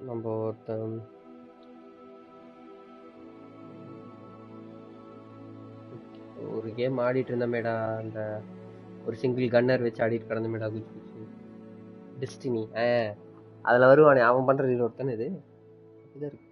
நம்ம ஒருத்தன் ஒரு கேம் ஆடிட்டு இருந்தமேடா, அந்த ஒரு சிங்கிள் கன்னர் வச்சு ஆடிட்டு கிடந்தமேடா, குச்சி குச்சி டெஸ்டினி. அதுல வருவானே அவன் பண்ற ரீலோட் தானே இது. அப்படிதான் இருக்கு.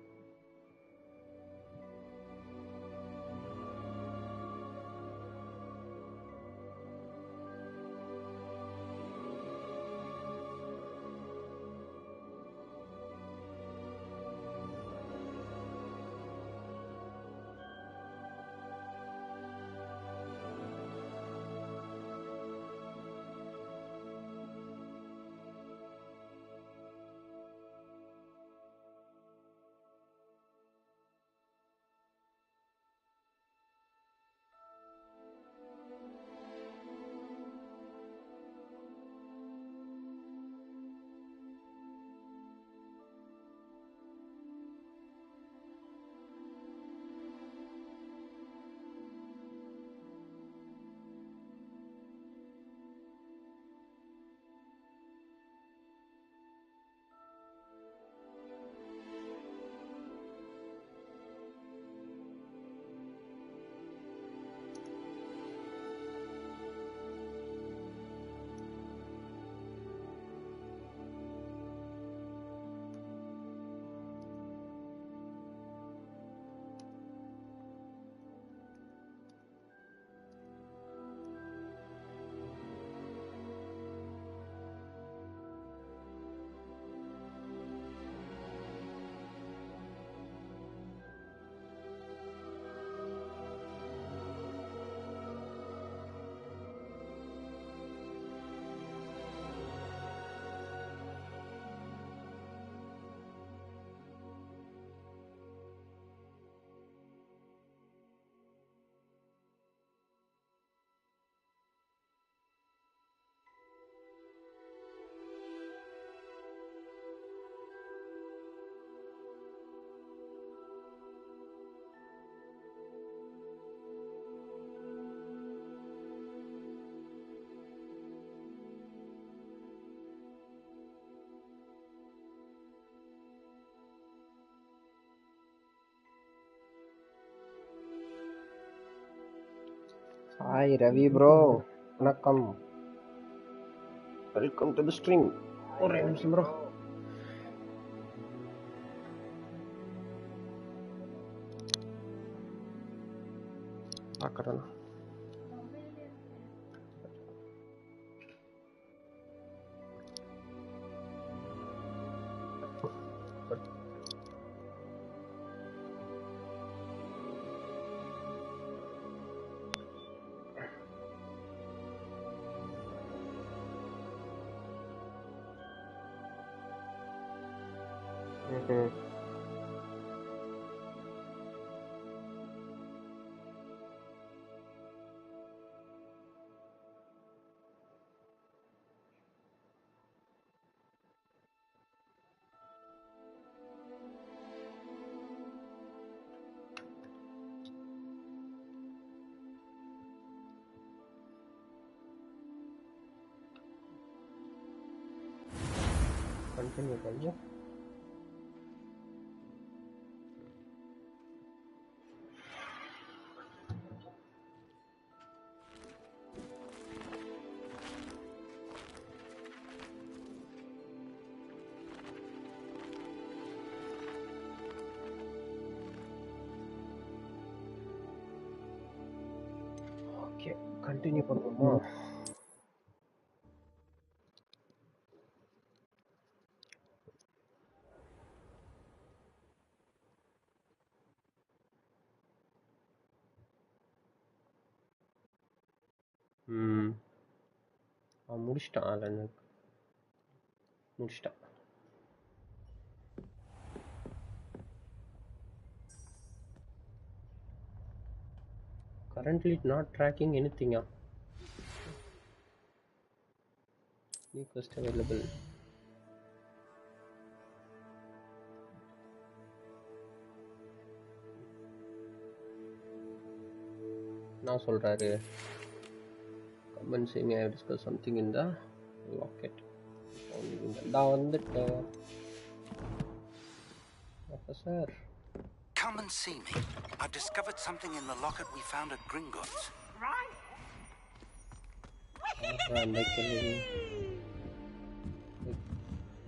ஹாய் ரவி ப்ரோ, வணக்கம், வெல்கம் டு தி ஸ்ட்ரீம். ஒரு நிமிஷம் ப்ரோ. பார்க்குறேன். कंटिन्यू करिए. ओके, कंटिन्यू பண்ணுவோமா? முடிச்சிட்டான். முடிச்சிட்டான். Currently not tracking anything. New quest available. நான் சொல்றாரு, come and see me, I have discussed something in the locket. நான் வந்துட்டேன். Professor. Come and see me. I've discovered something in the locket we found at Gringotts. Right?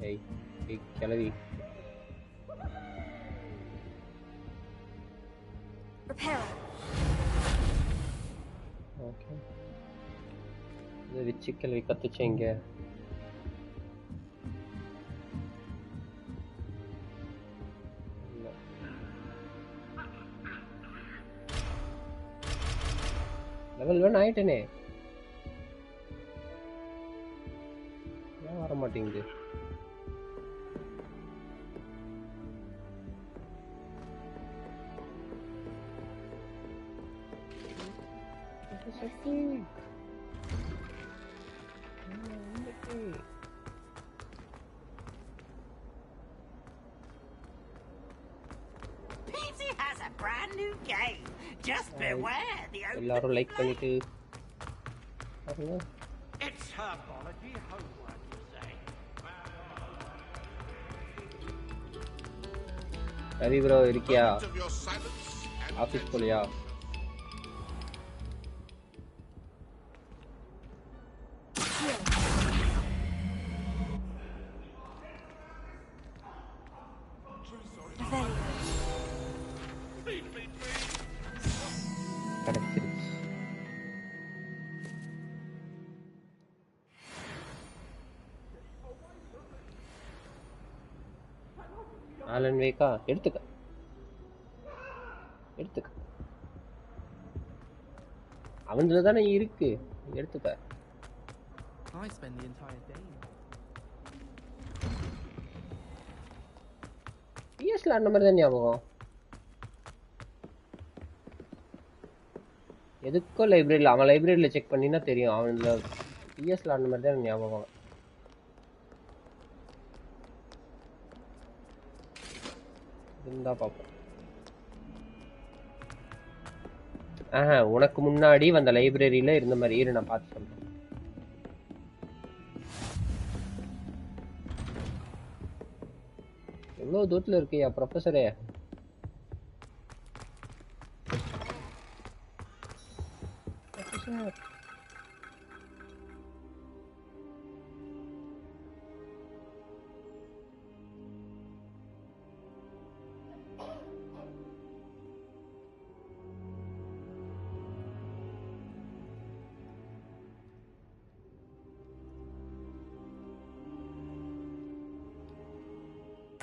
Hey, Kelly. Repair. Okay. Which Kelly kattuchenga? Level 1 ஆயிட்டேனே. ஏன் வர மாட்டேங்குது? PC has a brand new game. Just beware the எல்லாரும் like பண்ணிட்டு பாருங்க. It's her quality homework, you say. Ravi bro இருக்கியா? Office போலியா? Alan வேக்கா எடுத்துக்க அவன்ல தானே இருக்கு, எடுத்துக்க. I spend the entire day. பிஎஸ்ல அந்த மாதிரி தான் ஞாபகம். எதுக்கோ லைப்ரரியில் அவன் லைப்ரரியில் செக் பண்ணினா தெரியும். அவன்ல பிஎஸ்ல அந்த மாதிரி தான் ஞாபகம். இருந்தா பாப்போம். உனக்கு முன்னாடி வந்த லைப்ரரியில இருந்த மாதிரி இரு, நான் பார்த்து சொல்றேன். எவ்வளவு தூரத்துல இருக்கியா ப்ரொஃபஸரே?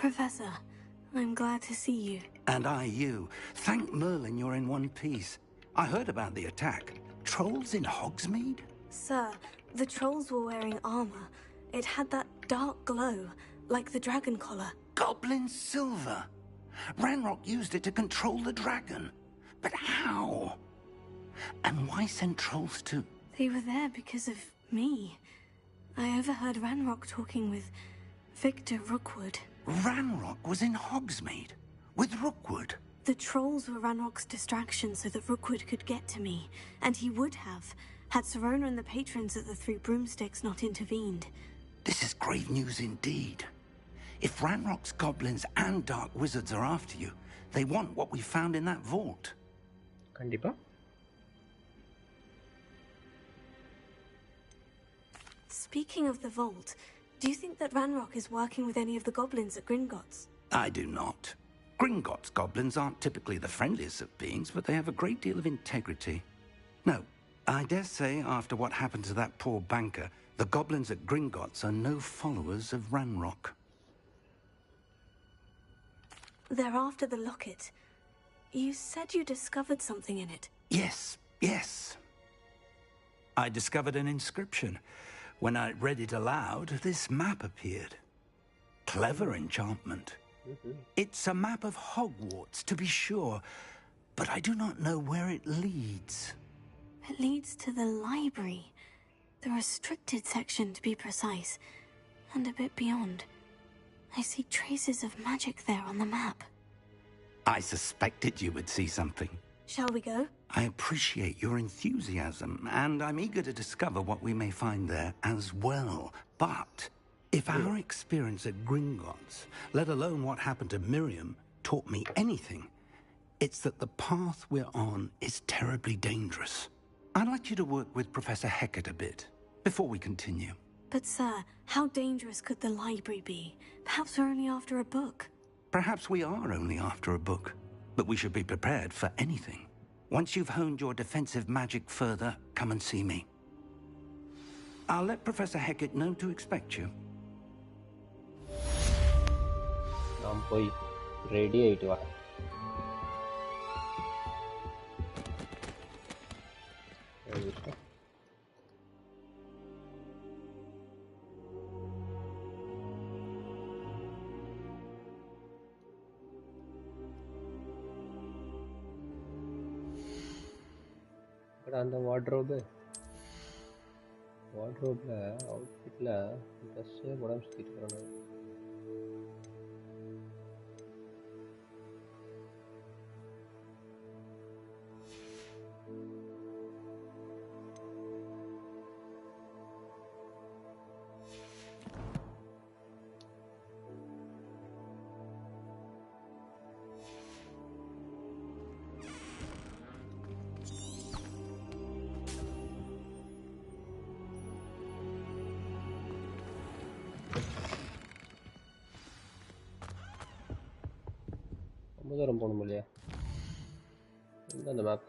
Professor, I'm glad to see you. And I you. Thank Merlin you're in one piece. I heard about the attack. Trolls in Hogsmeade? Sir, the trolls were wearing armor. It had that dark glow, like the dragon collar. Goblin silver. Ranrock used it to control the dragon. But how? And why send trolls too? They were there because of me. I overheard Ranrock talking with Victor Rookwood. Ranrock was in Hogsmeade with Rookwood. The trolls were Ranrock's distraction so that Rookwood could get to me, and he would have, had Serona and the patrons at the Three Broomsticks not intervened. This is great news indeed. If Ranrock's goblins and dark wizards are after you, they want what we found in that vault. Kandipa. Speaking of the vault, do you think that Ranrock is working with any of the goblins at Gringotts? I do not. Gringotts goblins aren't typically the friendliest of beings, but they have a great deal of integrity. No, I dare say after what happened to that poor banker, the goblins at Gringotts are no followers of Ranrock. They're after the locket. You said you discovered something in it. Yes. I discovered an inscription. When I read it aloud, this map appeared. Clever enchantment. It's a map of Hogwarts, to be sure, but I do not know where it leads. It leads to the library. The restricted section, to be precise, and a bit beyond. I see traces of magic there on the map. I suspected you would see something. Shall we go? I appreciate your enthusiasm, and I'm eager to discover what we may find there as well. But if our experience at Gringotts, let alone what happened to Miriam, taught me anything, it's that the path we're on is terribly dangerous. I'd like you to work with Professor Heckert a bit before we continue. But sir, how dangerous could the library be? Perhaps we're only after a book. Perhaps we are only after a book, but we should be prepared for anything. Once you've honed your defensive magic further, come and see me. I'll let Professor Heckert know to expect you. I'm going ready ஆயிட்டு வா. அந்த வார்ட்ரோப்ல அவுட்ஃபிட்ல dress உடம்பு சுத்திட்டு போறானே. ரொம்ப தூரம் போகணும் இல்லையா? எங்க அந்த மேப்?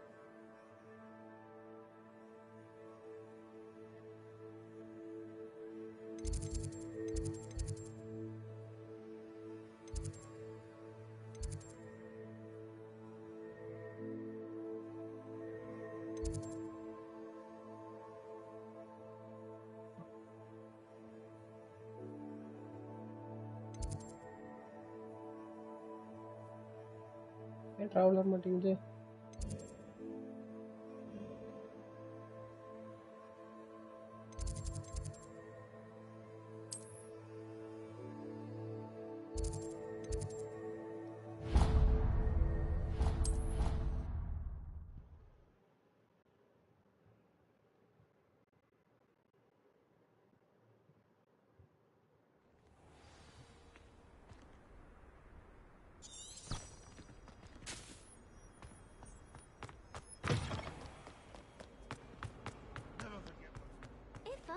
ஏன் டிராவல் ஆக மாட்டேங்குது?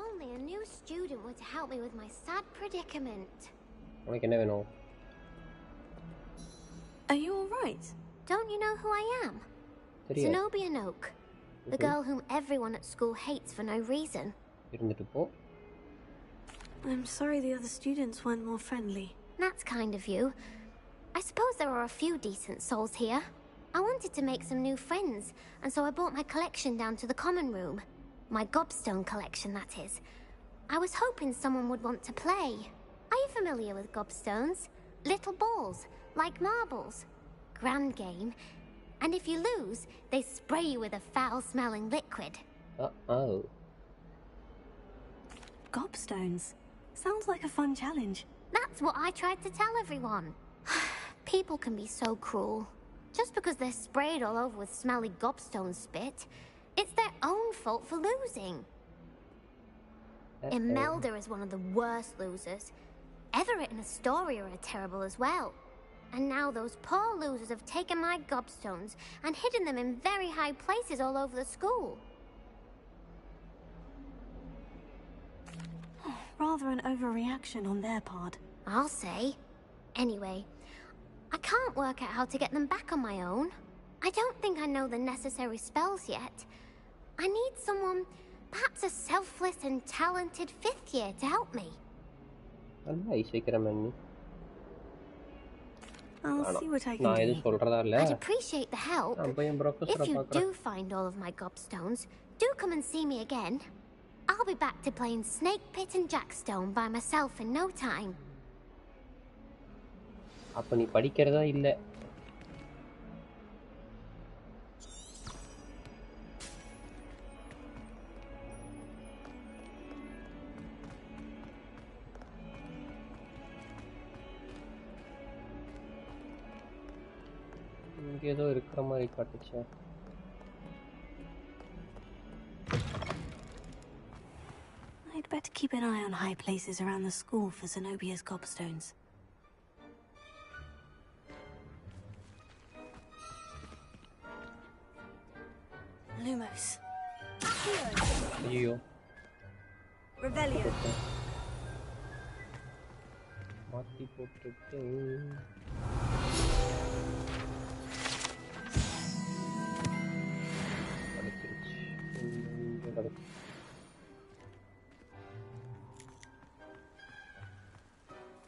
Only a new student were to help me with my sad predicament. உனக்கு என்ன வேணும்? Are you all right? Don't you know who I am? Zenobia Noak, the girl whom everyone at school hates for no reason. இருந்துட்டு போ. I'm sorry the other students weren't more friendly. That's kind of you. I suppose there are a few decent souls here. I wanted to make some new friends, and so I brought my collection down to the common room. My gobstone collection, that is. I was hoping someone would want to play. Are you familiar with gobstones? Little balls, like marbles. Grand game. And if you lose, they spray you with a foul-smelling liquid. Uh-oh. Gobstones? Sounds like a fun challenge. That's what I tried to tell everyone. People can be so cruel. Just because they're sprayed all over with smelly gobstone spit, it's their own fault for losing. Imelda is one of the worst losers. Everett and Astoria are terrible as well. And now those poor losers have taken my gobstones and hidden them in very high places all over the school. Rather an overreaction on their part. I'll say. Anyway, I can't work out how to get them back on my own. I don't think I know the necessary spells yet. I need someone, perhaps a selfless and talented 5th year to help me. I'll see what I can do. I'd appreciate the help. If you do find all of my gobstones, do come and see me again. I'll be back to playing Snake Pit and Jackstone by myself in no time. அப்ப நீ படிக்கிறதா இல்ல? இங்க ஏதோ இருக்கிற மாதிரி காட்டுச்சா? I'd better keep an eye on high places around the school for Zenobia's gobstones. Vamos. ஐயோ Revelio. மாத்தி போட்டுட்டு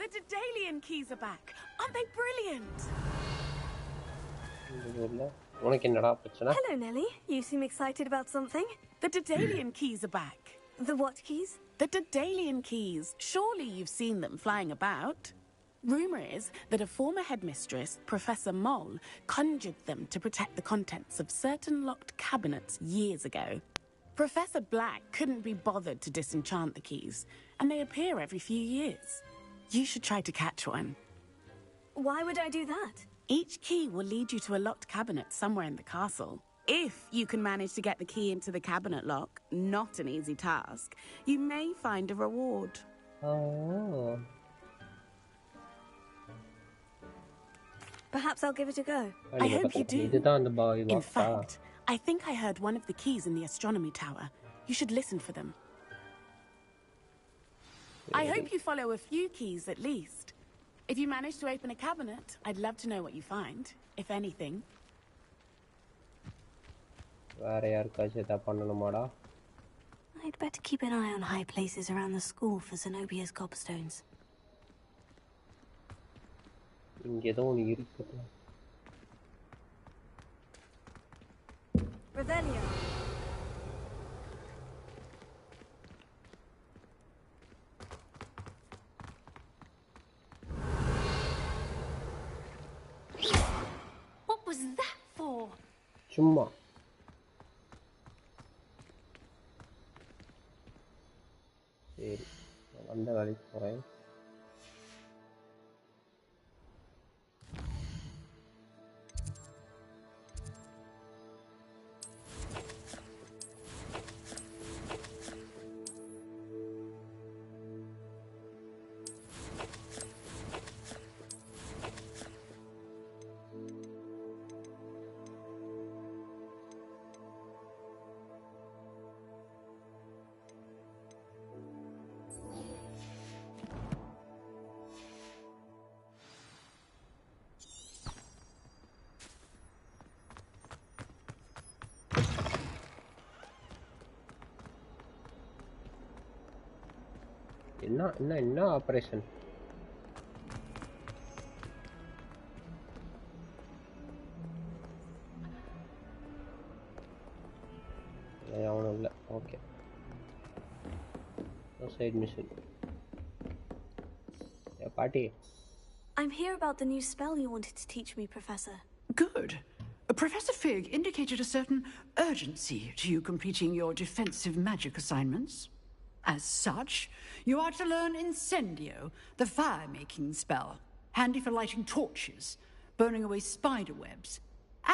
The Daedalian keys are back. Aren't they brilliant? உனக்கு என்னடா பிரச்சனை? Hello, Nelly. You seem excited about something. The Daedalian keys are back. The what keys? The Daedalian keys. Surely you've seen them flying about. Rumor is that a former headmistress, Professor Moll, conjured them to protect the contents of certain locked cabinets years ago. Professor Black couldn't be bothered to disenchant the keys, and they appear every few years. You should try to catch one. Why would I do that? Each key will lead you to a locked cabinet somewhere in the castle. If you can manage to get the key into the cabinet lock, not an easy task, you may find a reward. Oh. Perhaps I'll give it a go. I hope you do. இதுதான் அந்த In fact, I think I heard one of the keys in the astronomy tower. You should listen for them. I hope you follow a few keys at least. If you manage to open a cabinet, I'd love to know what you find, if anything. வேற யாருக்காச்சும் ஏதா பண்ணணுமாடா? I'd better keep an eye on high places around the school for Zenobia's gobstones. இங்க ஏதோ ஒன்று இருக்குது. Revelio. What was that for? சும்மா சரி நான் அந்த வேலைக்கு போகிறேன். என்ன ஆபரேஷன்? அவனும் இல்லை. Okay, side mission. பாட்டி, I'm here about the new spell you wanted to teach me, Professor. Good. Professor Fig indicated a certain urgency to you completing your defensive magic assignments. As such, you are to learn Incendio, the fire-making spell, handy for lighting torches, burning away spider webs,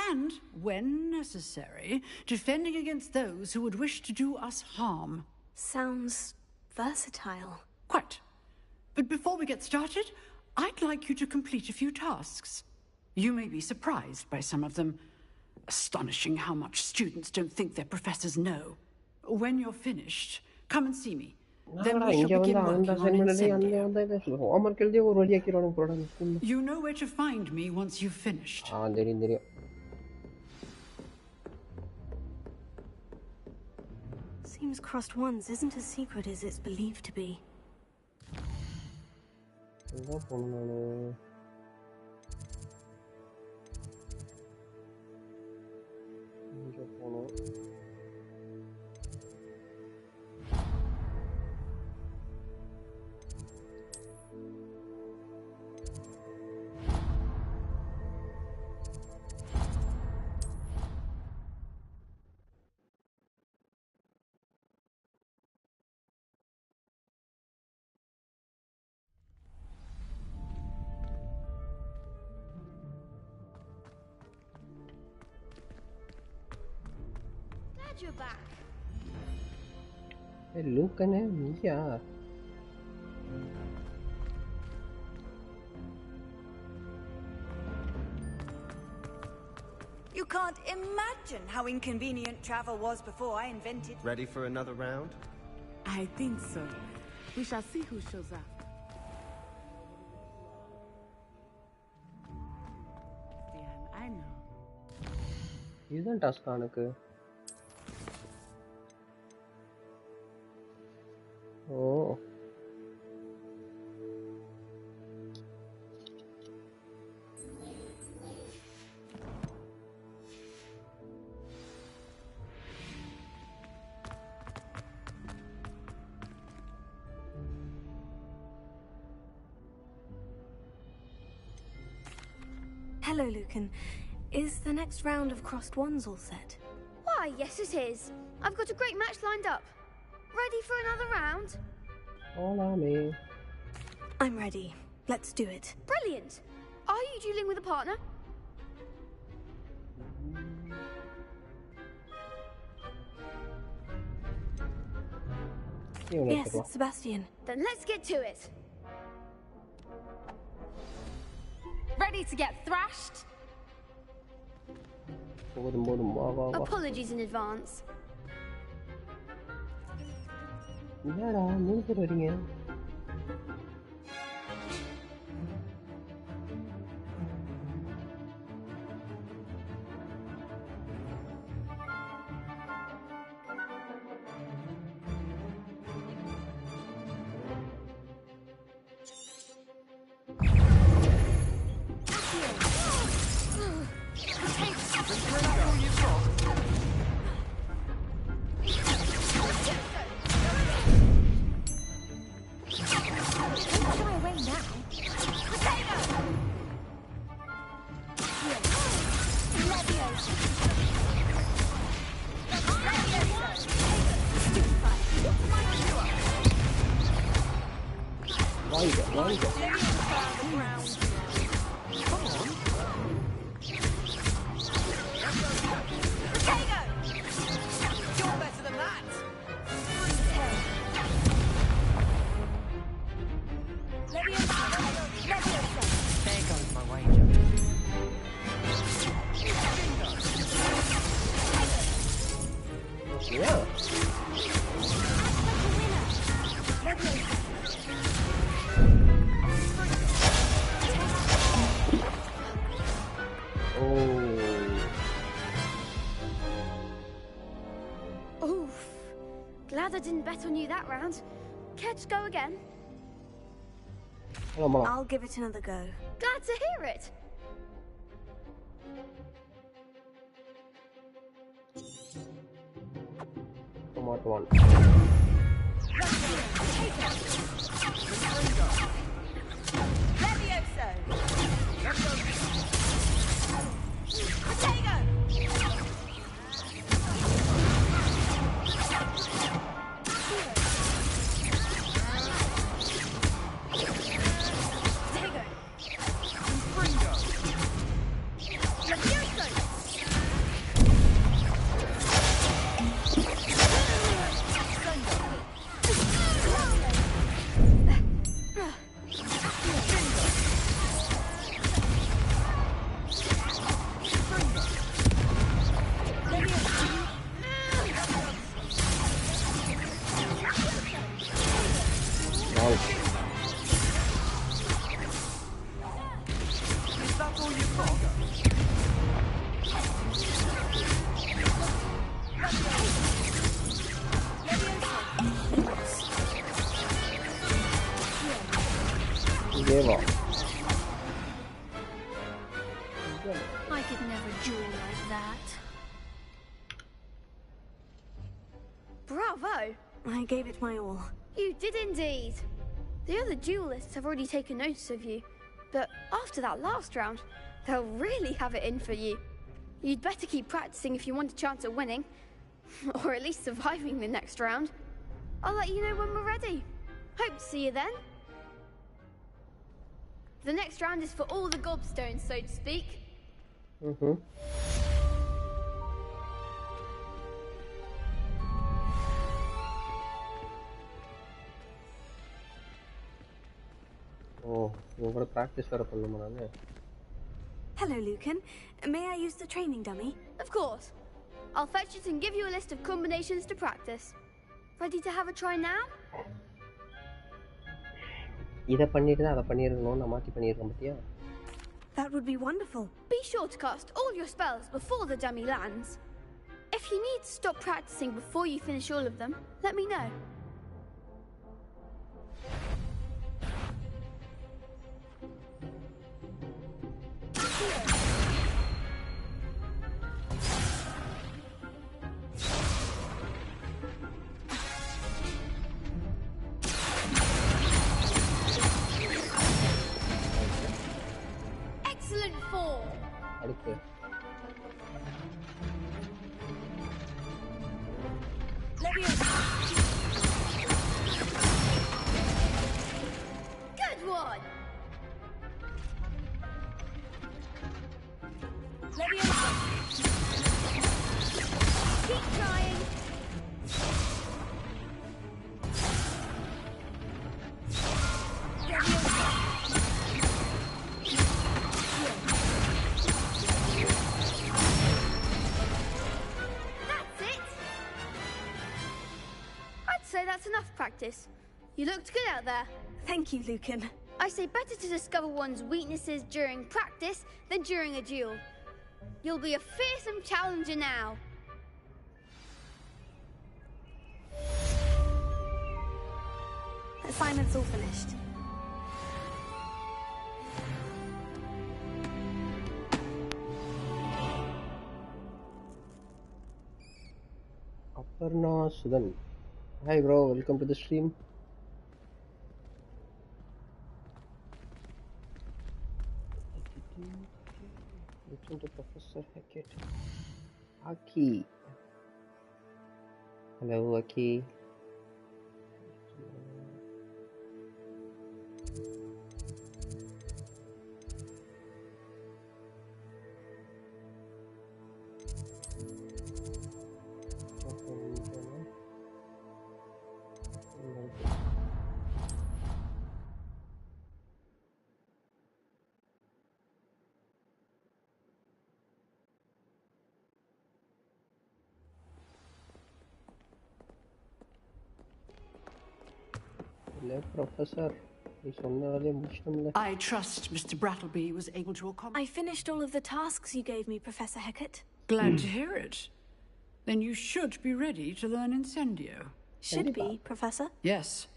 and, when necessary, defending against those who would wish to do us harm. Sounds versatile. Quite. But before we get started, I'd like you to complete a few tasks. You may be surprised by some of them. Astonishing how much students don't think their professors know. When you're finished, come and see me. Then we shall begin working on Incendio. You know where to find me once you've finished. தெரியும். Seems Crossed Ones isn't as secret as it's believed to be. எங்க போகணும் நானு? இங்க போகணும். You're back. Hey, look at him. Yeah. You can't imagine how inconvenient travel was before I invented... Ready for another round? I think so. We shall see who shows up. I know. Isn't task anakku. Oh. Hello, Lucan. Is the next round of crossed ones all set? Why, yes it is. I've got a great match lined up. Ready for another round? Hola, me. I'm ready. Let's do it. Brilliant. Are you dueling with a partner? Yes, it's Sebastian. Then let's get to it. Ready to get thrashed? Apologies in advance. என்னடா மூணு பேர் வரீங்க Glad I didn't bet on you that round. Care to go again? I'll give it another go. Glad to hear it. Come on, one. I could never duel like that. Bravo! I gave it my all. You did indeed. The other duelists have already taken notice of you, but after that last round, they'll really have it in for you. You'd better keep practicing if you want a chance at winning, or at least surviving the next round. I'll let you know when we're ready. Hope to see you then. The next round is for all the gobstones, so to speak. Oh, you gotta practice for a Hello, Lucan. May I use the training dummy? Of course. I'll fetch it and give you a list of combinations to practice. Ready to have a try now? இத பண்ணிட்டு அத பண்ணிரணும் நான் மாத்தி பண்ணிருக்கேன் பாத்தியா That would be wonderful. Be sure to cast all your spells before the dummy lands. If you need to stop practicing before you finish all of them, let me know. Excellent form. அடுத்து Good one. Keep trying. That's it. I'd say that's enough practice. You looked good out there. Thank you, Lucan. I say better to discover one's weaknesses during practice than during a duel. You'll be a fearsome challenger now. Assignment's all finished. Aparna Sudan. Hi bro, welcome to the stream. Listen to Professor Hackett. Aki. Hello, Aki. Professor, I trust Mr. Brattleby was able to accomplish. I finished all of the tasks you gave me, Professor Hackett. Glad to hear it. Then you should be ready to learn Incendio. Should be, Professor? Yes.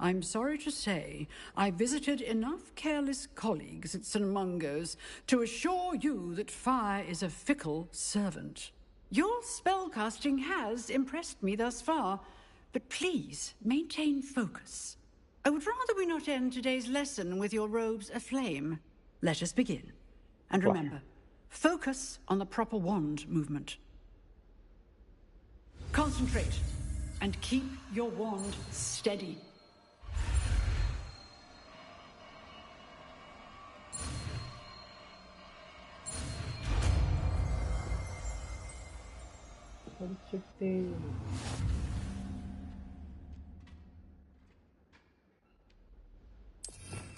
I'm sorry to say I visited enough careless colleagues at St. Mungo's to assure you that fire is a fickle servant. Your spellcasting has impressed me thus far, but please maintain focus. I would rather we not end today's lesson with your robes aflame. Let us begin. And remember, focus on the proper wand movement. Concentrate and keep your wand steady.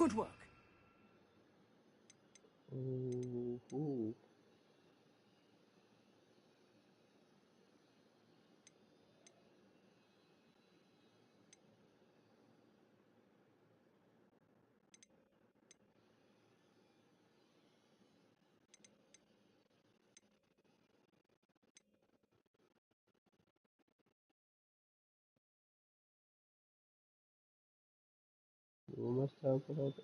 Good work. Ooh. You must have put out.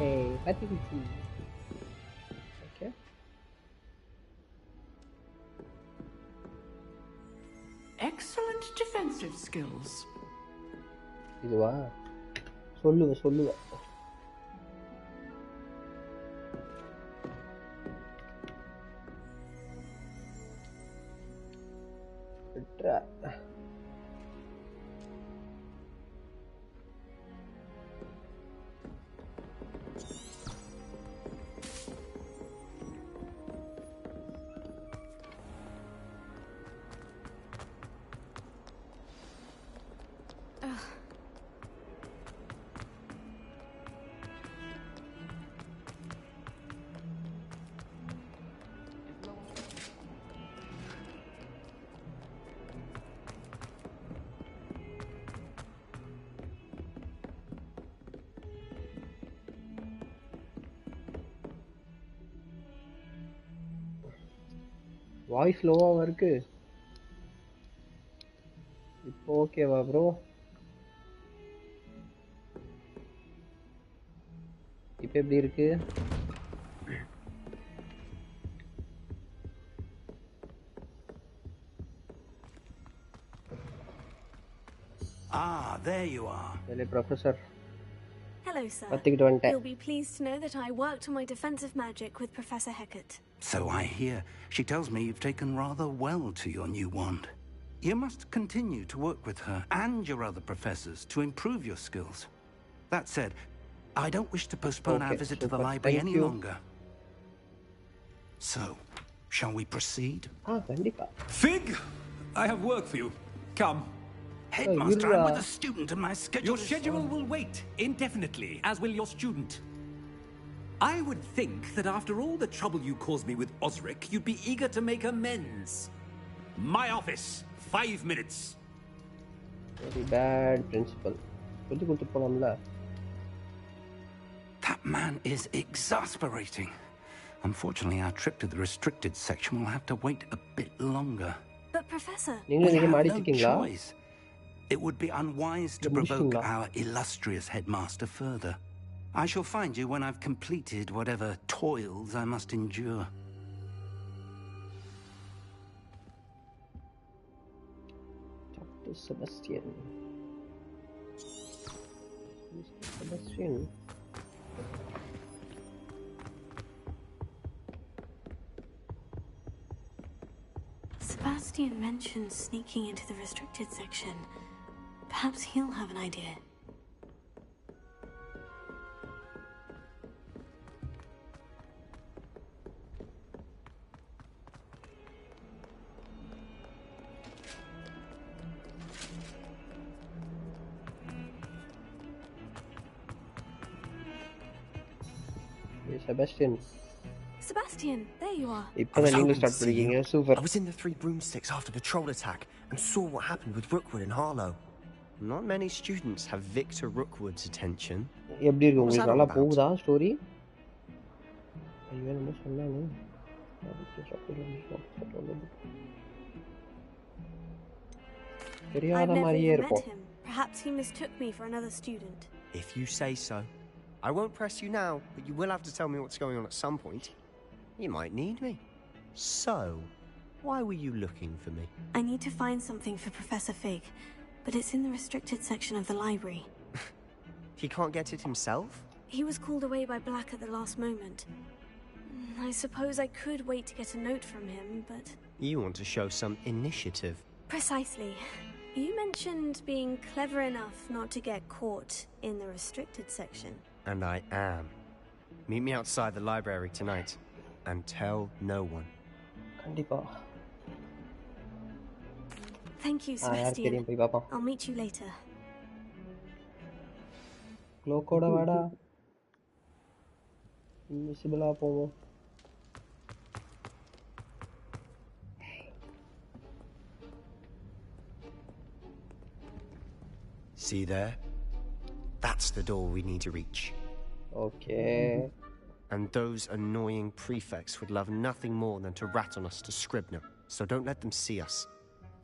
Hey, activity. Okay. Excellent defensive skills. இதுவா சொல்லுவ voice லோவா இருக்கு. இப்போ ஓகேவா bro? இப்போ எப்படி இருக்கு? Ah, there you are. Hello, Professor. Hello, sir. You'll You'll be pleased to know that I worked on my defensive magic with Professor Heckert. So I hear. She tells me you've taken rather well to your new wand. You must continue to work with her and your other professors to improve your skills. That said, I don't wish to postpone our visit to the library any longer. So, shall we proceed? Fig, I have work for you. Come. Headmaster, I'm with a student and my schedule Your schedule will wait indefinitely, as will your student. I would think that after all the trouble you caused me with Osric, you'd be eager to make amends. My office, 5 minutes. Very bad principal. That man is exasperating. Unfortunately, our trip to the restricted section will have to wait a bit longer. But Professor... We have no choice. It would be unwise to provoke our illustrious headmaster further. I shall find you when I've completed whatever toils I must endure. Dr. Sebastian. Mr. Sebastian. Sebastian mentioned sneaking into the restricted section. Perhaps he'll have an idea. Sebastian. Sebastian, there you are. I was in the Three Broomsticks after patrol attack and saw what happened with Rookwood and Harlow. Not many students have Victor Rookwood's attention. எப்படி இருக்கு உங்களுக்கு நல்லா போகுதா story? ஐயோ என்ன சொன்னானே. தெரியாத மாதிரியே இருக்கும். Perhaps he mistook me for another student. If you say so. I won't press you now, but you will have to tell me what's going on at some point. You might need me. So, why were you looking for me? I need to find something for Professor Fig, but it's in the restricted section of the library. He can't get it himself? He was called away by Black at the last moment. I suppose I could wait to get a note from him, but... You want to show some initiative. Precisely. You mentioned being clever enough not to get caught in the restricted section. And I am. Meet me outside the library tonight, and tell no one. Thank you, Sebastian. I'll meet you later. See there? That's the door we need to reach. Okay. And those annoying prefects would love nothing more than to rat on us to Scribner, so don't let them see us.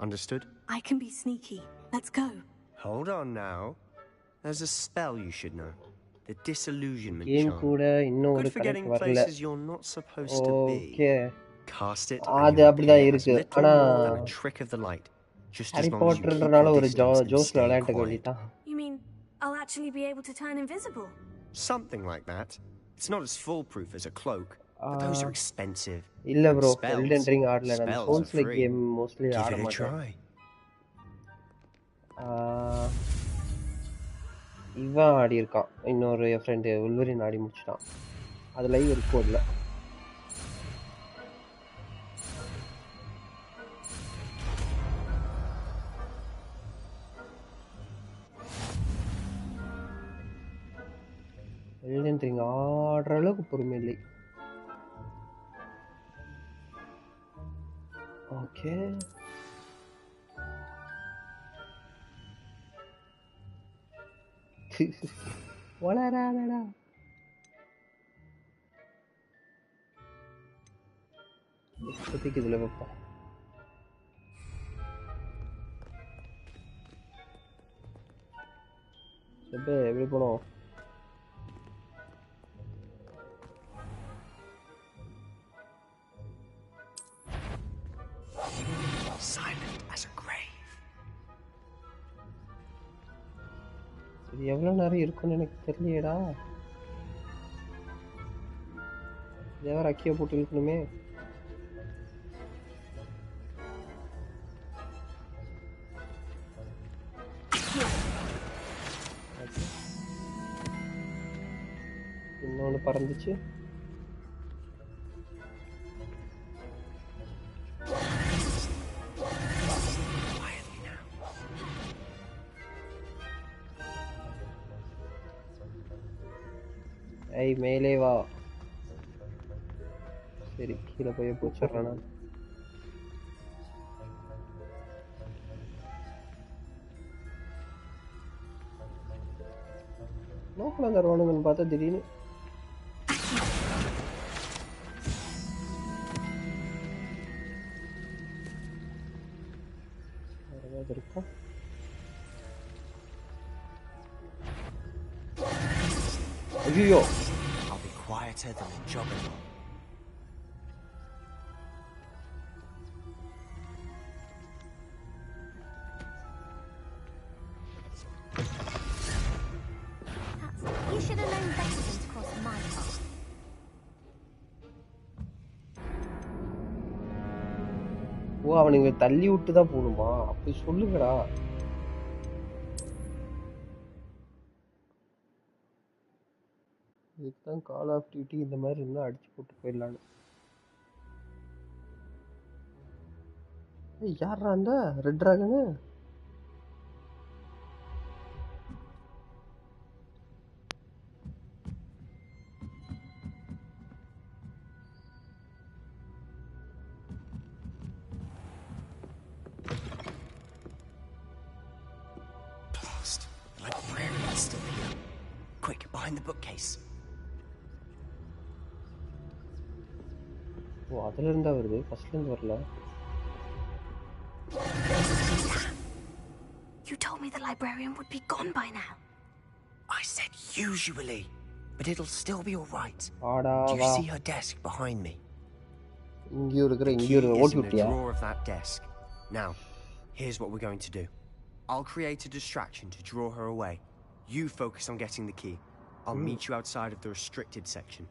Understood? I can be sneaky. Let's go. Hold on now. There's a spell you should know. The disillusionment charm. Good for getting places you're not supposed to be. Cast it and அது அப்படிதான் இருக்கு. ஆனா a trick of the light. Just Harry Potterன்றனால ஒரு ஜோஸ்ல விளையாண்ட வேண்டியதான். You mean I'll actually be able to turn invisible? Something like that. It's not as foolproof as a cloak, but those are expensive. இல்ல bro, Elden Ring ஆடல. நான் Souls like game mostly ஆட மாட்டேன். இவன் ஆடி இருக்கான், இன்னொரு என் ஃப்ரெண்டு உள்வரின் ஆடி முடிச்சிட்டான். அது live இருக்கும் இல்லை. எழுதுன்றீங்க ஆடுற அளவுக்கு பொறுமை இல்லை. ஓகே வளராதடா. இப்போதைக்கு இதுல வைப்போம். எப்படி போனோம்? இது எவ்வளவு நேரம் இருக்குன்னு எனக்கு தெரியலையேடா. தேவர அக்கிய போட்டு இருக்கணுமே. இன்னொன்று பறந்துச்சு. ஐ மேலே வா. சரி கீழே போய் போச்சிடுறேன் நான். நோக்கலாம் தருவானுங்கன்னு பார்த்தா திடீர்னு இருக்கும். ஐயோ, I'll be quieter than a juggernaut. You should have known better than to cross my path. ஓ, அவனுங்க தள்ளி விட்டு தான் போகணுமா? அப்படி சொல்லுங்கடா. இதுதான் கால் ஆஃப் டியூட்டி இந்த மாதிரி இருந்தால் அடிச்சு போட்டு போயிடலான்னு. யாரா அந்த red dragon? Quick, behind the bookcase. ஓ, அதுல இருந்தா வருது, ஃபர்ஸ்ட்ல இருந்து வரல. You told me the librarian would be gone by now. I said usually, but it'll still be all right. ஆடா Do you வா. see her desk behind me? இங்கேயும் இருக்கிற The key இங்கேயும் is ஓட்டி in the விட்டியா? drawer of that desk. Now, here's what we're going to do. I'll create a distraction to draw her away. You focus on getting the key. I'll meet you outside of the restricted section.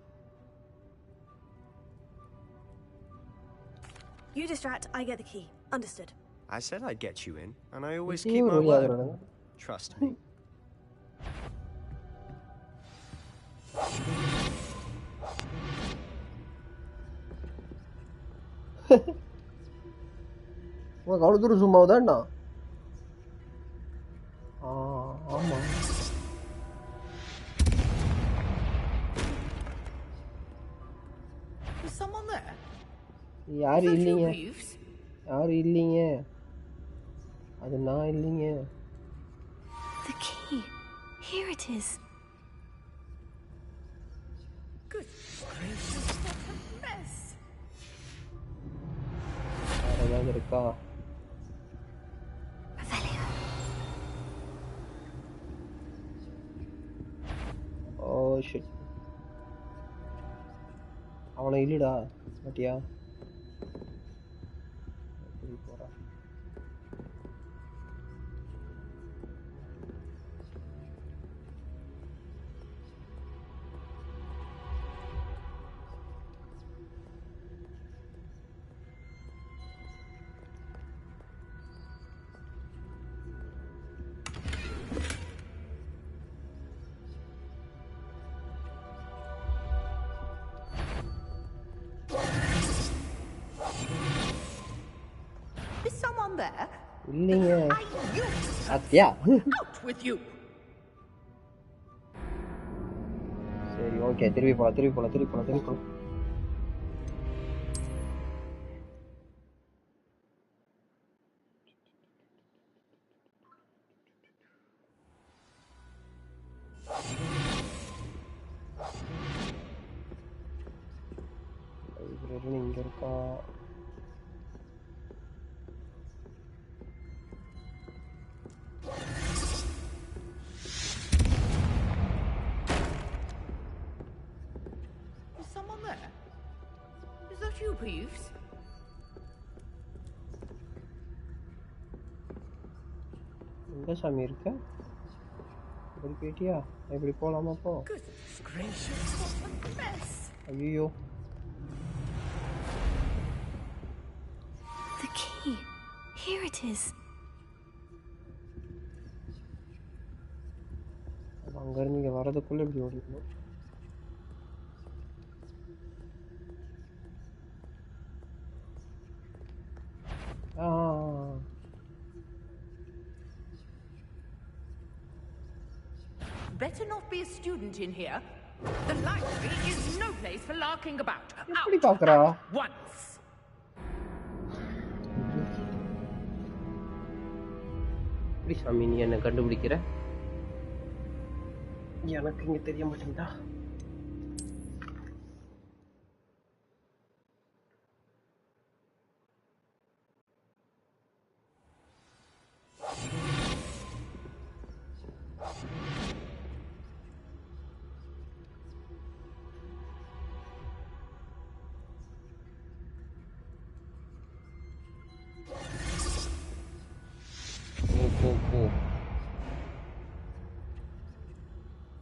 You distract, I get the key. Understood. I said I'd get you in, and I always You keep my really word. are. Trust me. உனக்கு அவ்வளோ தூரம் சும்மாவுதான்டா? ஆமா. Is someone there? யாரும் இல்லைங்க, யாரும் இல்லைங்க, அது நான் இல்லைங்க. The key. Here it is. Good gracious, what a mess! வேற ஏதாவது இருக்கா? ஓ ஷிட், அவனை இல்லடா மாட்டியா? போறா. someone there? இல்லைங்க. I knew அத்தியா. out with you. சரி ஓகே திருப்பி போலாம். இங்க இருக்கா? Is someone there? Is that you, Peeves? எங்க சாமி இருக்க? இப்படி போயிட்டியா? இப்படி போலாமா போ? Goodness gracious, what a mess! ஐயோ. The key. Here it is. அங்க இருந்து இங்க வரதுக்குள்ள இப்படி ஓடிக்கணும். Better not be a student in here. The library is no place for larking about. எப்படி பாக்குறா? Once. எப்படி சாமி நீ என்ன கண்டுபிடிக்கிற? எனக்கு இங்க தெரிய மாட்டேங்குதா?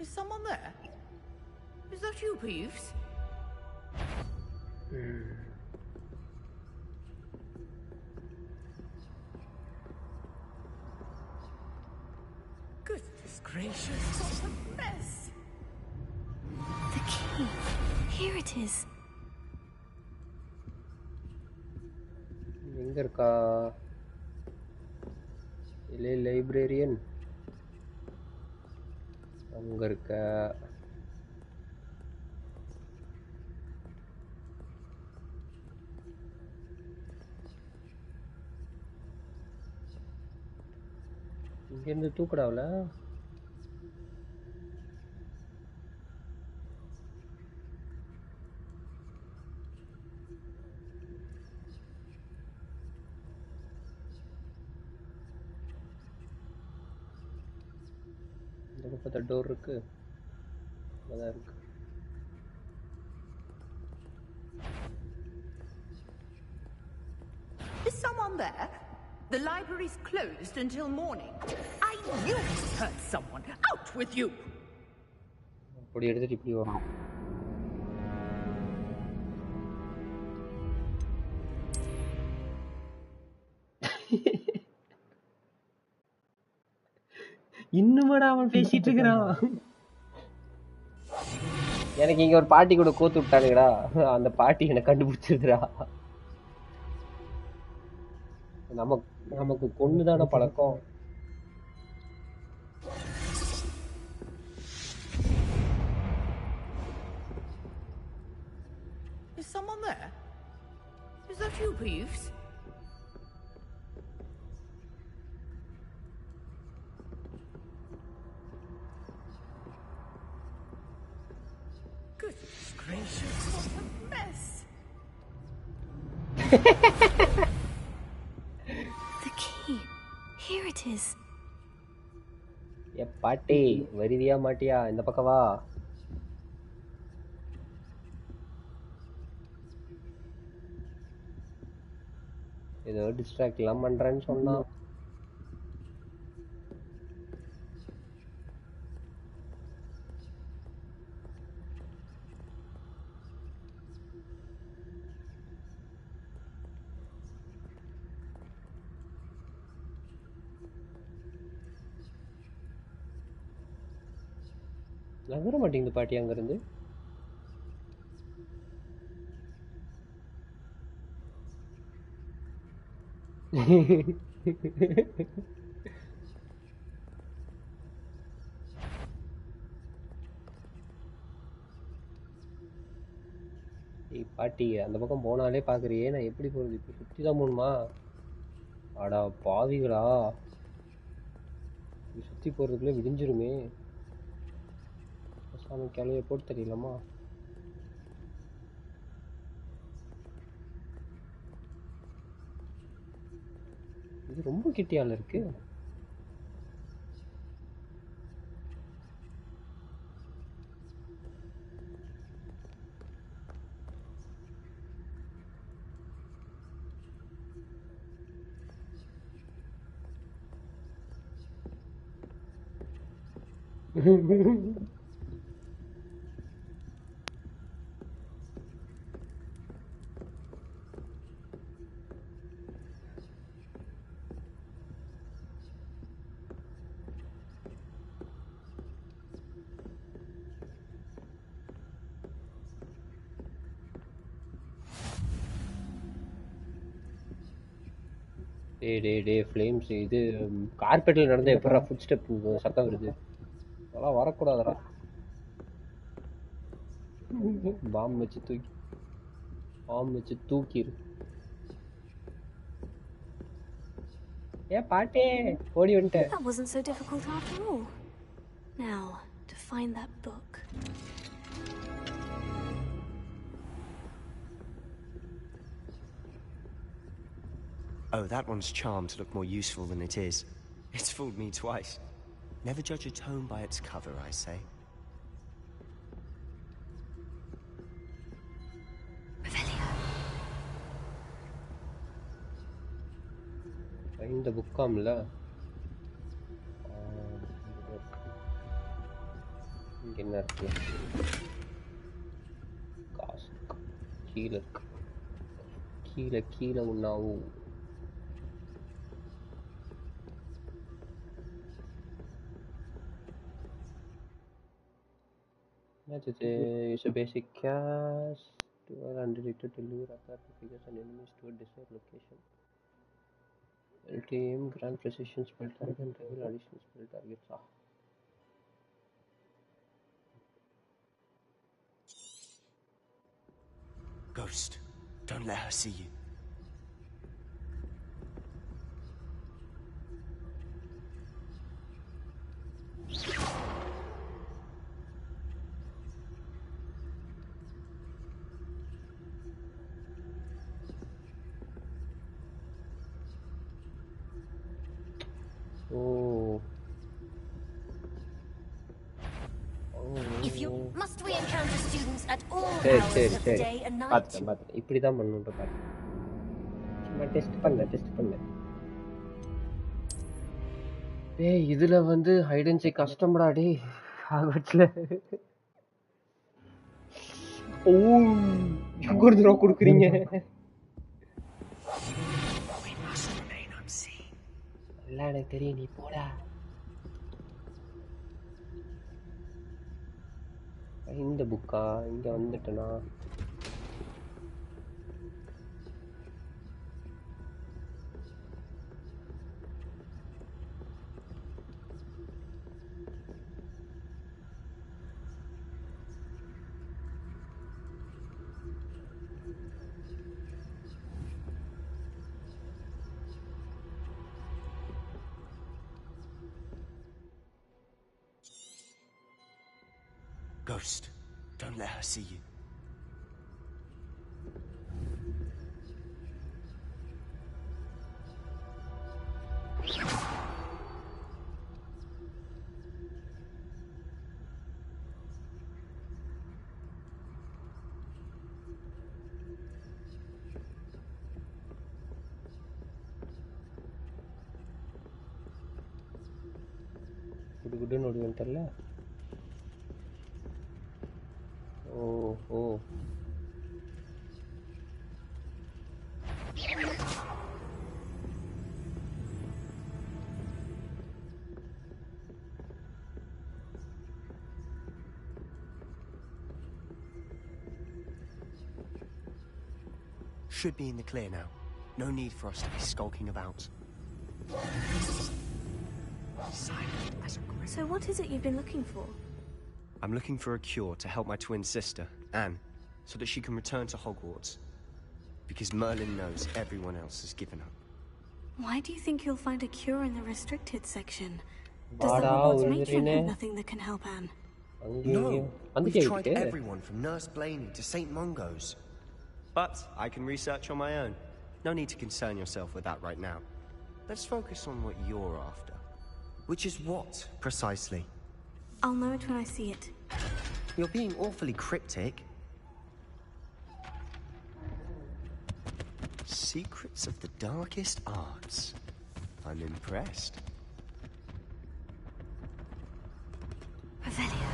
Is someone there? Is that you, Peeves? Goodness gracious, what a mess! The key. Here it is. எங்க இருக்கா? இல்லை லைப்ரரியன் அங்க இருக்க. இங்க இருந்து தூக்கடாவல. இந்த பக்கத்துல டோர் இருக்கு. அதான் இருக்கு. Is someone there? The library's closed until morning. I knew you heard someone. Out with you! அப்படி எடுத்துட்டு இப்படி வரும். இன்னுமாடா அவன் பேசிட்டு இருக்கிறான். எனக்கு இங்க ஒரு பாட்டி கூட கோத்து விட்டானுங்கடா. அந்த பாட்டி என்ன கண்டுபிடிச்சிருக்குறா. நமக்கு கொண்டுதான பழக்கம். Is someone there? Is that you, Peeves? Goodness gracious, what a mess! The key. Here it is. ஏ பாட்டி வருவியா மாட்டியா? இந்த பக்கம் வா. ஏதோ டிஸ்ட்ராக்ட் எல்லாம் பண்றேன்னு சொன்னா. நகர மாட்டேங்குது பாட்டி அங்க இருந்து. ஏய் பாட்டி அந்த பக்கம் போனாலே பாக்குறியே நான் எப்படி போறது இப்ப சுத்தி தான் போகணுமா அடா பாவிகளா சுத்தி போறதுக்குள்ள விடிஞ்சிருமே சாமி கிளவிய போட்டு தெரியலாமா இது ரொம்ப கிட்டியால இருக்கு டே ஃப்ளேம்ஸ் இது கார்பெட்ல நடந்த எப்படா ஃபுட் ஸ்டெப் சத்தம் வருது அதெல்லாம் வரக்கூடாதுடா பாம் வச்சு தூக்கிடு ஏ பாட்டே ஓடி வந்துட்டேன் That wasn't so difficult after all. Now, to find that book. Oh, that one's charmed to look more useful than it is. It's fooled me twice. Never judge a tome by its cover, I say. இந்த புக்காம்ல இங்க என்ன இருக்கு காசு கீழே இருக்கு கீழே உண்ணாவும் Use a basic cast to undirected to lure other figures and enemies to a desired location. LTM, grand precision spell target and reveal additional spell targets. Ghost, don't let her see you. If you must we encounter students at all hours of the day and night? பாத்தேன் இப்படி தான் பண்ணனும்ன்ற பாரு சும்மா test பண்ணேன் டேய் இதுல வந்து height and seek கஷ்டம்டா டேய் ஹார்வர்ட்ஸ்ல ஓ எங்க ஒரு தடவை கொடுக்குறீங்க எல்லாம் எனக்கு தெரியும் நீ போடா இந்த புக்கா இங்க வந்துட்டனா Ghost, don't let her see you. good ನೋಡಿ ಅಂತಲ್ಲ ಓ Should be in the clear now. No need for us to be skulking about. Silent as a grave. So what is it you've been looking for? I'm looking for a cure to help my twin sister, Anne, so that she can return to Hogwarts. Because Merlin knows everyone else has given up. Why do you think you'll find a cure in the restricted section? Does the Hogwarts matron have nothing that can help Anne? No, we've tried everyone from Nurse Blaney to St. Mungo's. But I can research on my own. No need to concern yourself with that right now. Let's focus on what you're after. Which is what, precisely? I'll know it when I see it. You're being awfully cryptic. Secrets of the darkest arts. I'm impressed. Revelio.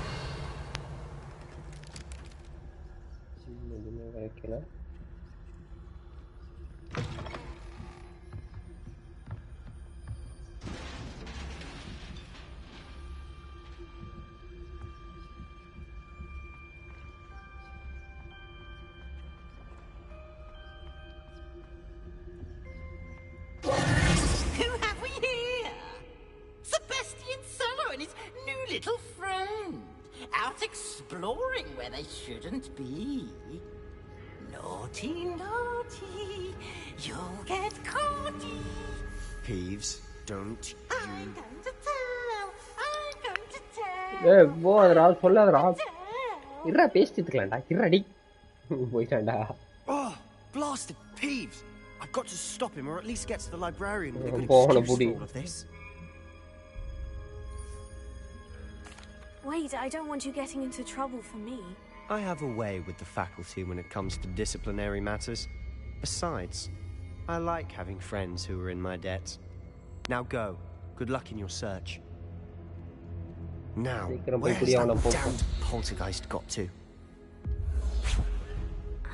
Who have we here? Sebastian Cello and his new little friend. Out exploring where they shouldn't be. Naughty, naughty. You'll get caughty. Peeves, don't I'm going to tell. I'm going to tell. போதுடா சொல்லாதடா இருடா பேசிட்டு இருக்கலாம்டா இருடா போயிட்டான்டா. Oh, blasted Peeves! I've got to stop him, or at least get to the librarian with a good Born a excuse booty. for all of this. Wait, I don't want you getting into trouble for me. I have a way with the faculty when it comes to disciplinary matters. Besides, I like having friends who are in my debt. Now go. Good luck in your search. Now, where has that damned poltergeist got to?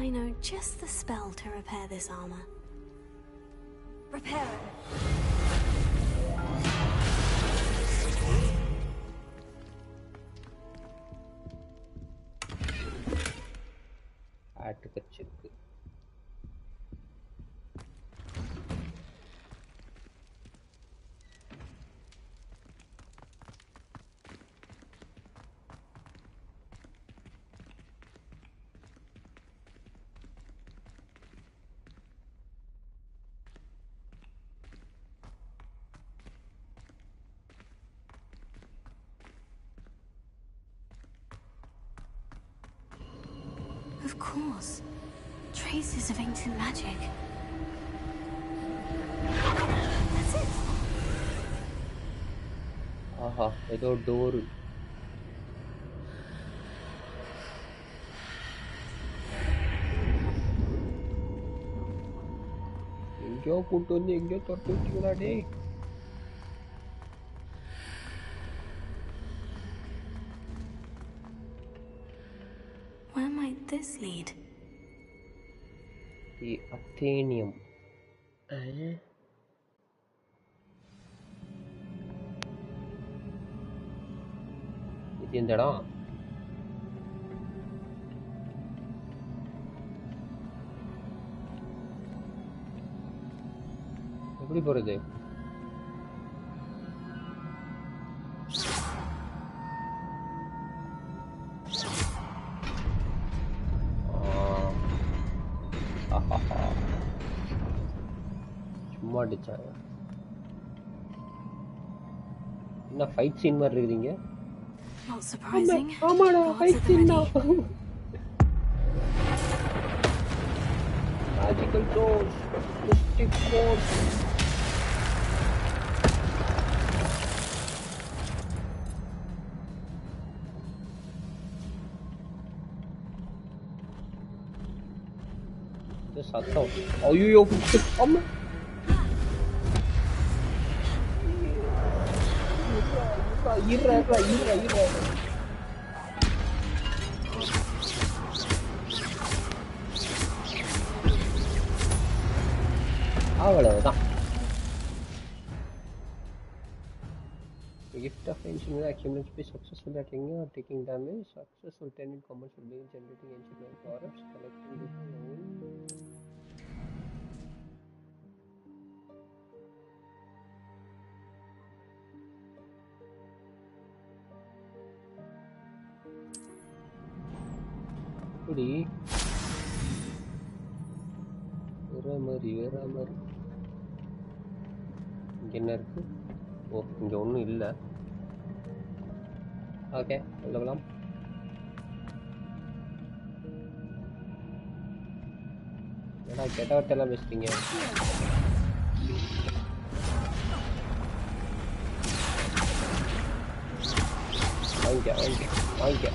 I know just the spell to repair this armor. Repair it. ஆட்டுக்கச்சிருக்கு. Of course. Traces of ancient magic. That's it. ஆஹா ஏதோ door. எங்கேயோ கூட்டு வந்து எங்கேயோ தொட்டு வச்சுக்கடா டேய். Where might this lead? The Athenium. இது இந்த இடம். எப்படி போறது? சும்மா அடிச்சாங்க. என்ன ஃபைட் சீன் மாதிரி இருக்குறீங்க? Not surprising. ஆமாடா ஃபைட் சீன் தான். Magical doors, mystic doors. சத்தம் ஐயோ அம்மா இருடா அவ்வளவுதான். Gift of ancient accumulates be successful at ringing or taking damage. Successful tenant comments will be generating ancient auras, collecting எப்படி வேற மாதிரி இங்க என்ன இருக்கு? ஓ, இங்க ஒண்ணும் இல்ல. ஓகே, சொல்லலாம். என்னடா கெட்டவட்டெல்லாம் பேசுறீங்க? வாங்கிக்க.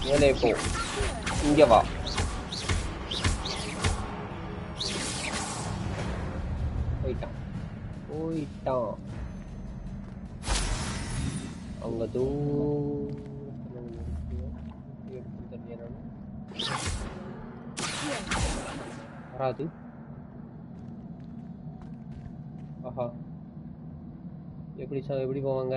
மேலே போ, இங்க வா. போயிட்டான். அங்க வராது. ஆஹா, எப்படி போவாங்க?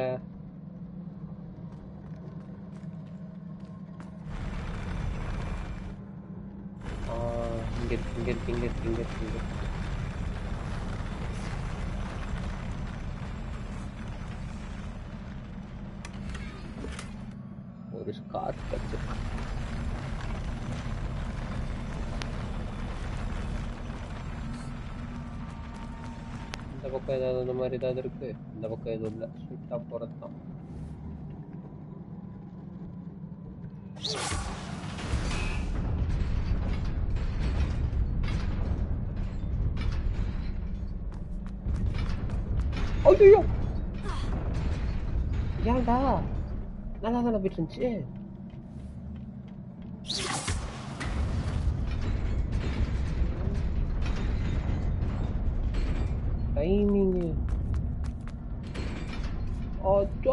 இங்க இருக்கு. ஒரு ஸ்கார்ப் வச்சிருக்கு. இந்த பக்கம் ஏதாவது அந்த மாதிரி ஏதாவது இருக்கு? இந்த பக்கம் எதுவும் இல்லை. ஸ்ட்ரிக்டா போறதுதான். ஐயோ, ஏன்டா நல்லா தானே போயிட்டு இருந்துச்சு. டைமிங்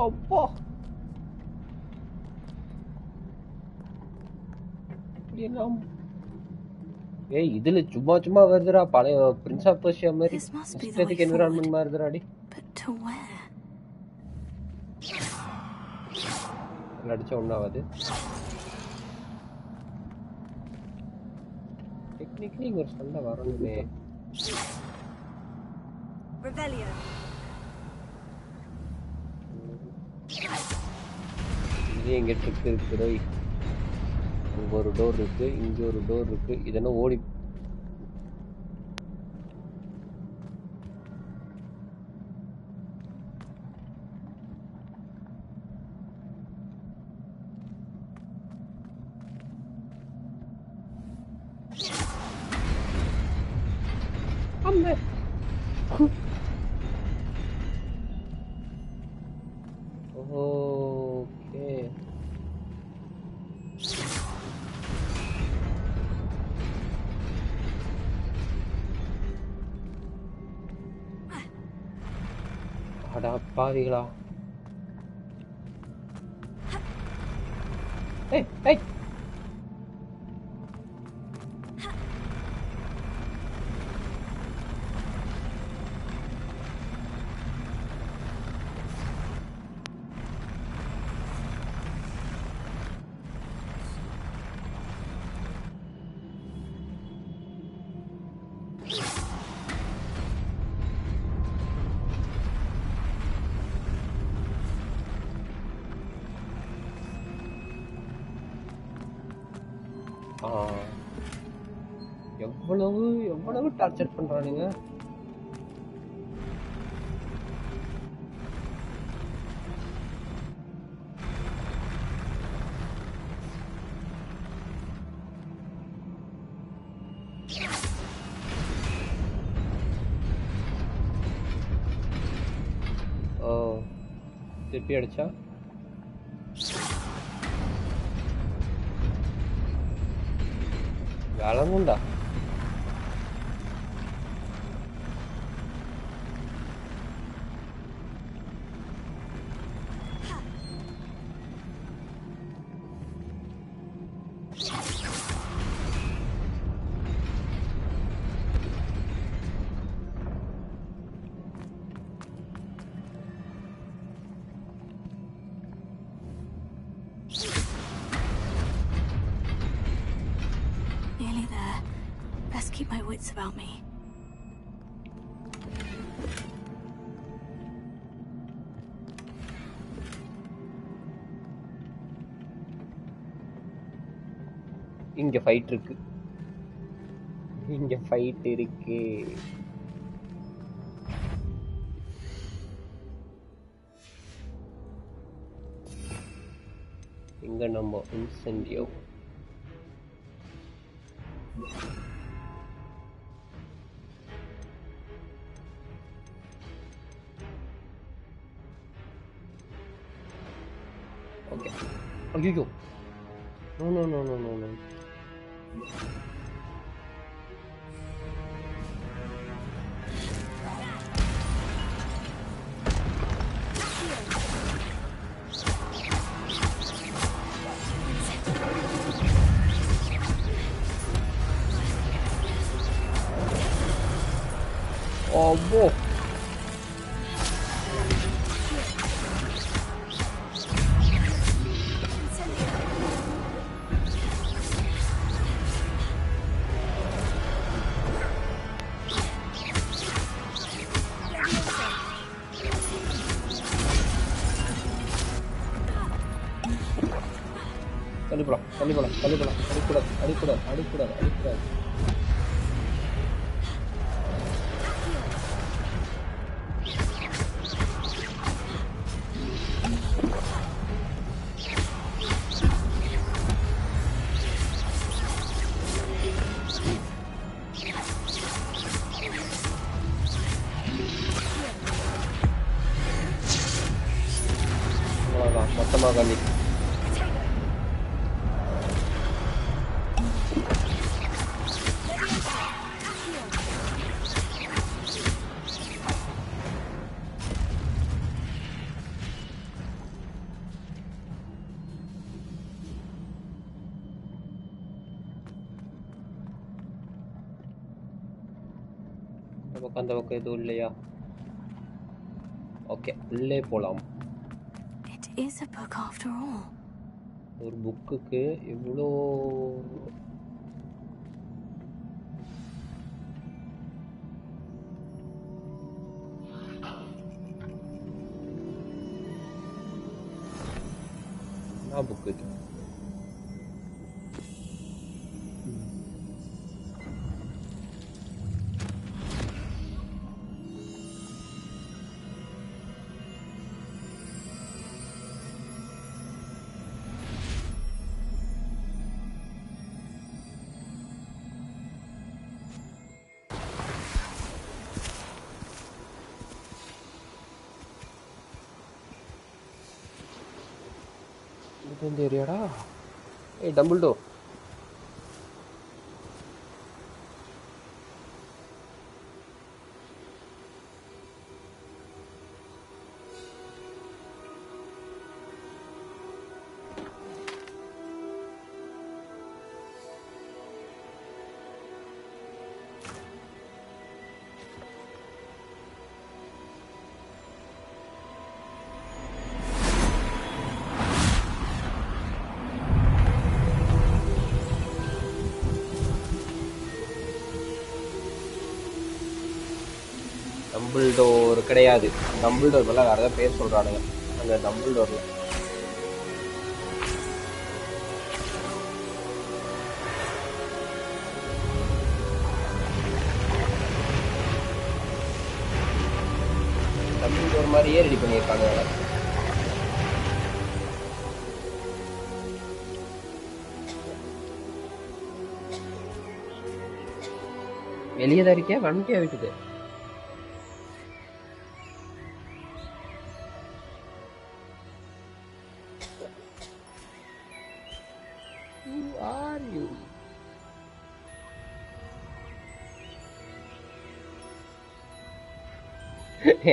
அப்பா, ஏய் இதுல சும்மா வருதுடா, பழைய பிரின்ஸ் ஆஃப் பெர்சியா மாதிரி இஷ்டத்துக்கு என்விரான்மெண்ட் மாறுதுடாடி. அடிச்ச ஒண்ணாவது. டெக்னிக்கலி ஒரு சண்டை வரணுமே. இது எங்க ட்ரிக் இருக்குது? இங்க ஒரு டோர் இருக்கு, இங்க ஒரு டோர் இருக்கு. இதெல்லாம் ஓடி பாவிகளா. ஏய் எவ்வளவு டார்ச்சர் பண்றானுங்க. திருப்பி அடிச்சா விளங்குண்டா. Keep my wits about me. இங்க ஃபைட் இருக்கு. இங்க ஃபைட் இருக்கு. இங்க நம்ம இன்சென்டியோ. ஓகே. ஐயோ. No. Oh, boy. தள்ளிப்போலாம். அடிக்கூடாது. அவ்வளோதான், மொத்தமாக காலி. அந்த பக்கம் எதுவும் இல்லையா? ஓகே, உள்ளே போலாம். It is a book after all. ஒரு புக்குக்கு இவ்வளோ புக்கு இது? இந்த ஏரியாடா. ஏய் டம்பிள்டோ, டம்பிள்டோர் கிடையாது. டம்பிள்டோர் மேலே வேறு ஏதாவது பேர் சொல்கிறானுங்க அந்த டம்பிள்டோரில். டம்பிள்டோர் மாதிரியே ரெடி பண்ணியிருக்காங்க. வெளியே தான் இருக்கியா? வண்டியா வீட்டுக்கு?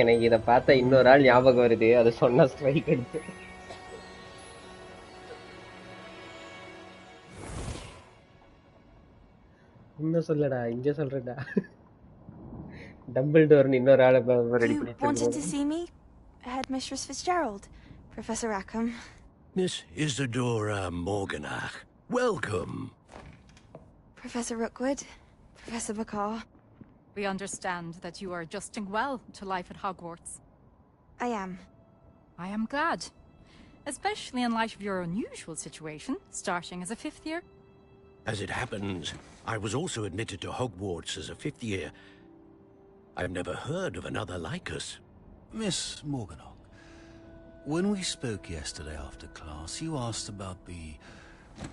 எனக்கு இதை பார்த்தா இன்னொரு ஆள் ஞாபகம் வருது. அது சொன்ன ஸ்ட்ரைக் எடுத்து. இன்னும் சொல்லடா, இங்க சொல்றடா. டம்பிள்டோர்னு இன்னொரு ஆளை ரெடி பண்ணி. Wanted to see me, Headmistress Fitzgerald, Professor Rackham. Miss Isadora Morganach, welcome. Professor Rookwood, Professor Bakar. We understand that you are adjusting well to life at Hogwarts. I am. I am glad. Especially in light of your unusual situation, starting as a 5th year. As it happens, I was also admitted to Hogwarts as a 5th year. I've never heard of another like us. Miss Morganock, when we spoke yesterday after class, you asked about the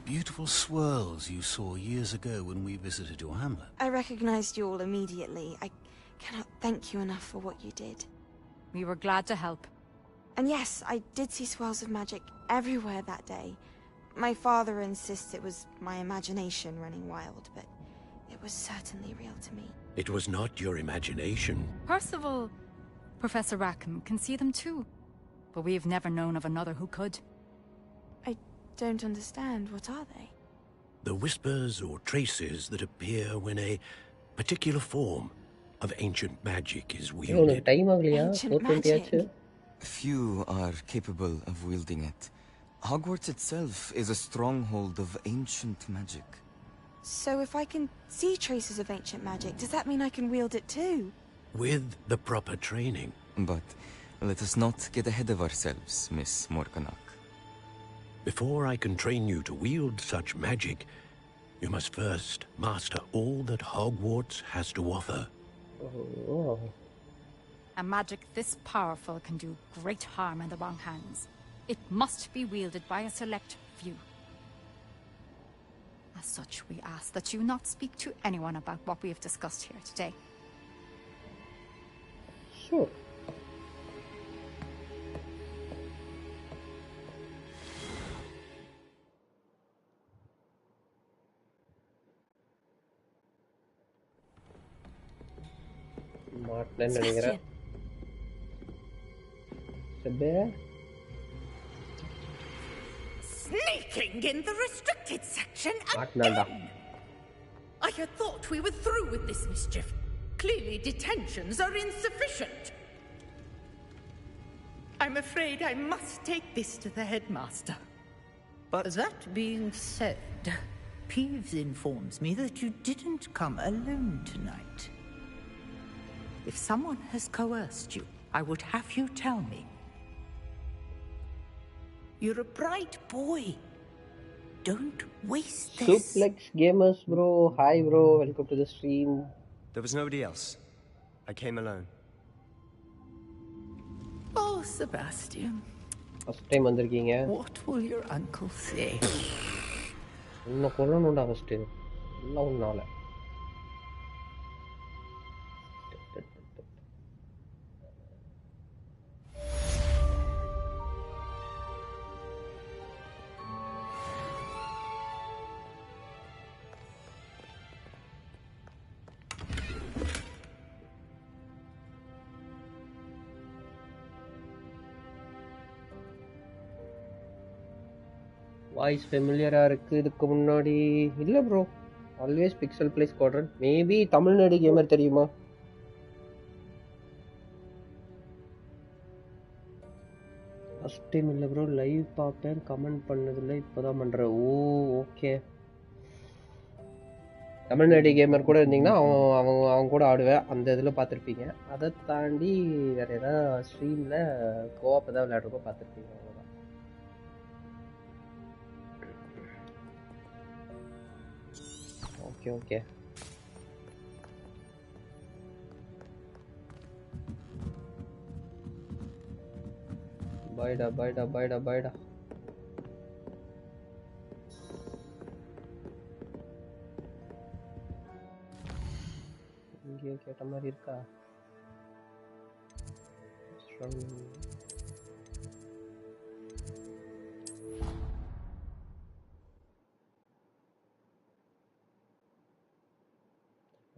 beautiful swirls you saw years ago when we visited your hamlet. I recognized you all immediately. I cannot thank you enough for what you did. We were glad to help. And yes, I did see swirls of magic everywhere that day. My father insists it was my imagination running wild, but it was certainly real to me. It was not your imagination. Percival, Professor Rackham can see them too. But we've never known of another who could. I don't understand. What are they? The whispers or traces that appear when a particular form of ancient magic is wielded. Ancient magic? Few are capable of wielding it. Hogwarts itself is a stronghold of ancient magic. So if I can see traces of ancient magic, does that mean I can wield it too? With the proper training. But let us not get ahead of ourselves, Miss Morganock. Before I can train you to wield such magic, you must first master all that Hogwarts has to offer. Oh. A magic this powerful can do great harm in the wrong hands. It must be wielded by a select few. As such, we ask that you not speak to anyone about what we have discussed here today. Sure. மாட்டேன்னு நினைக்கிறேன். செபே Sneaking in the restricted section மாட்டேன்டா. I had thought we were through with this mischief. Clearly detentions are insufficient. I'm afraid I must take this to the headmaster. But that being said, Peeves informs me that you didn't come alone tonight. If someone has coerced you, I would have you tell me. You're a bright boy. Don't waste this. Suplex Gamers bro, hi bro, welcome to the stream. There was nobody else. I came alone. Oh, Sebastian. First time வந்திருக்கீங்க. What will your uncle say? இன்னும் கொல்லணும்டா first. எல்லாம் உன்னால. Voice ஃபெமிலியரா இருக்கு. இதுக்கு முன்னாடி இல்ல bro. Always pixel play squadron. Maybe Tamil Nadu gamer தெரியுமா? First time இல்ல ப்ரோ. லைவ் பார்ப்பேன், கமெண்ட் பண்ணதில்லை, இப்போதான் பண்றேன். ஓ ஓகே. தமிழ்நாடு கேமர் கூட இருந்தீங்கன்னா அவங்க கூட ஆடுவேன். அந்த இதில் பார்த்துருப்பீங்க. அதை தாண்டி வேற ஏதாவது ஸ்ட்ரீமில் கோஆப் ஏதாவது விளையாடுறப்போ பார்த்துருப்பீங்க. Okay, okay. Bye da. இங்கே கேட்ட மாதிரி இருக்கா?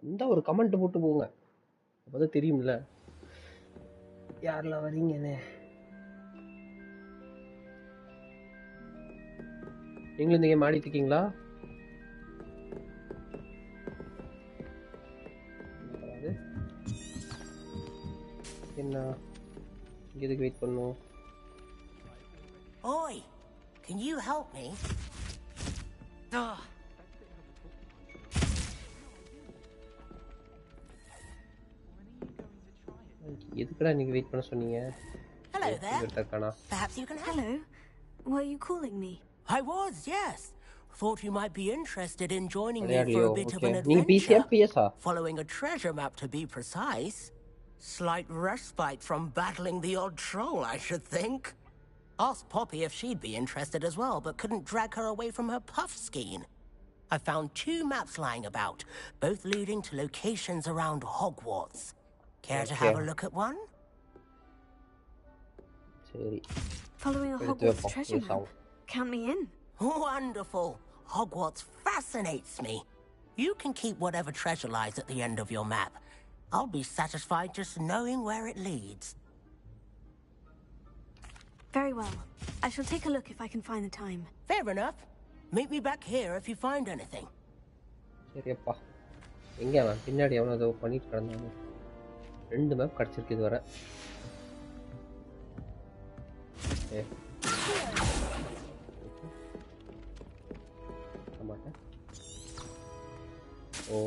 அந்த ஒரு கமெண்ட் போட்டு போங்க, அப்பதான் தெரியும்ல யாரெல்லாம் வரீங்கன்னு. நீங்களும் இந்த கேம் ஆடிட்டு இருக்கீங்களா? என்ன எதுக்கு வெயிட் பண்ணும்? Oi, can you help me? எதுக்குடா நீங்க வெயிட் பண்ண சொன்னீங்க? Hello there. Perhaps you can help. Hello. Were you calling me? I was, yes. thought you might be interested in joining me There for a you bit of okay. an நீங்க PC ah adventure. PS ah? Following a treasure map to be precise. Slight respite from battling the odd troll, I should think. Asked Poppy if she'd be interested as well, but couldn't drag her away from her puff skein. I found 2 maps lying about, both leading to locations around Hogwarts. Care to have a look at one? சரி. Following a Hogwarts treasure map. Count me in. Wonderful. Hogwarts fascinates me. You can keep whatever treasure lies at the end of your map. I'll be satisfied just knowing where it leads. Very well. I shall take a look if I can find the time. Fair enough. Meet me back here if you find anything. சரிப்பா. எங்க அவன் பின்னாடி எவனோ ஏதோ பண்ணிட்டு கிடந்தானே. 2 map கிடைச்சிருக்கு இது வரை. ஓகே. மாட்டேன். ஓ.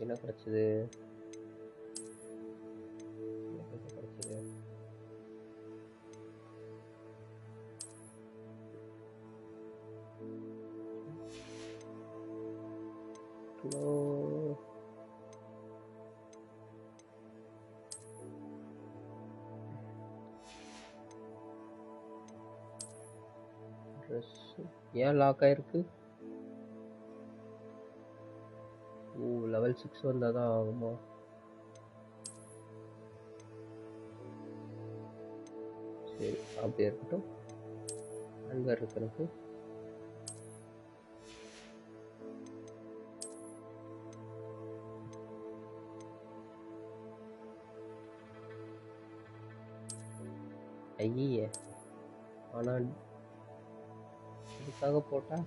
என்ன கிடைச்சது? ஏன் லாக் ஆயிருக்கு? ஓ லெவல் 6 வந்தாதான் ஆகுமா? சரி அப்படியே இருக்கட்டும். அன்பர் இருக்கு எனக்கு. ஐயே ஆனால் இதுக்காக போட்டா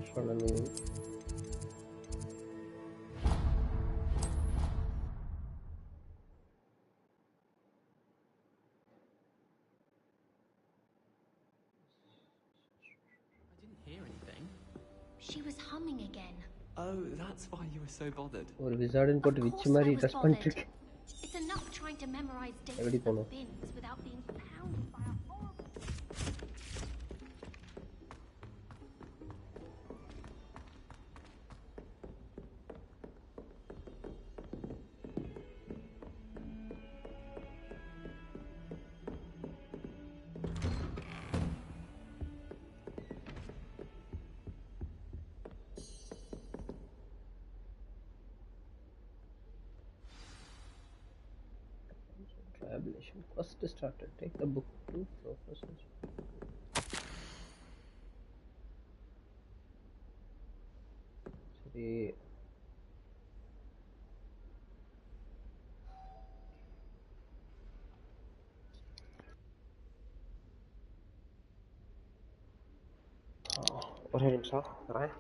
astronomy. She was humming again. Oh, that's why you were so bothered. ஒரு விசார்டன் போட்டு விச் மாதிரி ட்ரெஸ் பண்ணிட்டு இருக்கு. It's enough trying to memorize dates எப்படி போணும்? bins without being pounded by a horrible. Tabulation. First started. Take the book to professors. சரி. ஒரே நிமிஷம் வரேன்.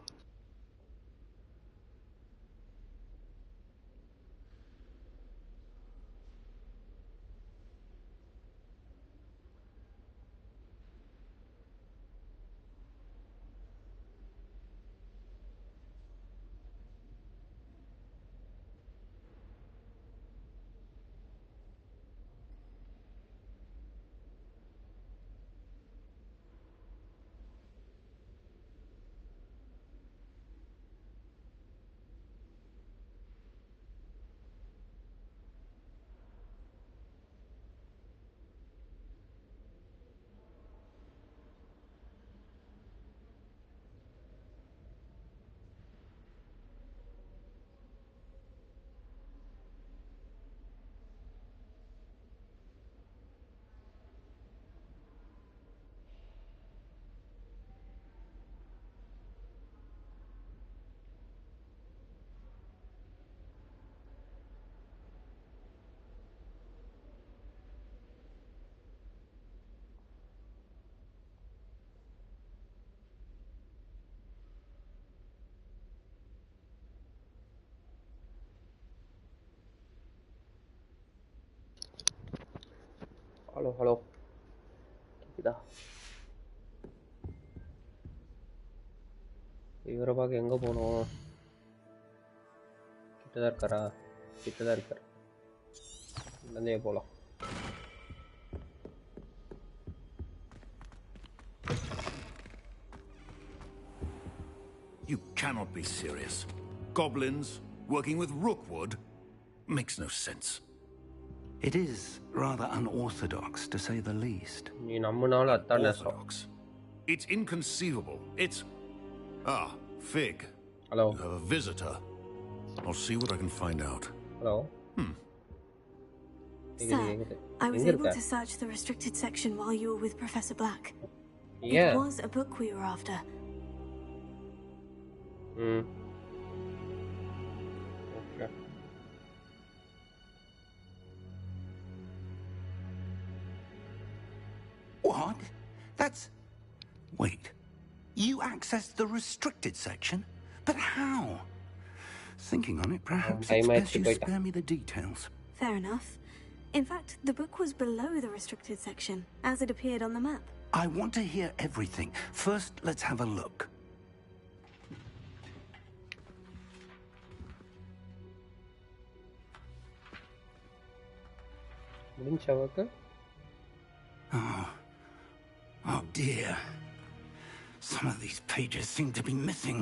ஹலோ கேக்குதா? இவரை பார்க்க எங்க போனோம்? கிட்டதான் இருக்காரா? கிட்டதான் இருக்காரு. இங்கே போலாம். You cannot be serious. Goblins working with Rookwood makes no sense. It is rather unorthodox, to say the least. Unorthodox. It's inconceivable. It's... Ah, Fig. Hello. You have a visitor. I'll see what I can find out. Hello. Sir, I was able to search the restricted section while you were with Professor Black. Yeah. It was a book we were after. Okay. What? That's... Wait. You accessed the restricted section? But how? Thinking on it, perhaps it's best you spare me the details. Fair enough. In fact, the book was below the restricted section, as it appeared on the map. I want to hear everything. First, let's have a look. Oh dear. Some of these pages seem to be missing.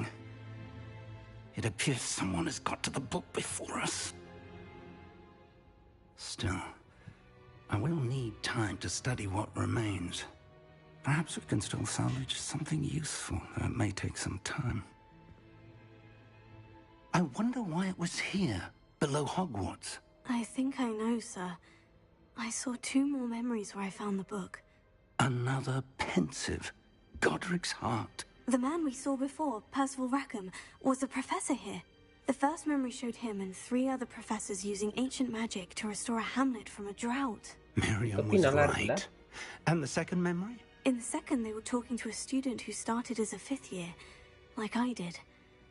It appears someone has got to the book before us. Still, I will need time to study what remains. Perhaps we can still salvage something useful, though it may take some time. I wonder why it was here, below Hogwarts. I think I know, sir. I saw 2 more memories where I found the book. Another pensive. Godric's heart. The man we saw before, Percival Rackham, was a professor here. The first memory showed him and 3 other professors using ancient magic to restore a hamlet from a drought. Miriam was right. And the second memory? In the second, they were talking to a student who started as a 5th year, like I did.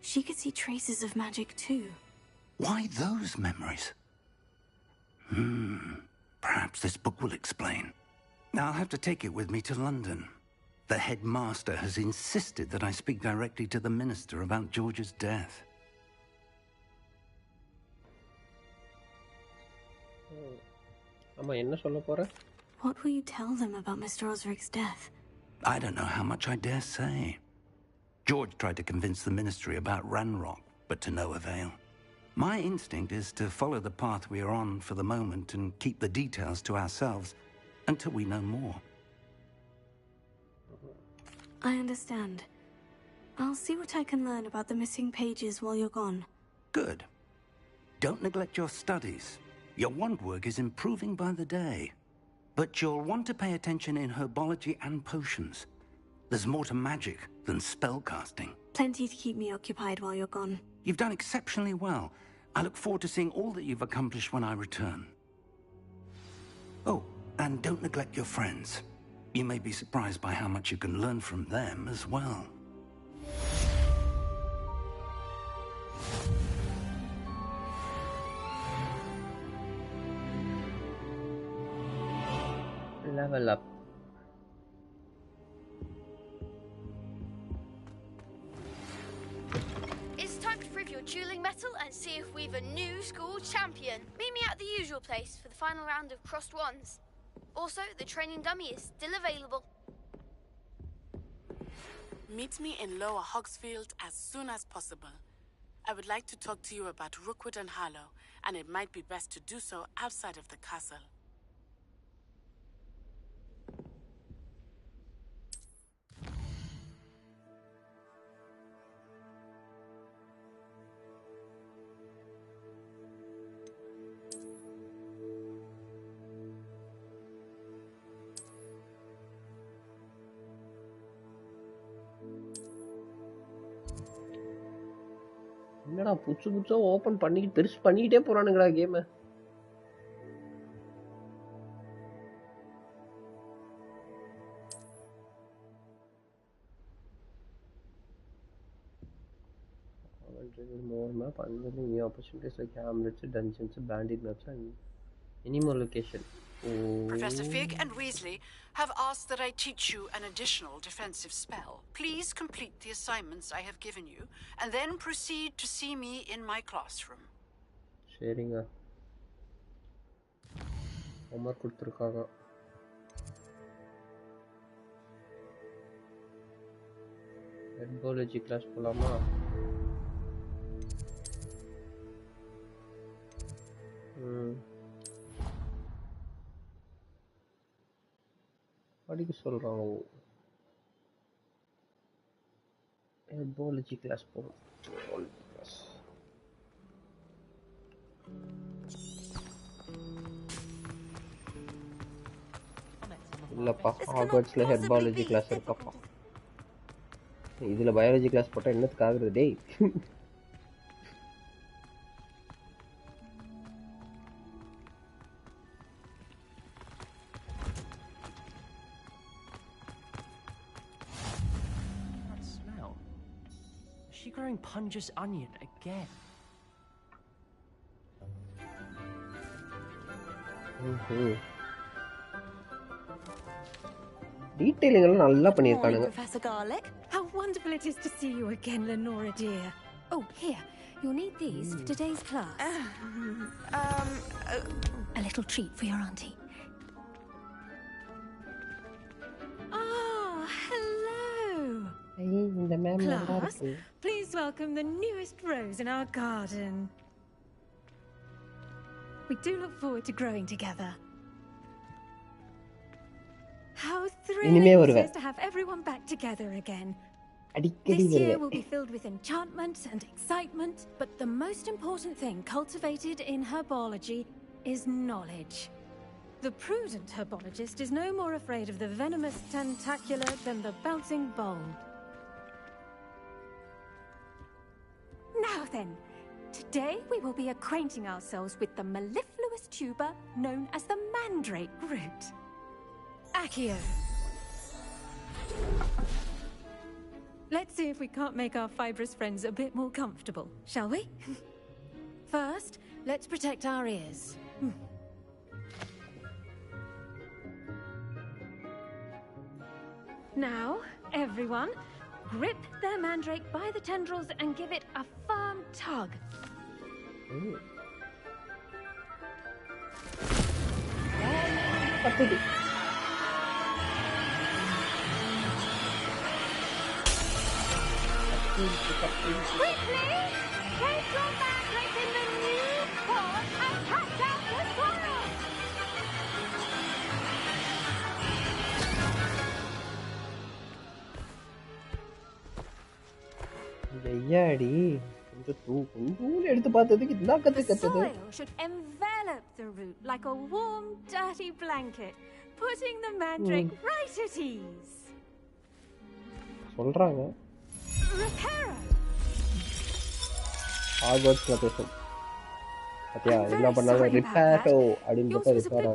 She could see traces of magic too. Why those memories? Perhaps this book will explain. I'll have to take it with me to London. The headmaster has insisted that I speak directly to the minister about George's death. What will you tell them about Mr. Osric's death? I don't know how much I dare say. George tried to convince the ministry about Ranrock, but to no avail. My instinct is to follow the path we are on for the moment and keep the details to ourselves until we know more. I understand. I'll see what I can learn about the missing pages while you're gone. Good. Don't neglect your studies. Your wand work is improving by the day. But you'll want to pay attention in herbology and potions. There's more to magic than spellcasting. Plenty to keep me occupied while you're gone. You've done exceptionally well. I look forward to seeing all that you've accomplished when I return. Oh, and don't neglect your friends. You may be surprised by how much you can learn from them as well. Level up. It's time to prove your dueling mettle and see if we've a new school champion. Meet me at the usual place for the final round of crossed wands. Also, the training dummy is still available. Meet me in Lower Hogsfield as soon as possible. I would like to talk to you about Rookwood and Harlow, and it might be best to do so outside of the castle. என்னடா புதுசா open பண்ணிட்டு பெருசு பண்ணிட்டே போறானுங்கடா game. More map, unveiling new opportunities like hamlets, dungeons, bandit maps, and any more location. Professor Fig and Weasley have asked that I teach you an additional defensive spell. Please complete the assignments I have given you, and then proceed to see me in my classroom. சரிங்க. Homework கொடுத்துருக்காங்க. ஹெர்பாலஜி class போலாமா? படிக்க சொல்றாங்க. ஹெர்பாலஜி class போறோம். இல்லப்பா, ஹாக்வர்ட்ஸ்ல ஹெர்பாலஜி class இருக்கப்பா. இதுல biology class போட்டா என்னத்துக்கு ஆகுறது டேய்? That smell. Is she growing Punja's onion again? Detailing எல்லாம் நல்லா பண்ணிருக்கானுங்க. Professor Garlick, how wonderful it is to see you again, Lenora dear. Oh, here, you'll need these for today's class. A little treat for your auntie. Ah, hello. Hey, the ma'am. Class, please welcome the newest rose in our garden. We do look forward to growing together. How thrilling it is to have everyone back together again. This year will be filled with enchantment and excitement, but the most important thing cultivated in herbology is knowledge. The prudent herbologist is no more afraid of the venomous tentacular than the bouncing bulb. Now then, today we will be acquainting ourselves with the mellifluous tuber known as the mandrake root. Accio. Let's see if we can't make our fibrous friends a bit more comfortable, shall we? First, let's protect our ears. Now, everyone, grip their mandrake by the tendrils and give it a firm tug. Quickly! Place your mandrake in the new pot and catch out the swirl! ஐயாடி கொஞ்சம் எடுத்து பார்த்ததுக்கு என்ன கத்துது? Soil should envelop the root like a warm, dirty blanket, putting the mandrake right at ease. சொல்றாங்க. Reparo. Hogwarts location. பாத்தியா என்ன பண்ணாங்க? ரிப்பேரோ அப்படினு போட்டு ரிப்பேரோ.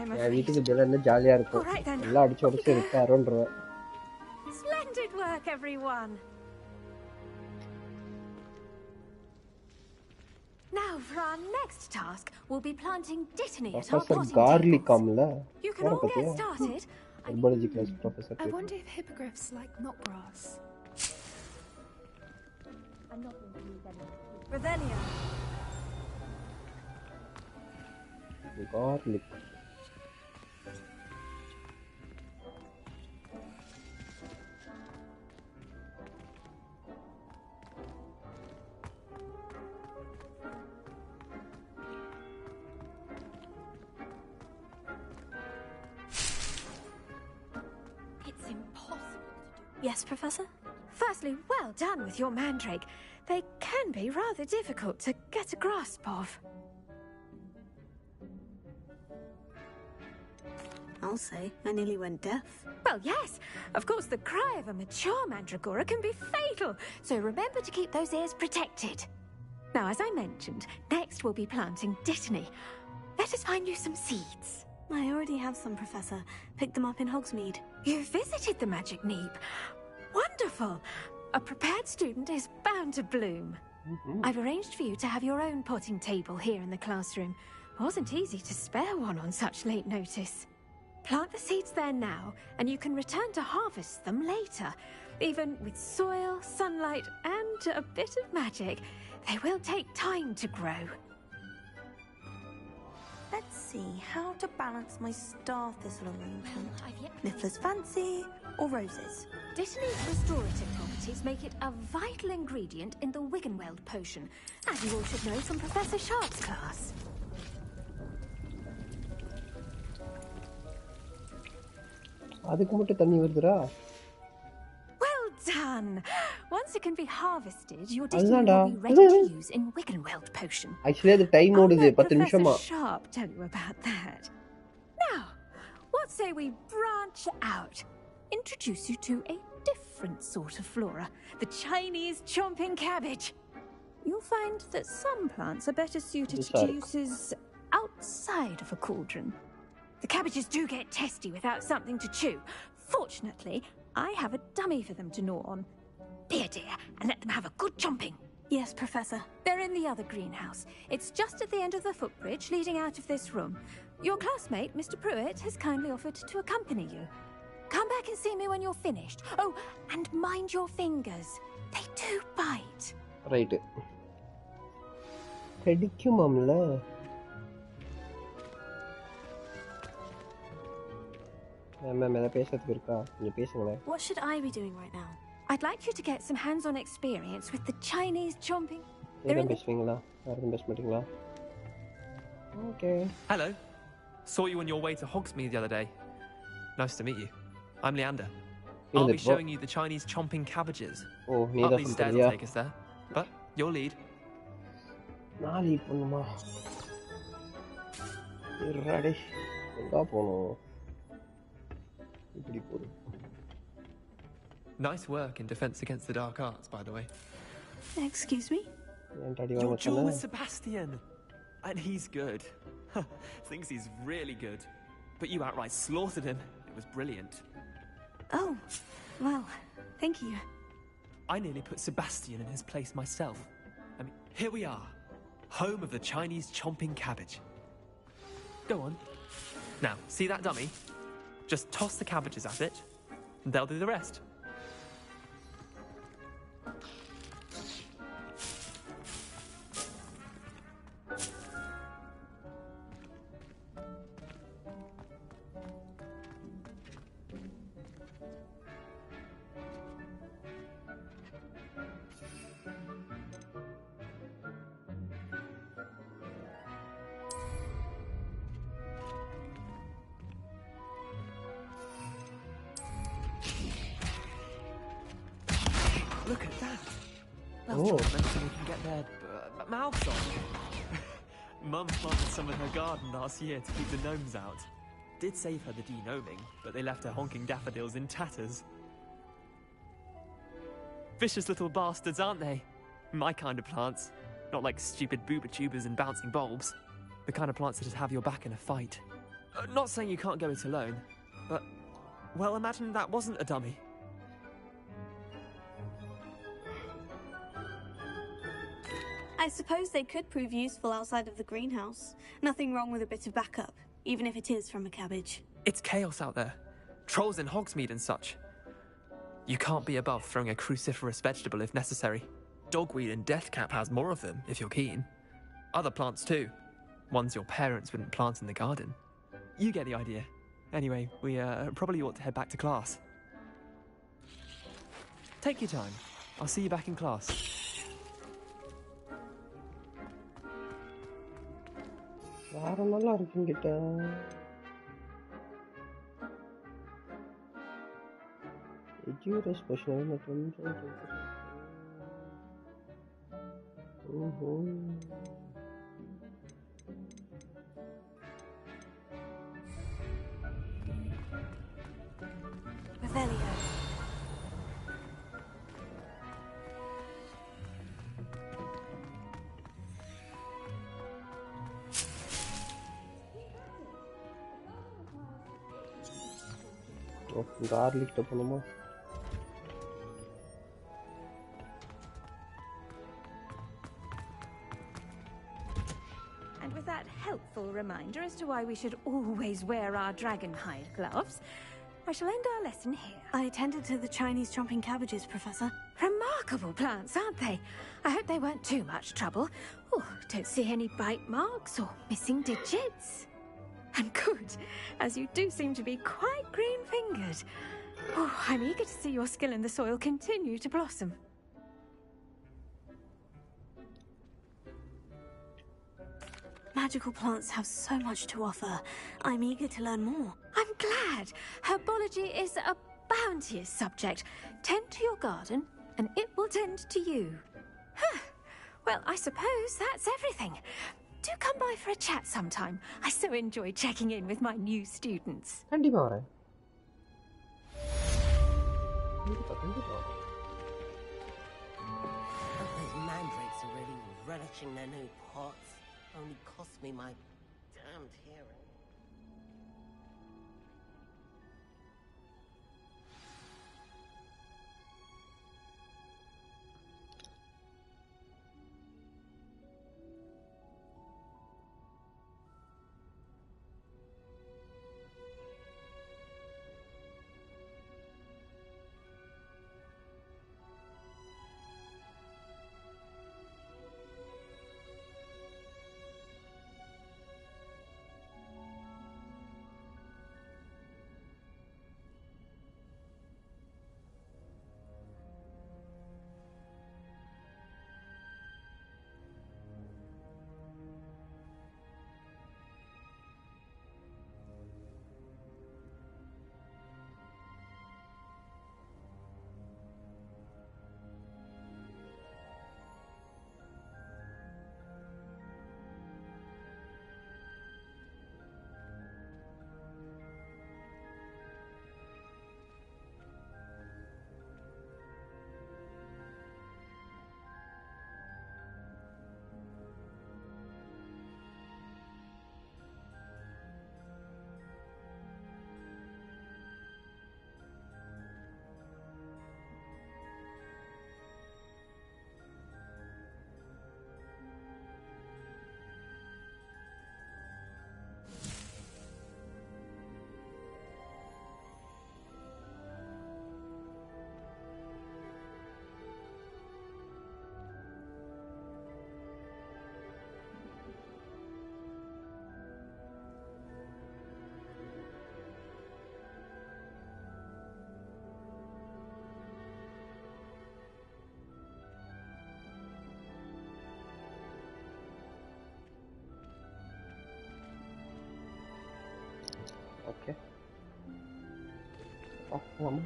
நான் வீட்டுக்கு வெளிய ஜாலியா இருக்கும். எல்லாம் அடிச்சு உடைச்சு ரிப்பேரோன்றேன். Splendid work, everyone. Now for our next task, we'll be planting dittany at our potting garlic tables. You can all get started. Herbology class professor. I wonder if hippogriffs like knotgrass. I'm not going to use any. Revelio. Garlic. It's impossible to do. Yes, Professor? Firstly, well done with your mandrake. They can be rather difficult to get a grasp of. I'll say, I nearly went deaf. Well, yes. Of course, the cry of a mature mandragora can be fatal, so remember to keep those ears protected. Now, as I mentioned, next we'll be planting dittany. Let us find you some seeds. I already have some, Professor. Picked them up in Hogsmeade. You visited the Magic Neep. Wonderful. A prepared student is bound to bloom. I've arranged for you to have your own potting table here in the classroom. Wasn't easy to spare one on such late notice. Plant the seeds there now, and you can return to harvest them later. Even with soil, sunlight, and a bit of magic, they will take time to grow. Let's see how to balance my star thistle arrangement. Niffler's fancy or roses? Dittany's restorative properties make it a vital ingredient in the Wiggenweld potion, as you all should know from Professor Sharp's class. Well done! Once it can be harvested, your Dittany will be ready to use in Wiggenweld potion. Actually, the time mode is 10 Professor nimishama. Sharp tell you about that. Now, what say we branch out? Introduce you to a different sort of flora, the Chinese chomping cabbage. You'll find that some plants are better suited to uses outside of a cauldron. The cabbages do get testy without something to chew. Fortunately, I have a dummy for them to gnaw on. Be a dear and let them have a good chomping. Yes, Professor. They're in the other greenhouse. It's just at the end of the footbridge leading out of this room. Your classmate, Mr. Pruitt, has kindly offered to accompany you. Come back and see me when you're finished. Oh, and mind your fingers. They do bite. Right. Kadikumamla. What should I be doing right now? I'd like you to get some hands-on experience with the Chinese chomping. Okay. Hello. Saw you on your way to Hogsmeade the other day. Nice to meet you. I'm Leander. I'll be showing you the Chinese chomping cabbages. Oh, Up these stairs will take us there. But your lead. Nice work in Defense Against the Dark Arts, by the way. Excuse me? Your duel with Sebastian! And he's good. Thinks he's really good. But you outright slaughtered him. It was brilliant. Oh, well, thank you. I nearly put Sebastian in his place myself. I mean, here we are. Home of the Chinese chomping cabbage. Go on. Now, see that dummy? Just toss the cabbages at it, and they'll do the rest. Look at that! That's momentum we can get their mouths on. Mum planted some in her garden last year to keep the gnomes out. Did save her the de-gnoming, but they left her honking daffodils in tatters. Vicious little bastards, aren't they? My kind of plants. Not like stupid booba tubers and bouncing bulbs. The kind of plants that just have your back in a fight. Not saying you can't go it alone, but... well, imagine that wasn't a dummy. I suppose they could prove useful outside of the greenhouse. Nothing wrong with a bit of backup, even if it is from a cabbage. It's chaos out there. Trolls in Hogsmeade and such. You can't be above throwing a cruciferous vegetable if necessary. Dogweed and deathcap has more of them, if you're keen. Other plants too. Ones your parents wouldn't plant in the garden. You get the idea. Anyway, we probably ought to head back to class. Take your time. I'll see you back in class. நல்லா இருக்குங்கிட்ட எஜுரஸ் special மற்றும் Revelio. garlic போணுமா And with that helpful reminder as to why we should always wear our dragonhide gloves. I shall end our lesson here. I tended to the Chinese chomping cabbages, Professor. Remarkable plants, aren't they? I hope they weren't too much trouble. Oh, don't see any bite marks or missing digits. And good, as you do seem to be quite green-fingered. Oh, I'm eager to see your skill in the soil continue to blossom. Magical plants have so much to offer. I'm eager to learn more. I'm glad. Herbology is a bounteous subject. Tend to your garden, and it will tend to you. Well, I suppose that's everything. Do come by for a chat sometime. I so enjoy checking in with my new students. கண்டிப்பா வரேன். Those mandrakes are really relishing their new pots. Only cost me my damned hearing. Okay. Oh, mama.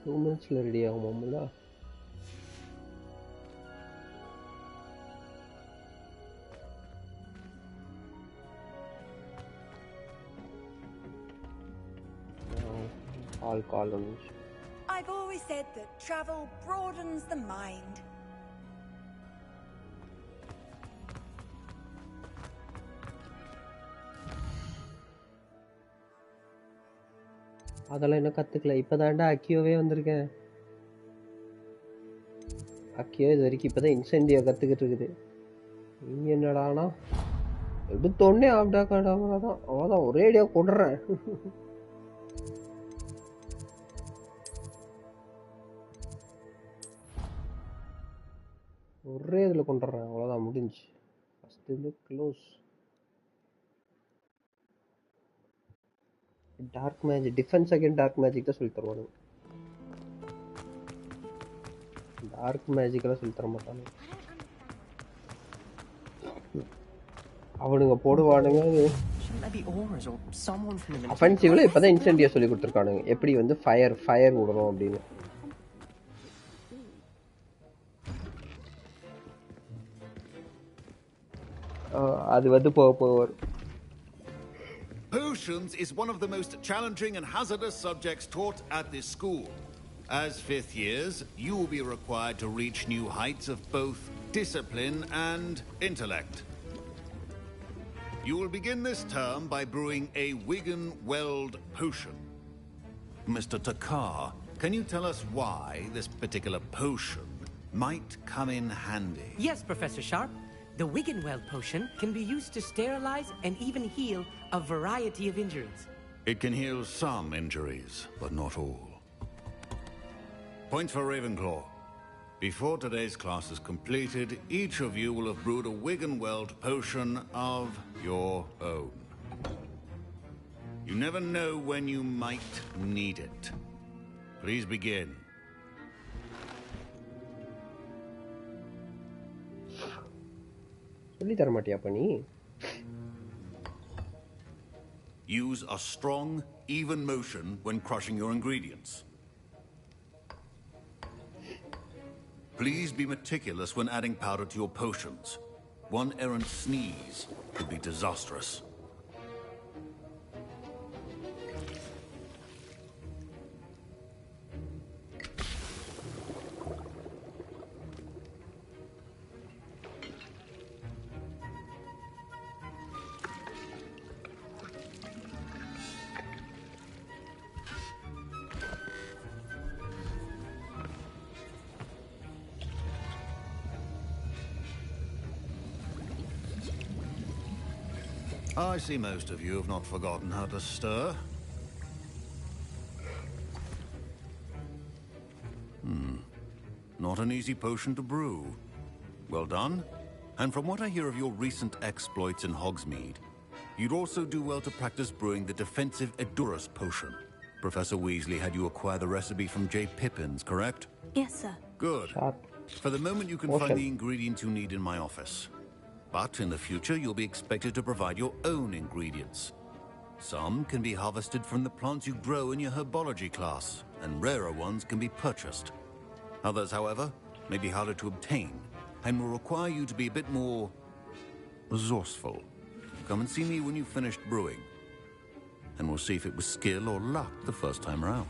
Two minutes ready ஆகும் மாமுலா. All columns. I've always said that travel broadens the mind. அதெல்லாம் இன்னும் கத்துக்கல. இப்பதான்டா அக்கியோவே வந்திருக்கேன். அக்கியோ இது வரைக்கும் இப்பதான் இன்சென்டியோ கத்துக்கிட்டு இருக்குது. நீ என்னடானா எடுத்தோடனே ஆப்டா காடாமதான் அவ்வளோதான் ஒரேடியா கொடுறேன். ஒரே இதுல கொண்டுறேன் அவ்வளோதான் முடிஞ்சு. ஃபர்ஸ்ட் இது close. Dark magic defence again dark magic தான் சொல்லி தருவானுங்க. டார்க் மேஜிக்கெல்லாம் சொல்லி தர மாட்டானு. அவனுங்க போடுவானுங்க. அஃபென்சிவ்ல இப்பதான் இன்சென்டியோ சொல்லி கொடுத்துருக்கானுங்க. எப்படி வந்து ஃபயர் விடணும் அப்படின்னு. அது வந்து போக வரும். Potions is one of the most challenging and hazardous subjects taught at this school. As 5th years, you will be required to reach new heights of both discipline and intellect. You will begin this term by brewing a Wigan Weld potion. Mr. Takar, can you tell us why this particular potion might come in handy. Yes, Professor Sharp. The Wiggenweld potion can be used to sterilize and even heal a variety of injuries. It can heal some injuries, but not all. Points for Ravenclaw. Before today's class is completed, each of you will have brewed a Wiggenweld potion of your own. You never know when you might need it. Please begin. Use a strong, even motion when crushing your ingredients. Please be meticulous when adding powder to your potions. One errant sneeze could be disastrous. I see most of you have not forgotten how to stir. Not an easy potion to brew. Well done. And from what I hear of your recent exploits in Hogsmeade, you'd also do well to practice brewing the defensive Edurus potion. Professor Weasley had you acquire the recipe from J. Pippin's, correct? Yes, sir. Good. For the moment, you can find the ingredients you need in my office. But in the future, you'll be expected to provide your own ingredients. Some can be harvested from the plants you grow in your herbology class, and rarer ones can be purchased. Others, however, may be harder to obtain, and will require you to be a bit more resourceful. Come and see me when you've finished brewing, and we'll see if it was skill or luck the first time around.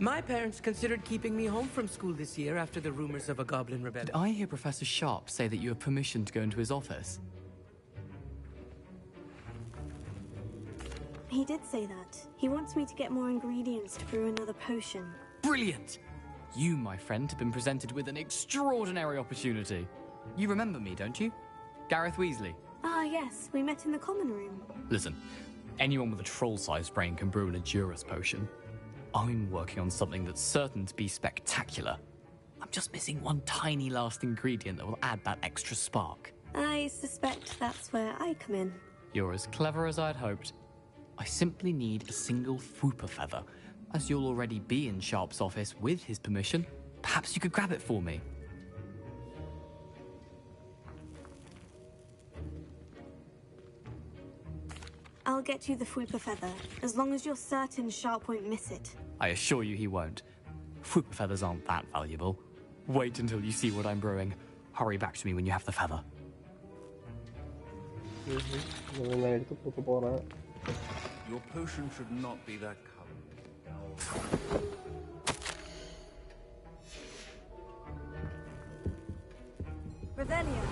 My parents considered keeping me home from school this year after the rumors of a goblin rebellion. Did I hear Professor Sharp say that you have permission to go into his office? He did say that. He wants me to get more ingredients to brew another potion. Brilliant! You, my friend, have been presented with an extraordinary opportunity. You remember me, don't you? Gareth Weasley. Ah, yes. We met in the common room. Listen, anyone with a troll-sized brain can brew an Edurus potion. I'm working on something that's certain to be spectacular. I'm just missing one tiny last ingredient that will add that extra spark. I suspect that's where I come in. You're as clever as I'd hoped. I simply need a single Fwooper feather. As you'll already be in Sharp's office with his permission, perhaps you could grab it for me. I'll get you the Fwooper feather, as long as you're certain Sharp won't miss it. I assure you he won't. Fwooper feathers aren't that valuable. Wait until you see what I'm brewing. Hurry back to me when you have the feather. Your potion should not be that color. Revelio.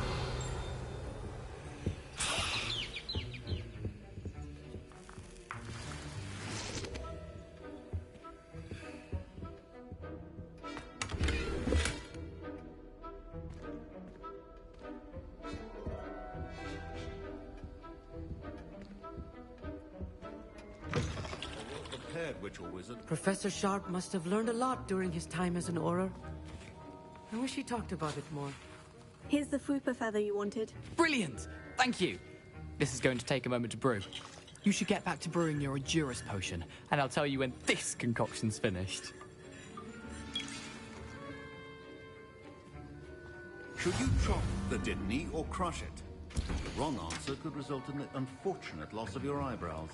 Professor Sharp must have learned a lot during his time as an Auror. I wish he talked about it more. Here's the Fwooper feather you wanted. Brilliant! Thank you! This is going to take a moment to brew. You should get back to brewing your Edurus potion, and I'll tell you when this concoction's finished. Should you chop the Didney or crush it? The wrong answer could result in the unfortunate loss of your eyebrows.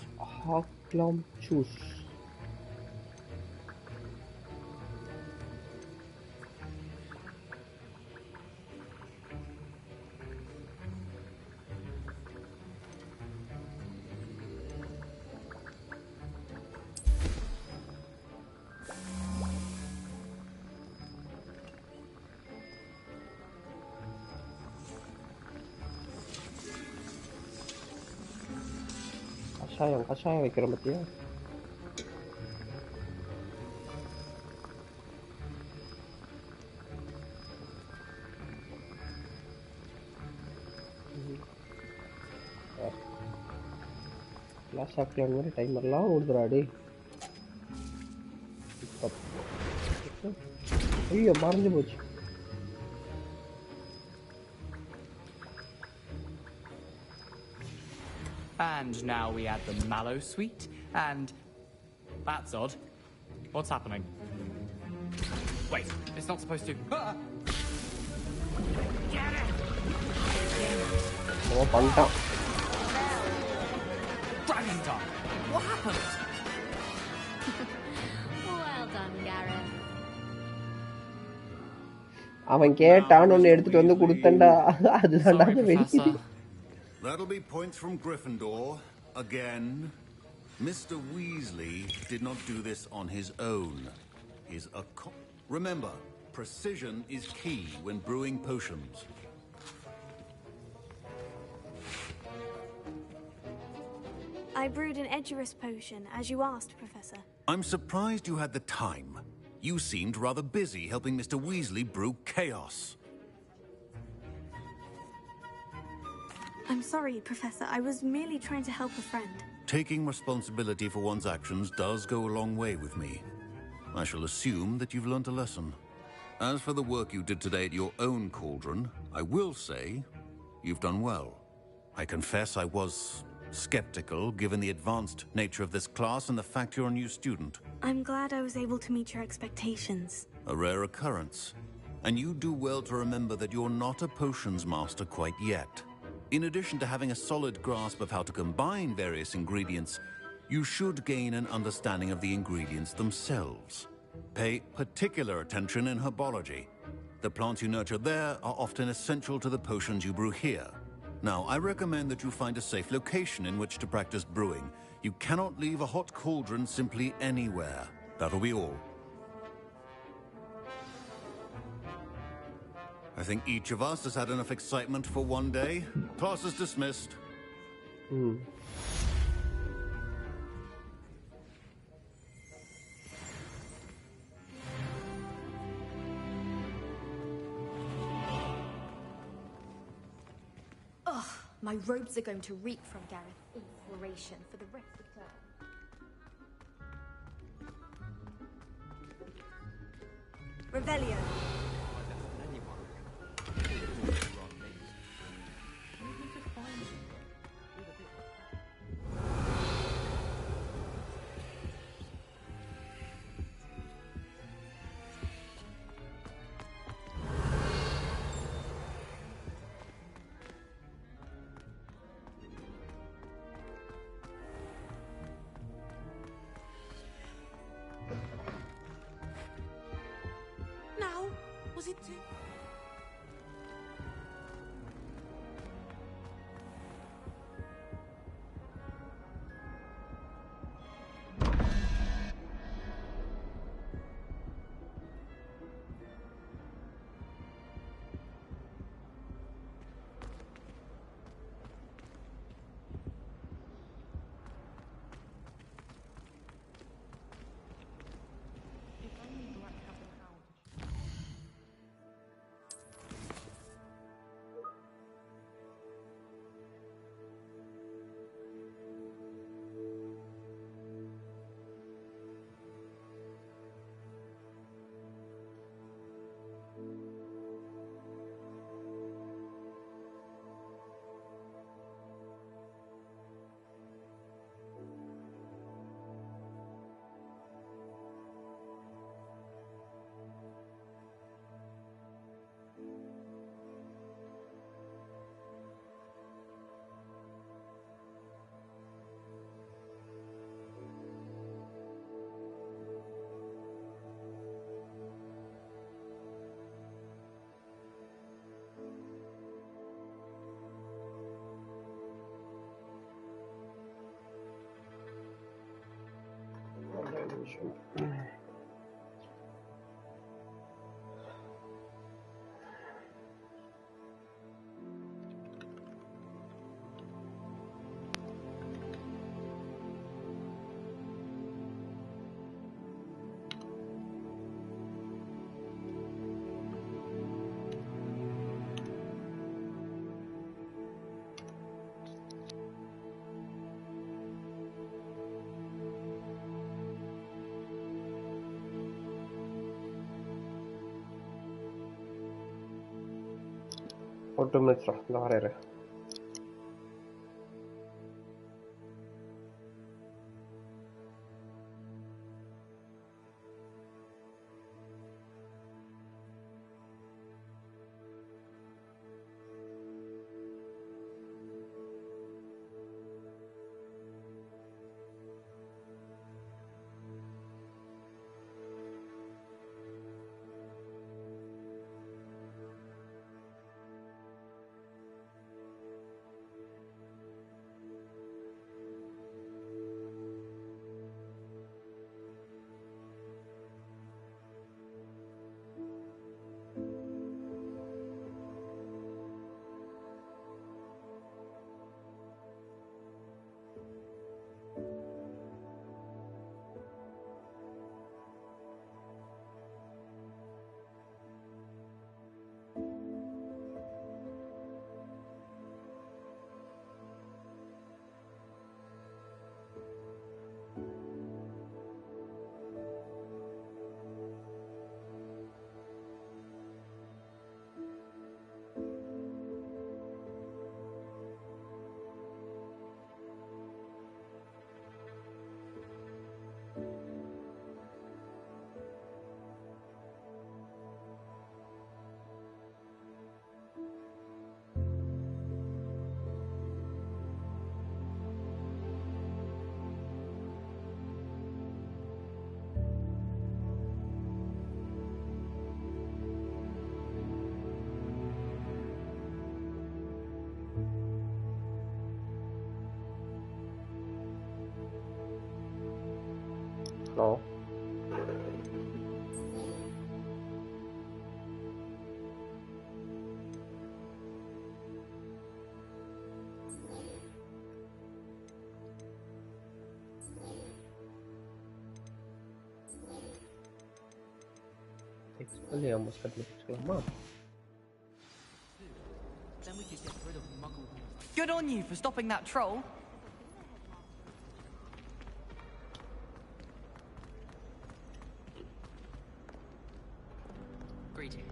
கஷாயம் வைக்கிறோம் பத்தியா? Class ஆஃப்ல மாதிரி டைமர்லாம் ஓடுதுறாடி. ஐயோ மறைஞ்சு போச்சு. And now we add the mallow sweet, and that's odd. What's happening? Wait, it's not supposed to. Get it! Oh, panta. Dragon Dog! What happened? Well done, Gareth. அவன் கேட்டான் ஒன்னு எடுத்துட்டு வந்து கொடுத்தேன்டா. அதுதான்டா வெடி. That'll be points from Gryffindor again. Mr. Weasley did not do this on his own. Remember, precision is key when brewing potions. I brewed an Edurus potion, as you asked, Professor. I'm surprised you had the time. You seemed rather busy helping Mr. Weasley brew chaos. I'm sorry, Professor. I was merely trying to help a friend. Taking responsibility for one's actions does go a long way with me. I shall assume that you've learnt a lesson. As for the work you did today at your own cauldron, I will say you've done well. I confess I was skeptical given the advanced nature of this class and the fact you're a new student. I'm glad I was able to meet your expectations. A rare occurrence. And you do well to remember that you're not a potions master quite yet. In addition to having a solid grasp of how to combine various ingredients, you should gain an understanding of the ingredients themselves. Pay particular attention in herbology. The plants you nurture there are often essential to the potions you brew here. Now, I recommend that you find a safe location in which to practice brewing. You cannot leave a hot cauldron simply anywhere. That'll be all. I think each of us has had enough excitement for one day. Class is dismissed. Ugh, my robes are going to reek from Gareth's inspiration for the rest of the term. Revelio. Now, was it too... ஒரு 2 minutes இந்த வரேன். No. Exfoliamos Mom. Good on you for stopping that troll. Greetings.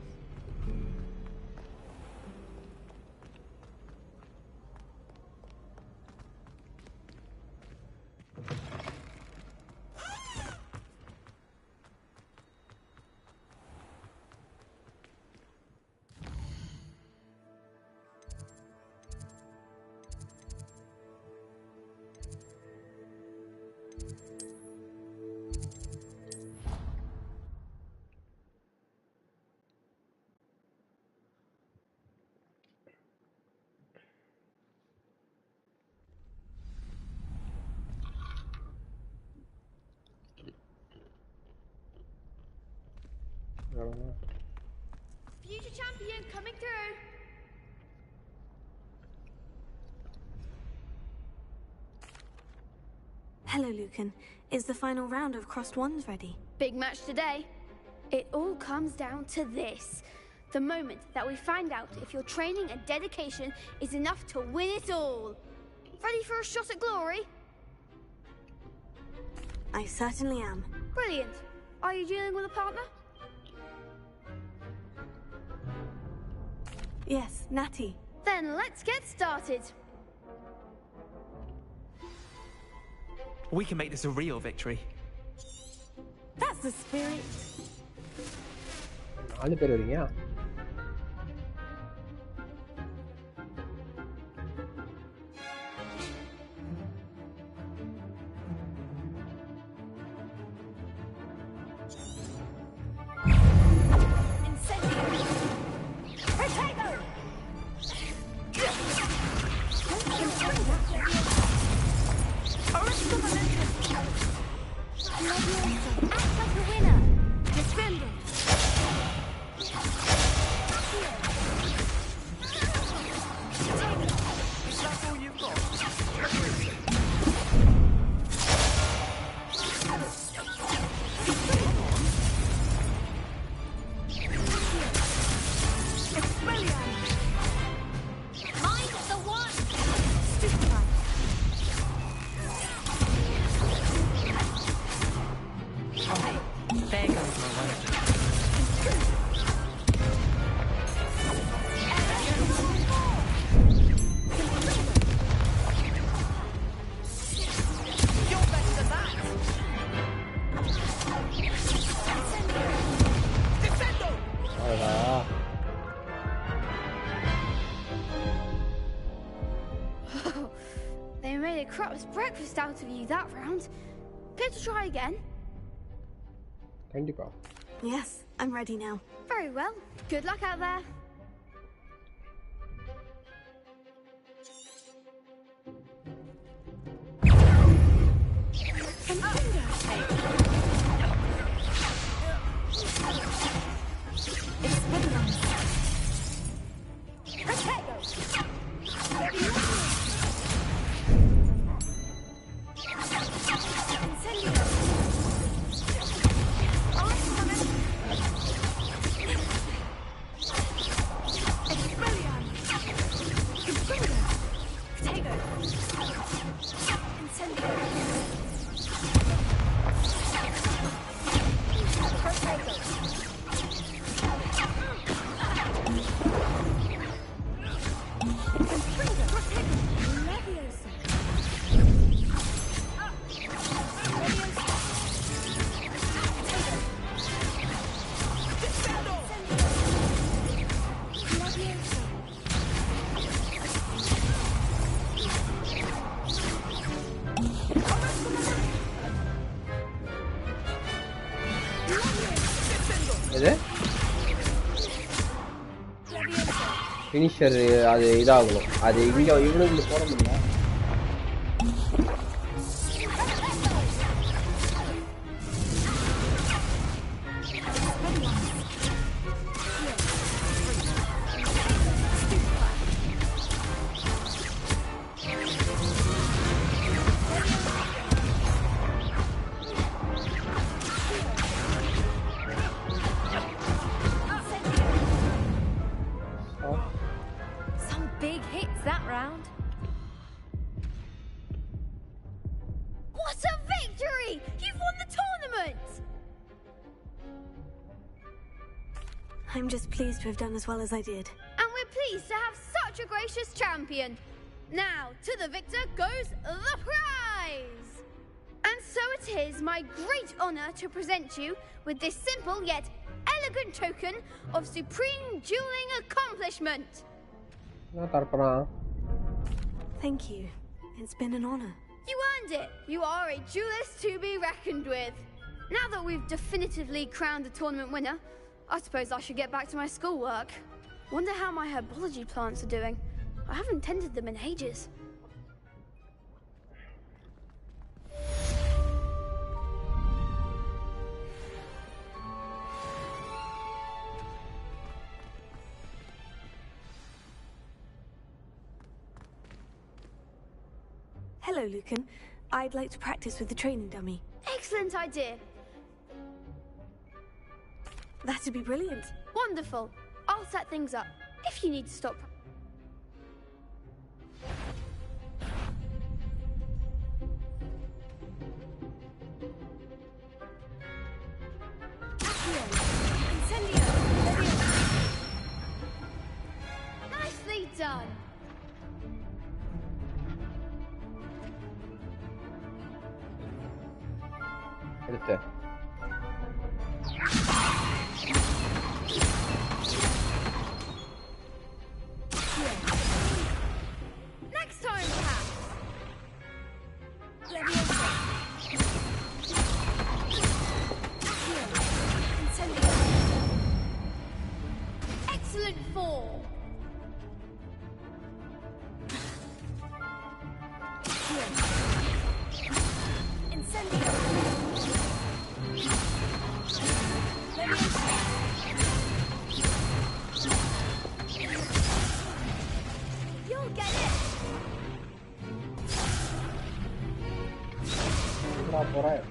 Future champion coming through. Hello, Lucan. Is the final round of Crossed Ones ready? Big match today. It all comes down to this. The moment that we find out if your training and dedication is enough to win it all. Ready for a shot at glory? I certainly am. Brilliant. Are you dealing with a partner? Yes, Natty. Then let's get started. We can make this a real victory. That's the spirit. All பேர் வரீங்க. nice breakfast out of you that round. Care to try again? கண்டிப்பா. Yes, I'm ready now. Very well. Good luck out there. Finisher அது இதாகணும். அது இங்கே இவனுக்கு போட முடியல. I'm just pleased to have done as well as I did. And we're pleased to have such a gracious champion. Now, to the victor goes the prize! And so it is my great honor to present you with this simple yet elegant token of supreme dueling accomplishment. Thank you. It's been an honor. You earned it. You are a duelist to be reckoned with. Now that we've definitively crowned the tournament winner, I suppose I should get back to my schoolwork. Wonder how my herbology plants are doing. I haven't tended them in ages. Hello, Lucan. I'd like to practice with the training dummy. Excellent idea. That'd be brilliant. Wonderful. I'll set things up. If you need to stop. Nicely done. எடுத்து Next time, perhaps. Excellent form. You'll get it. போறேன்.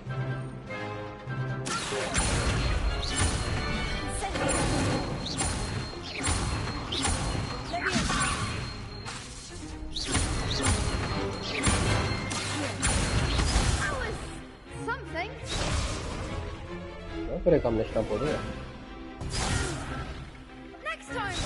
Something. பெரிய காம்பினேஷனா போகுது. Next time.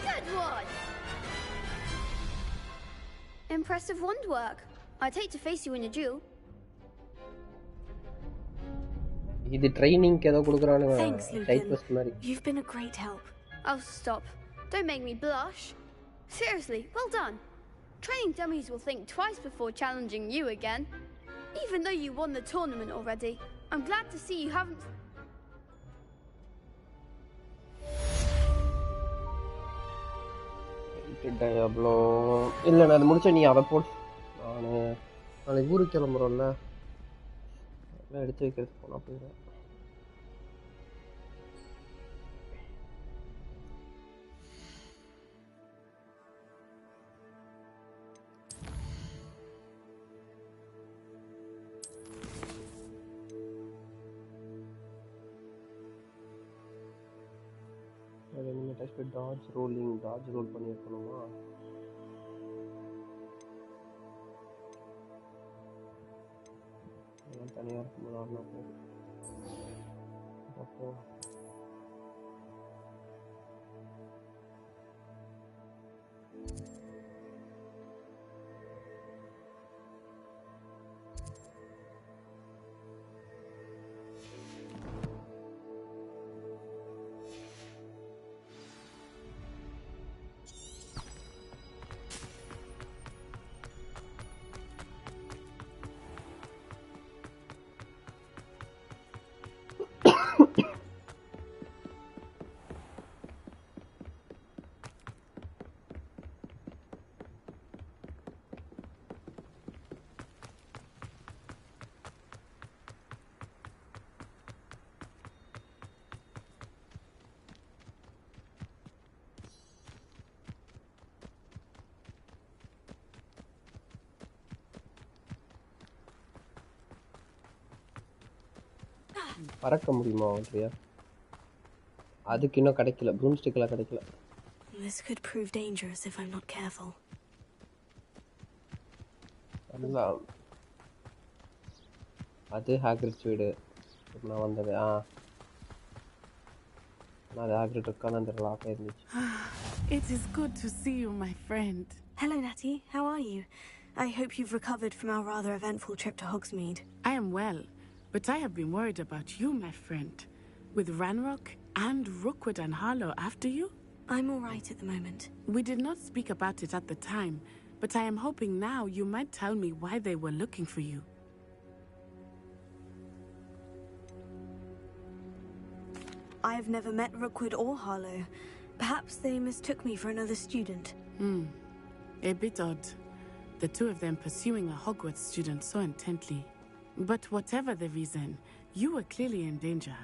Good one. impressive wand work. I'd hate to face you in a duel. இது ட்ரைனிங்க்கு ஏதோ கொடுக்குறானுங்க. Thanks, typist Lucan. மாதிரி. You've been a great help. Oh, stop. Don't make me blush. Seriously, well done. Training dummies will think twice before challenging you again. Even though you won the tournament already, I'm glad to see you haven't... Diablo. இல்ல நான் முடிச்ச நீ அத போடு. நாளைக்கு ஊருக்கு கிளம்புறோம்ல. எல்லாம் எடுத்து வைக்கிறது போனா போயிடும். டாட்ஜ் ரோல் பண்ணி வைக்கணுமா? தனியாக இருக்கும்போது ஆடலாம் போகும். அப்போ பறக்க முடியுமா அவன்றியா? அதுக்கு இன்னும் கிடைக்கல. ப்ரூம் ஸ்டிக்லாம் கிடைக்கல. This could prove dangerous if I'm not careful. அது ஹாக்ரிட்ஸ் வீடு. நான் வந்தது. நான் ஹாக்ரிட் இருக்கான அந்த lock ஆயிருந்துச்சு. It is good to see you, my friend. Hello, Natty. How are you? I hope you've recovered from our rather eventful trip to Hogsmeade. I am well. But I have been worried about you, my friend. With Ranrock and Rookwood and Harlow after you? I'm all right at the moment. We did not speak about it at the time, but I am hoping now you might tell me why they were looking for you. I've never met Rookwood or Harlow. Perhaps they mistook me for another student. A bit odd. The two of them pursuing a Hogwarts student so intently. But whatever the reason, you were clearly in danger.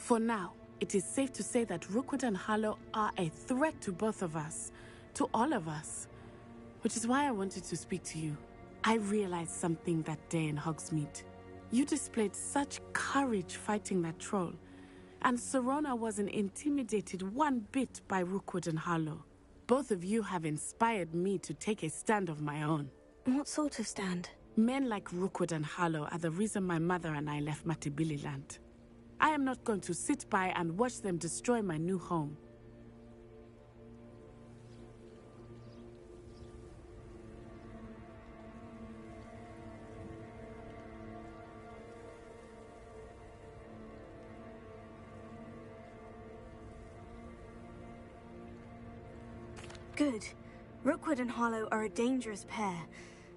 For now, it is safe to say that Rookwood and Harlow are a threat to both of us, to all of us. Which is why I wanted to speak to you. I realized something that day in Hogsmeade. You displayed such courage fighting that troll, and Serona wasn't intimidated one bit by Rookwood and Harlow. Both of you have inspired me to take a stand of my own. What sort of stand? Men like Rookwood and Harlow are the reason my mother and I left Matibili land. I am not going to sit by and watch them destroy my new home. Good. Rookwood and Harlow are a dangerous pair.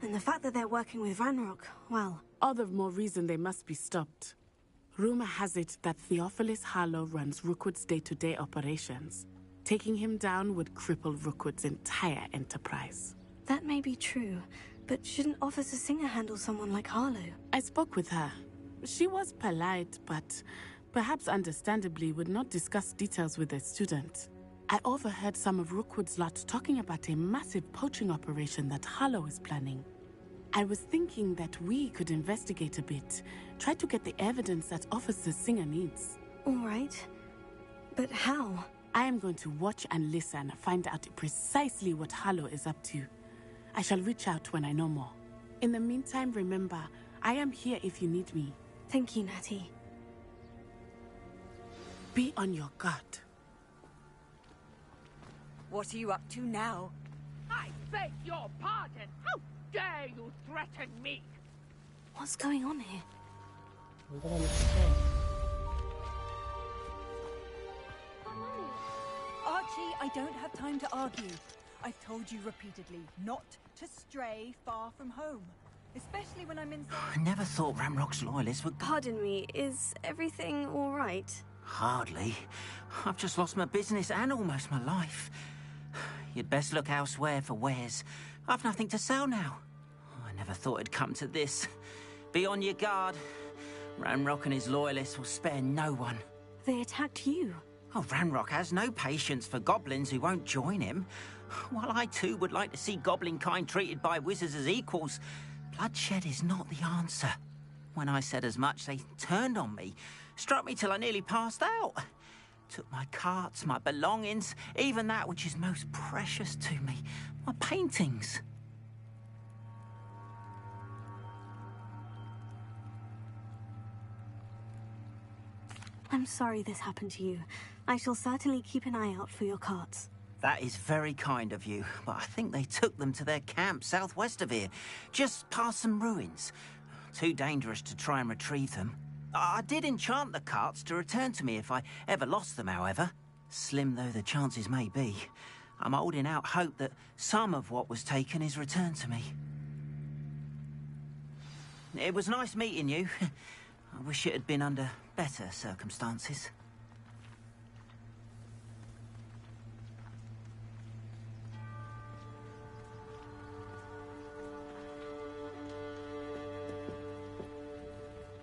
And the fact that they're working with Ranrock, well... All the more reason they must be stopped. Rumor has it that Theophilus Harlow runs Rookwood's day-to-day operations. Taking him down would cripple Rookwood's entire enterprise. That may be true, but shouldn't Officer Singer handle someone like Harlow? I spoke with her. She was polite, but perhaps understandably would not discuss details with a student. I overheard some of Rookwood's lot talking about a massive poaching operation that Harlow is planning. I was thinking that we could investigate a bit, try to get the evidence that Officer Singer needs. All right. But how? I am going to watch and listen, find out precisely what Harlow is up to. I shall reach out when I know more. In the meantime, remember, I am here if you need me. Thank you, Natty. Be on your guard. What are you up to now? I beg your pardon. Oh, dare you threaten me? What's going on here? Archie, I don't have time to argue. I've told you repeatedly not to stray far from home. Especially when I'm inside. I never thought Ramrock's loyalists would... Pardon me, is everything all right? Hardly. I've just lost my business and almost my life. You'd best look elsewhere for wares. I've nothing to sell now. I never thought it'd come to this. Be on your guard. Ramrock and his loyalists will spare no one. They attacked you. Oh, Ranrock has no patience for goblins who won't join him. While I too would like to see goblin kind treated by wizards as equals, bloodshed is not the answer. When I said as much, they turned on me, struck me till I nearly passed out. Took my carts, my belongings, even that which is most precious to me, my paintings. I'm sorry this happened to you. I shall certainly keep an eye out for your carts. That is very kind of you, but I think they took them to their camp southwest of here, just past some ruins. Too dangerous to try and retrieve them. I did enchant the carts to return to me if I ever lost them, however. Slim though the chances may be, I'm holding out hope that some of what was taken is returned to me. It was nice meeting you. I wish it had been under better circumstances.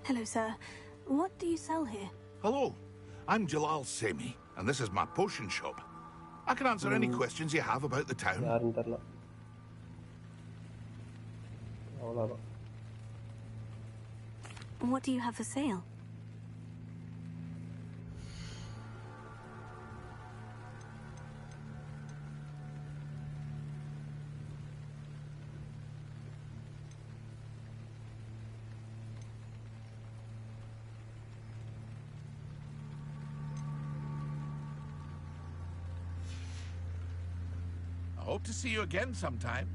Hello, sir. What do you sell here? Hello, I'm Jalal Semi, and this is my potion shop. I can answer any questions you have about the town. What do you have for sale? I hope to see you again sometime.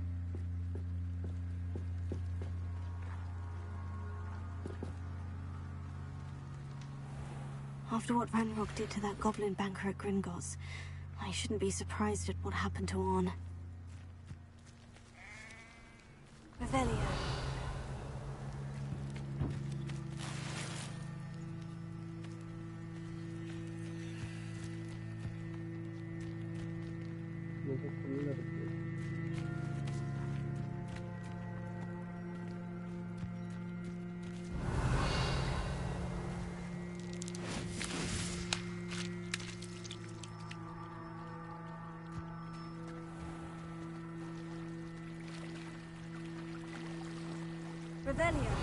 After what Ranrock did to that goblin banker at Gringotts, I shouldn't be surprised at what happened to Orn. Revelio. Revelio.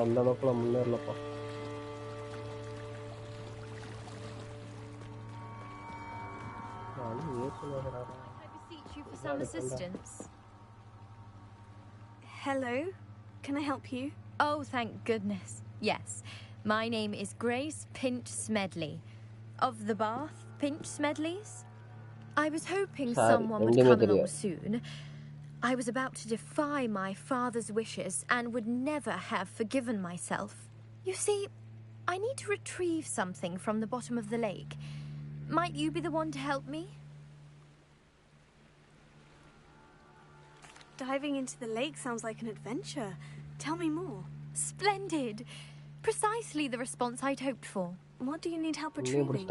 அந்த அளவுக்குலாம் முன்னேறலப்பா. I beseech you for some assistance. Hello, can I help you? Oh, thank goodness. Yes, my name is Grace Pinch Smedley. Of the Bath Pinch Smedleys? I was hoping someone would come along soon. I was about to defy my father's wishes and would never have forgiven myself. You see, I need to retrieve something from the bottom of the lake. Might you be the one to help me? Diving into the lake sounds like an adventure. Tell me more. Splendid! Precisely the response I'd hoped for. What do you need help retrieving?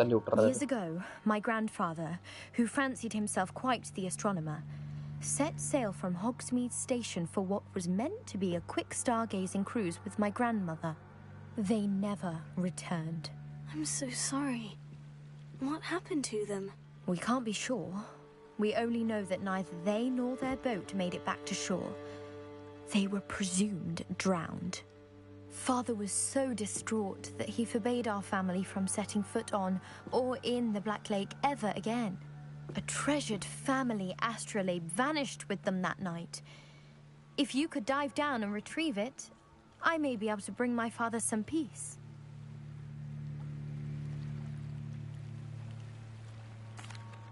Years ago, my grandfather, who fancied himself quite the astronomer, set sail from Hogsmeade Station for what was meant to be a quick stargazing cruise with my grandmother. They never returned. I'm so sorry. What happened to them? We can't be sure. We only know that neither they nor their boat made it back to shore. They were presumed drowned. Father was so distraught that he forbade our family from setting foot on or in the Black Lake ever again. A treasured family astrolabe vanished with them that night. If you could dive down and retrieve it, I may be able to bring my father some peace.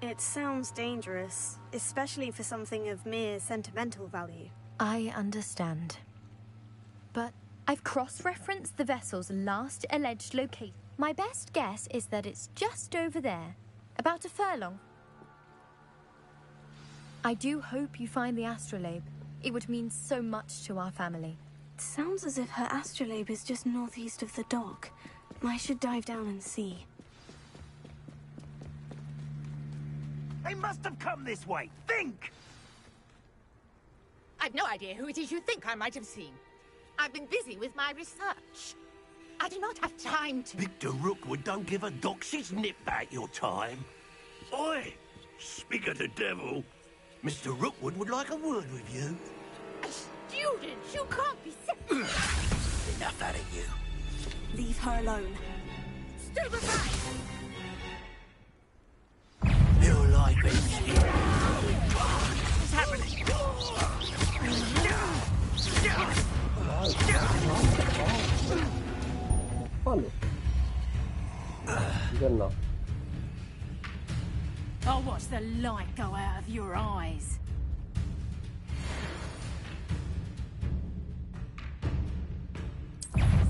It sounds dangerous, especially for something of mere sentimental value. I understand. But I've cross-referenced the vessel's last alleged location. My best guess is that it's just over there, about a furlong. I do hope you find the astrolabe. It would mean so much to our family. It sounds as if her astrolabe is just northeast of the dock. I should dive down and see. They must have come this way. Think! I've no idea who it is you think I might have seen. I've been busy with my research. I do not have time to... Victor Rookwood don't give a doxy's nip back your time. Oi! Speak of the devil. Mr. Rookwood would like a word with you. A student? You can't be serious. Enough out of you. Leave her alone. Stand aside! Your life is here. What's happening? Fallo. Good enough. I'll watch the light go out of your eyes.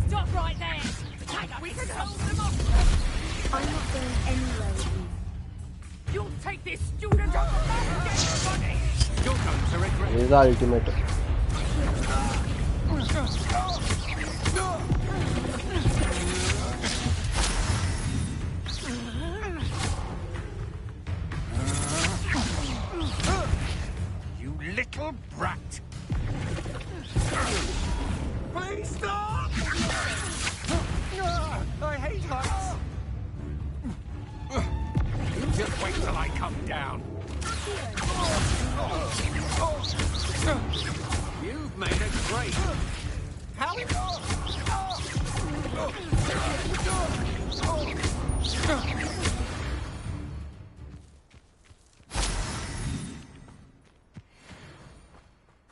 Stop right there! We can hold them off! I'm not going anywhere with you. You'll take this student off the map, everybody! You're going to regret This is the ultimate. You little brat! Please stop! I hate heights! You just wait till I come down. You've made a great... How...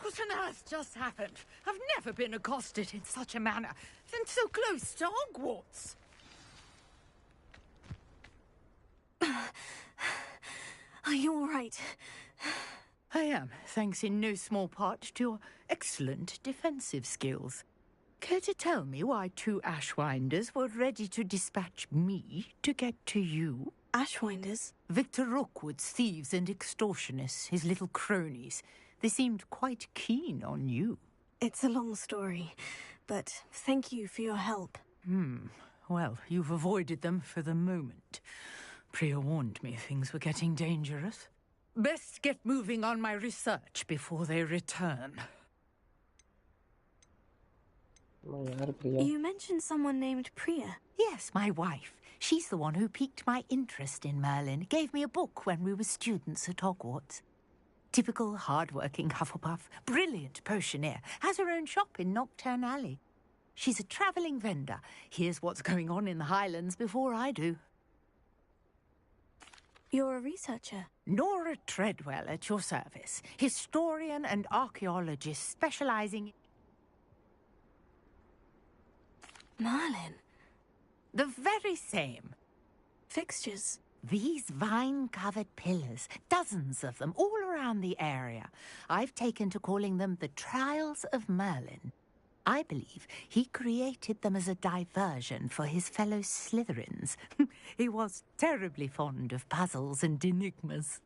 What on earth just happened? I've never been accosted in such a manner, and so close to Hogwarts. Are you all right? I am, thanks in no small part to your excellent defensive skills. Care to tell me why two Ashwinders were ready to dispatch me to get to you? Ashwinders? Victor Rookwood's thieves and extortionists, his little cronies. They seemed quite keen on you. It's a long story, but thank you for your help. Well, you've avoided them for the moment. Priya warned me things were getting dangerous. Best get moving on my research before they return. You mentioned someone named Priya. Yes, my wife. She's the one who piqued my interest in Merlin. Gave me a book when we were students at Hogwarts. Typical hard-working Hufflepuff, brilliant potioneer, has her own shop in Knockturn Alley. She's a travelling vendor. Hears what's going on in the Highlands before I do. You're a researcher? Nora Treadwell at your service. Historian and archaeologist specialising... Merlin? The very same. Fixtures? These vine-covered pillars, dozens of them, all around the area. I've taken to calling them the Trials of Merlin. I believe he created them as a diversion for his fellow Slytherins. He was terribly fond of puzzles and enigmas.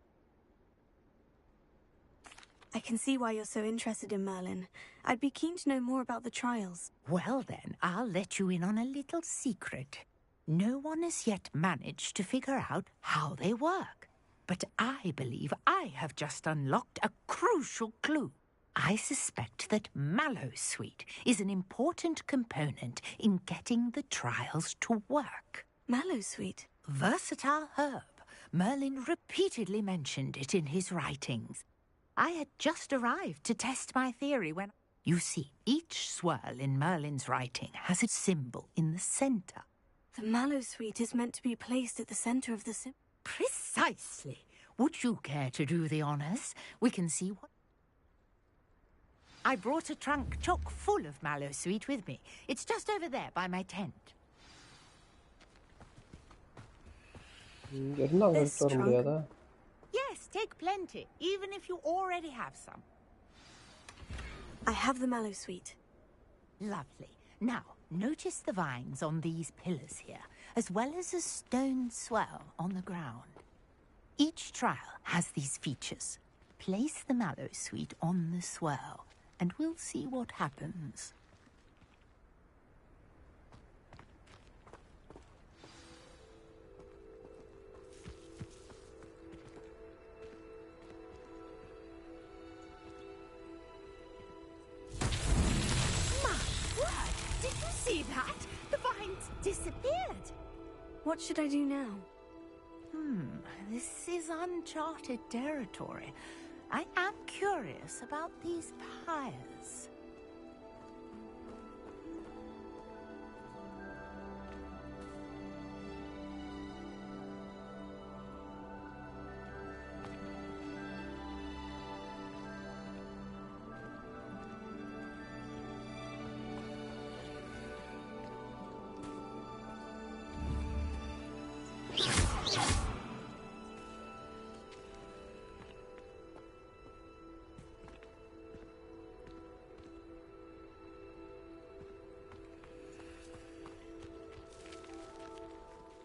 I can see why you're so interested in Merlin. I'd be keen to know more about the trials. Well then, I'll let you in on a little secret. No one has yet managed to figure out how they work. But I believe I have just unlocked a crucial clue. I suspect that Mallowsweet is an important component in getting the trials to work. Mallowsweet? Versatile herb. Merlin repeatedly mentioned it in his writings. I had just arrived to test my theory when... You see, each swirl in Merlin's writing has a symbol in the centre. The Mallowsweet is meant to be placed at the centre of the symbol. Precisely. Would you care to do the honours? We can see what... I brought a trunk chock full of Mallowsweet with me. It's just over there by my tent. This trunk? take plenty, even if you already have some. I have the mallow sweet. Lovely. Now, notice the vines on these pillars here, as well as a stone swell on the ground. Each trial has these features. Place the mallow sweet on the swell, and we'll see what happens. Did you see that? The vines disappeared. What should I do now? This is uncharted territory. I am curious about these pyres.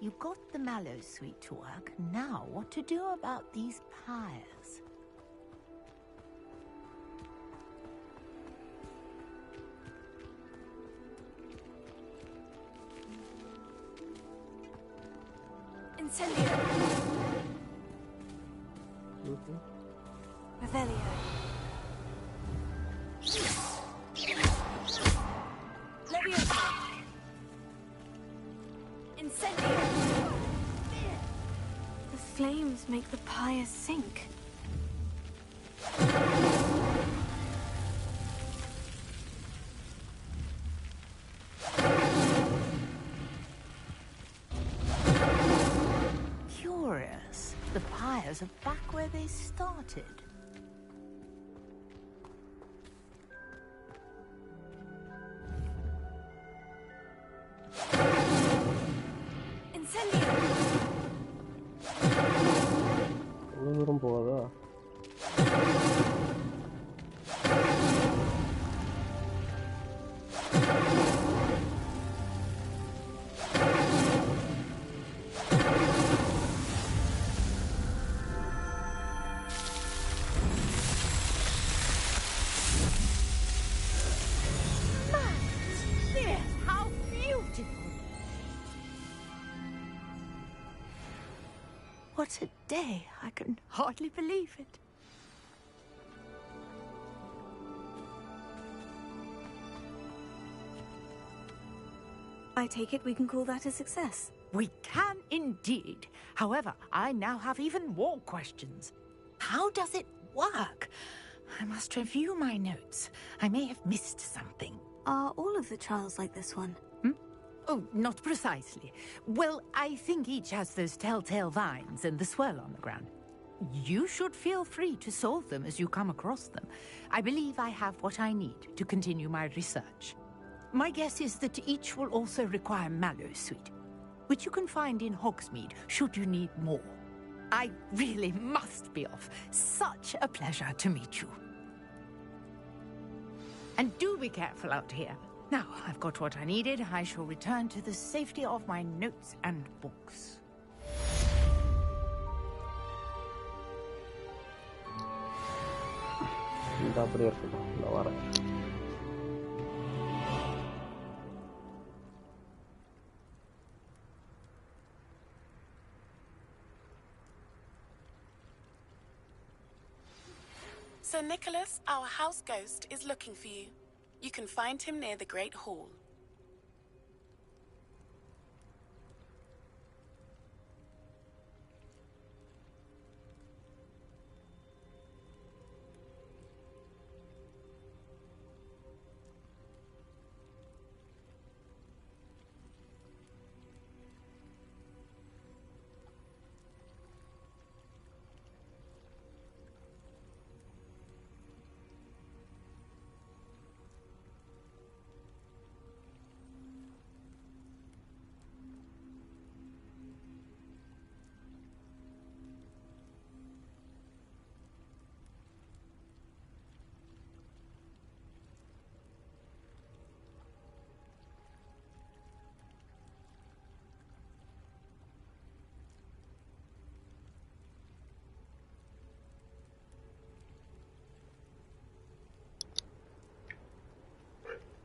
You got the mallow sweet to work. Now, what to do about these pyres? Incendio. Revelio. Leviosa. Incendio. The flames make the pyre sink. Curious. The pyres are back where they started. தூரம் போகாதா? How beautiful! What a day! I can hardly believe it. I take it we can call that a success. We can indeed. However, I now have even more questions. How does it work? I must review my notes. I may have missed something. Are all of the trials like this one? Oh, not precisely. Well, I think each has those telltale vines and the swirl on the ground. You should feel free to solve them as you come across them. I believe I have what I need to continue my research. My guess is that each will also require mallow sweet, which you can find in Hogsmeade should you need more. I really must be off. Such a pleasure to meet you. And do be careful out here. Now, I've got what I needed. I shall return to the safety of my notes and books. அப்படியே இருக்கட்டும், நான் வரேன். Sir Nicholas, our house ghost, is looking for you. You can find him near the Great Hall.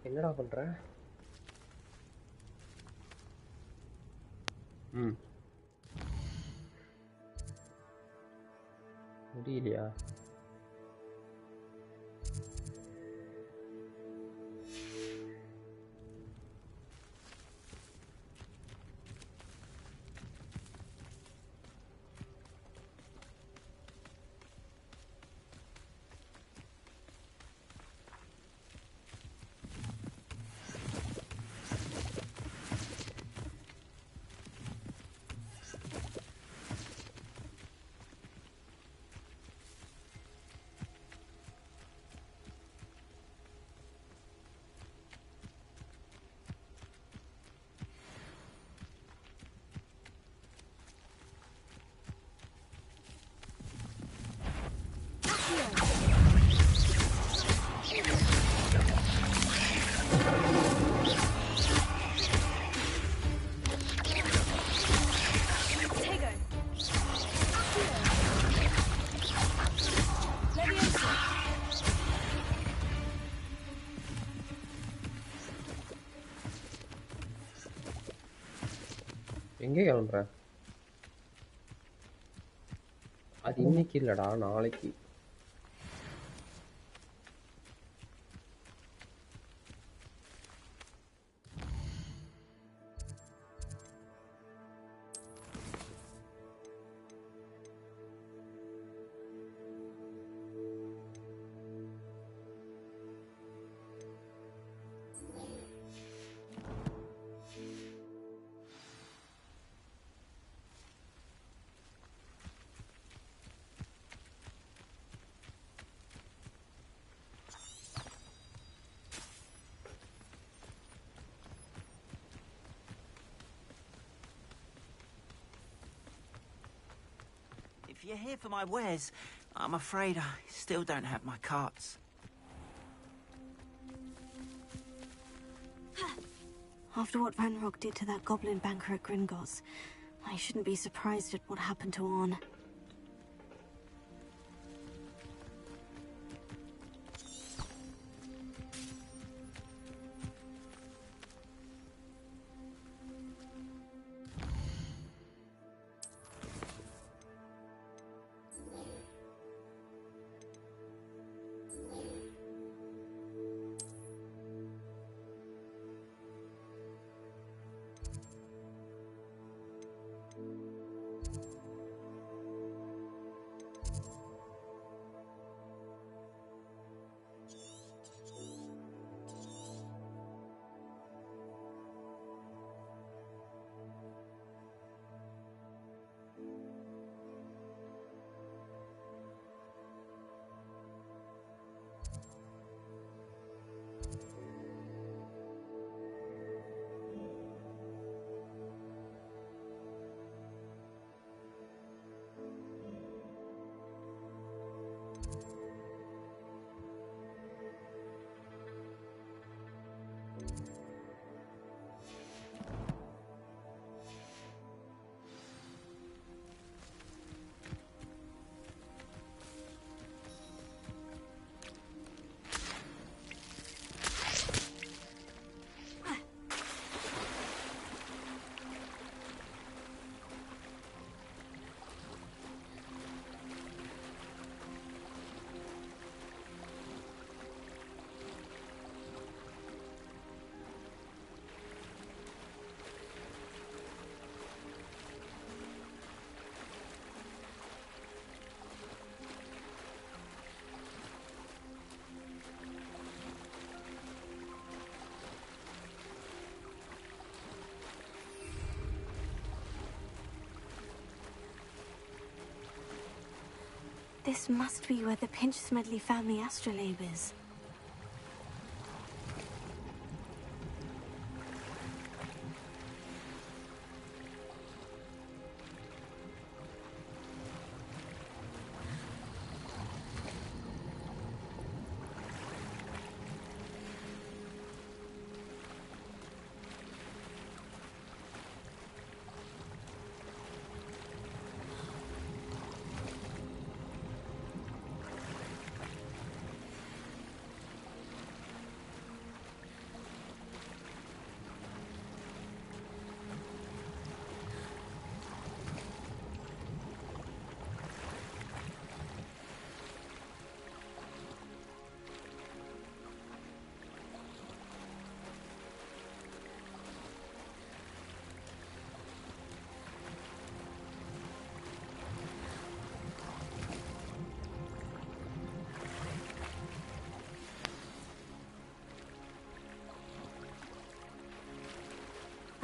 என்னடா பண்ற? முடியலையா? எங்கே கிளம்புற? அது இன்னைக்கு இல்லடா, நாளைக்கு. If you're here for my wares, I'm afraid I still don't have my carts. After what Ranrock did to that goblin banker at Gringotts, I shouldn't be surprised at what happened to Orn. This must be where the Pinch Smedley family astrolabe is.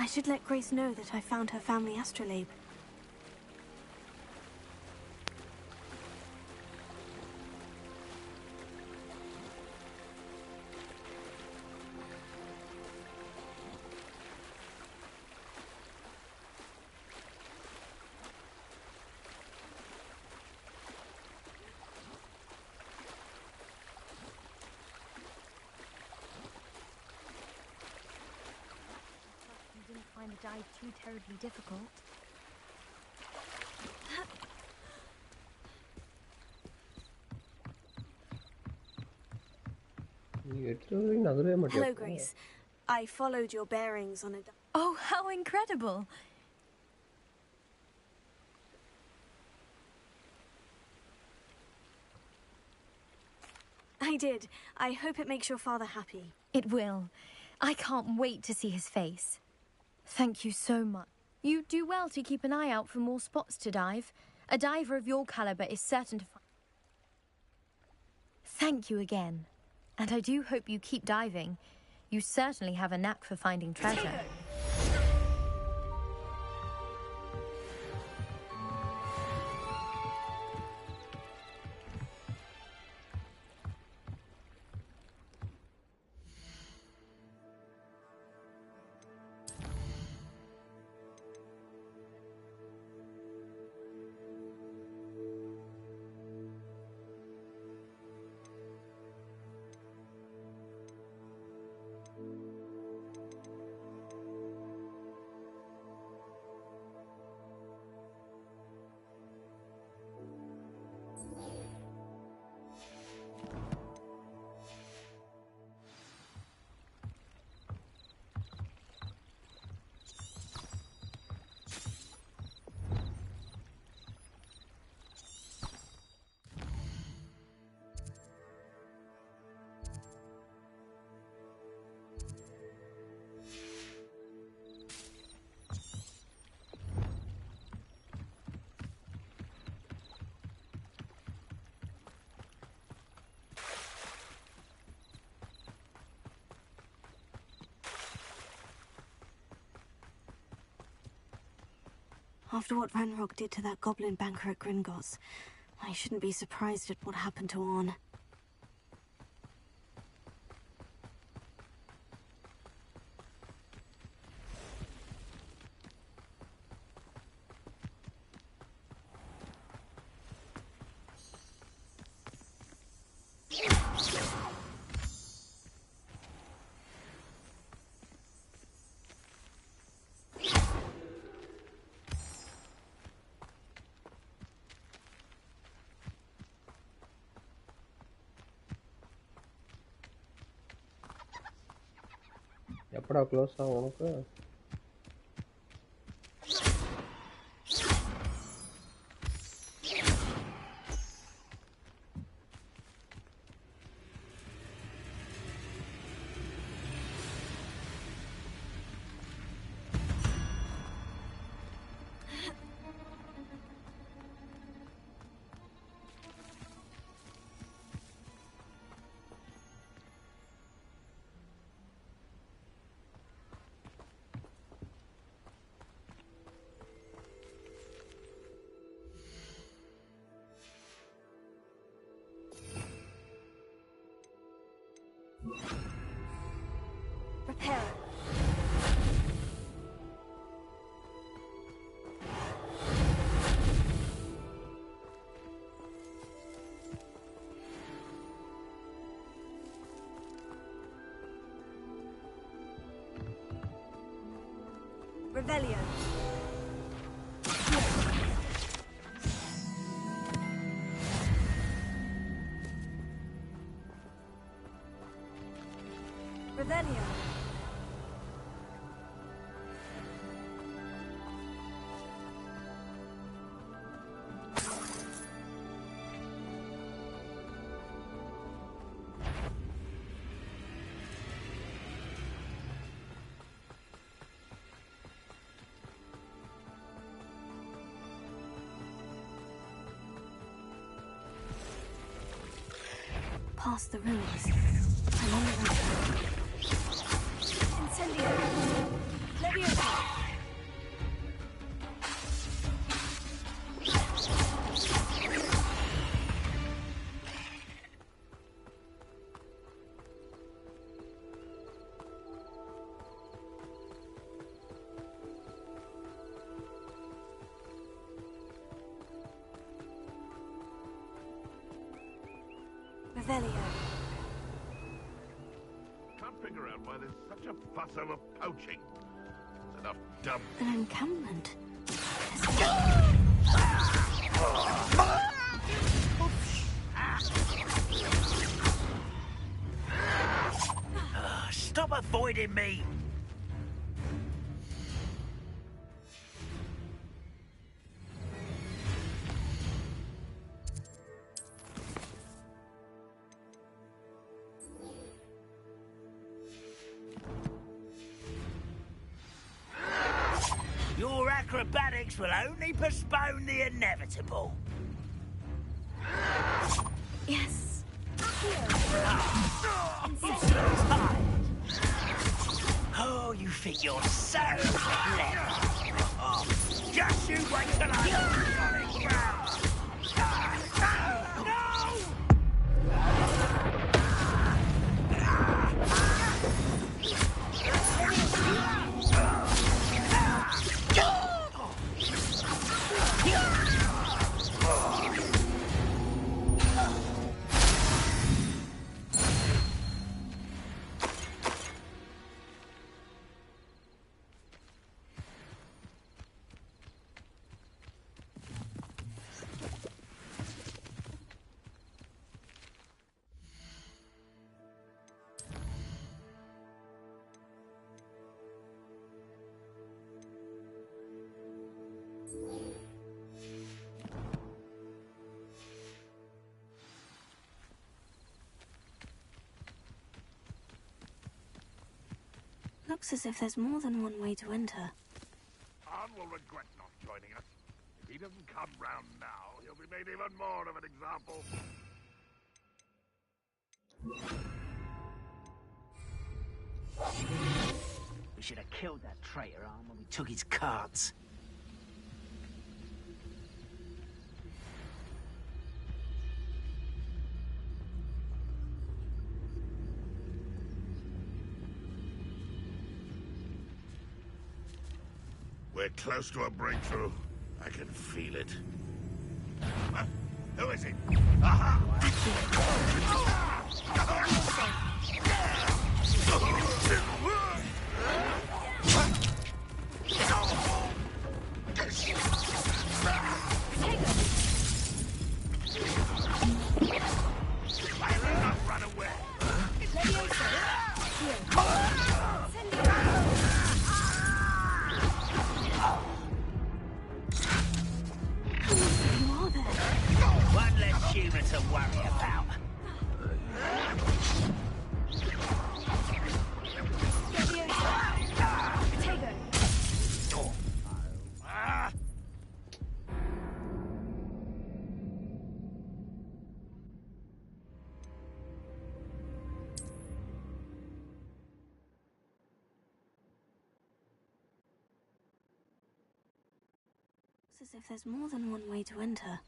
I should let Grace know that I found her family astrolabe. Find the dive too terribly difficult. Hello, Grace. I followed your bearings on a... Oh, how incredible! I did. I hope it makes your father happy. It will. I can't wait to see his face. Thank you so much. You do well to keep an eye out for more spots to dive. A diver of your caliber is certain to find... Thank you again. And I do hope you keep diving. You certainly have a knack for finding treasure. After what Ranrock did to that goblin banker at Gringotts, I shouldn't be surprised at what happened to Orn. எப்படா close ஆகும் உனக்கு? Repair. Revelio. Revelio. Past the ruins. I'm on the run. Incendio. Let Can't figure out why there's such a fuss over poaching. There's enough dumb. An encampment. Stop avoiding me! Your acrobatics will only postpone the inevitable. Yes. Oh, you think you're so clever. Oh, just you wait till I hit solid ground. No! Looks as if there's more than one way to enter. Khan will regret not joining us. If he doesn't come round now, he'll be made even more of an example. We should have killed that traitor arm when we took his cards. We're close to a breakthrough. I can feel it. Huh? Who is it? Aha! Run away. One less human to worry about. Looks as if there's more than one way to enter.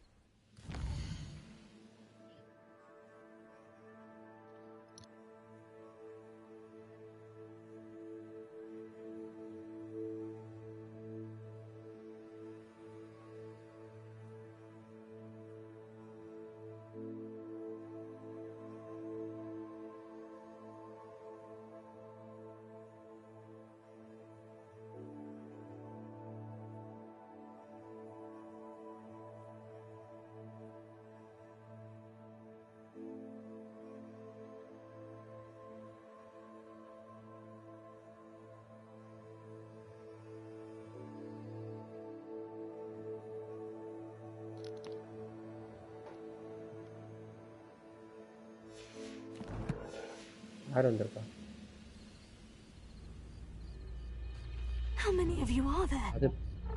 How many of you are there? அது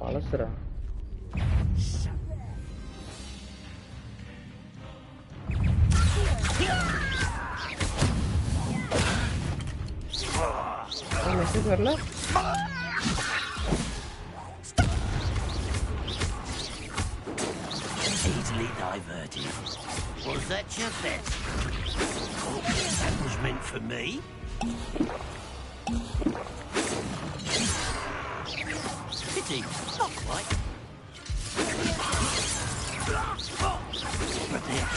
பழசுரா. Message வரல. easily diverted. Was that your best? Oh, that was meant for me. Pity, not quite. But there.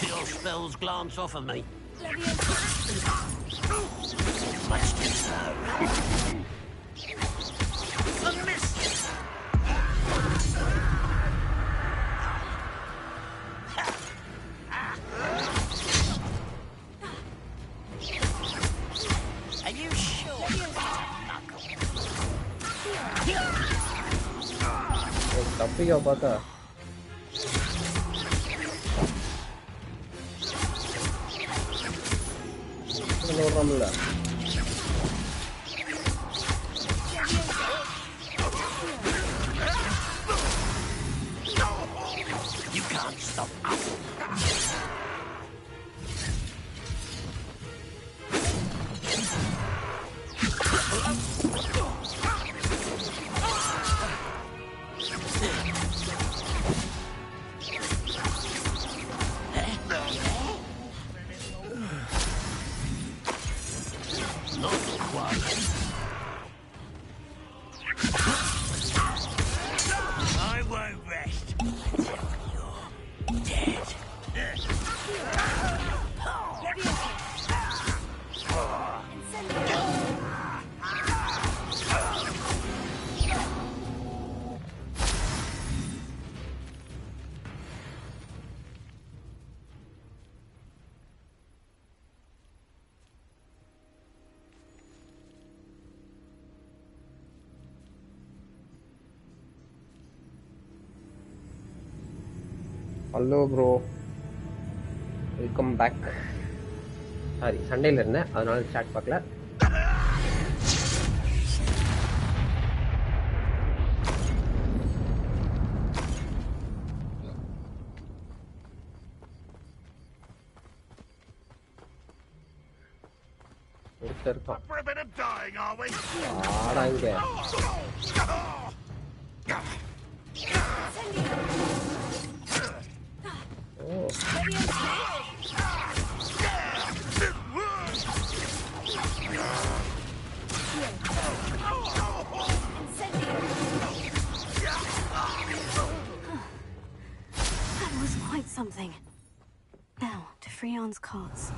Your spells glance off of me. Much too slow. A miss. Are you sure? தப்பிக்க பார்த்தா ஓடுறாங்கல்ல You can't stop us. Not quite. I won't rest until you're dead. Hello bro welcome back. Sorry சண்டேல இருந்தேன் அதனால start பார்க்கல. ஒருத்தர் இருக்கான். ஆடா இங்க. Oh. That was quite something. Now to Freon's cards.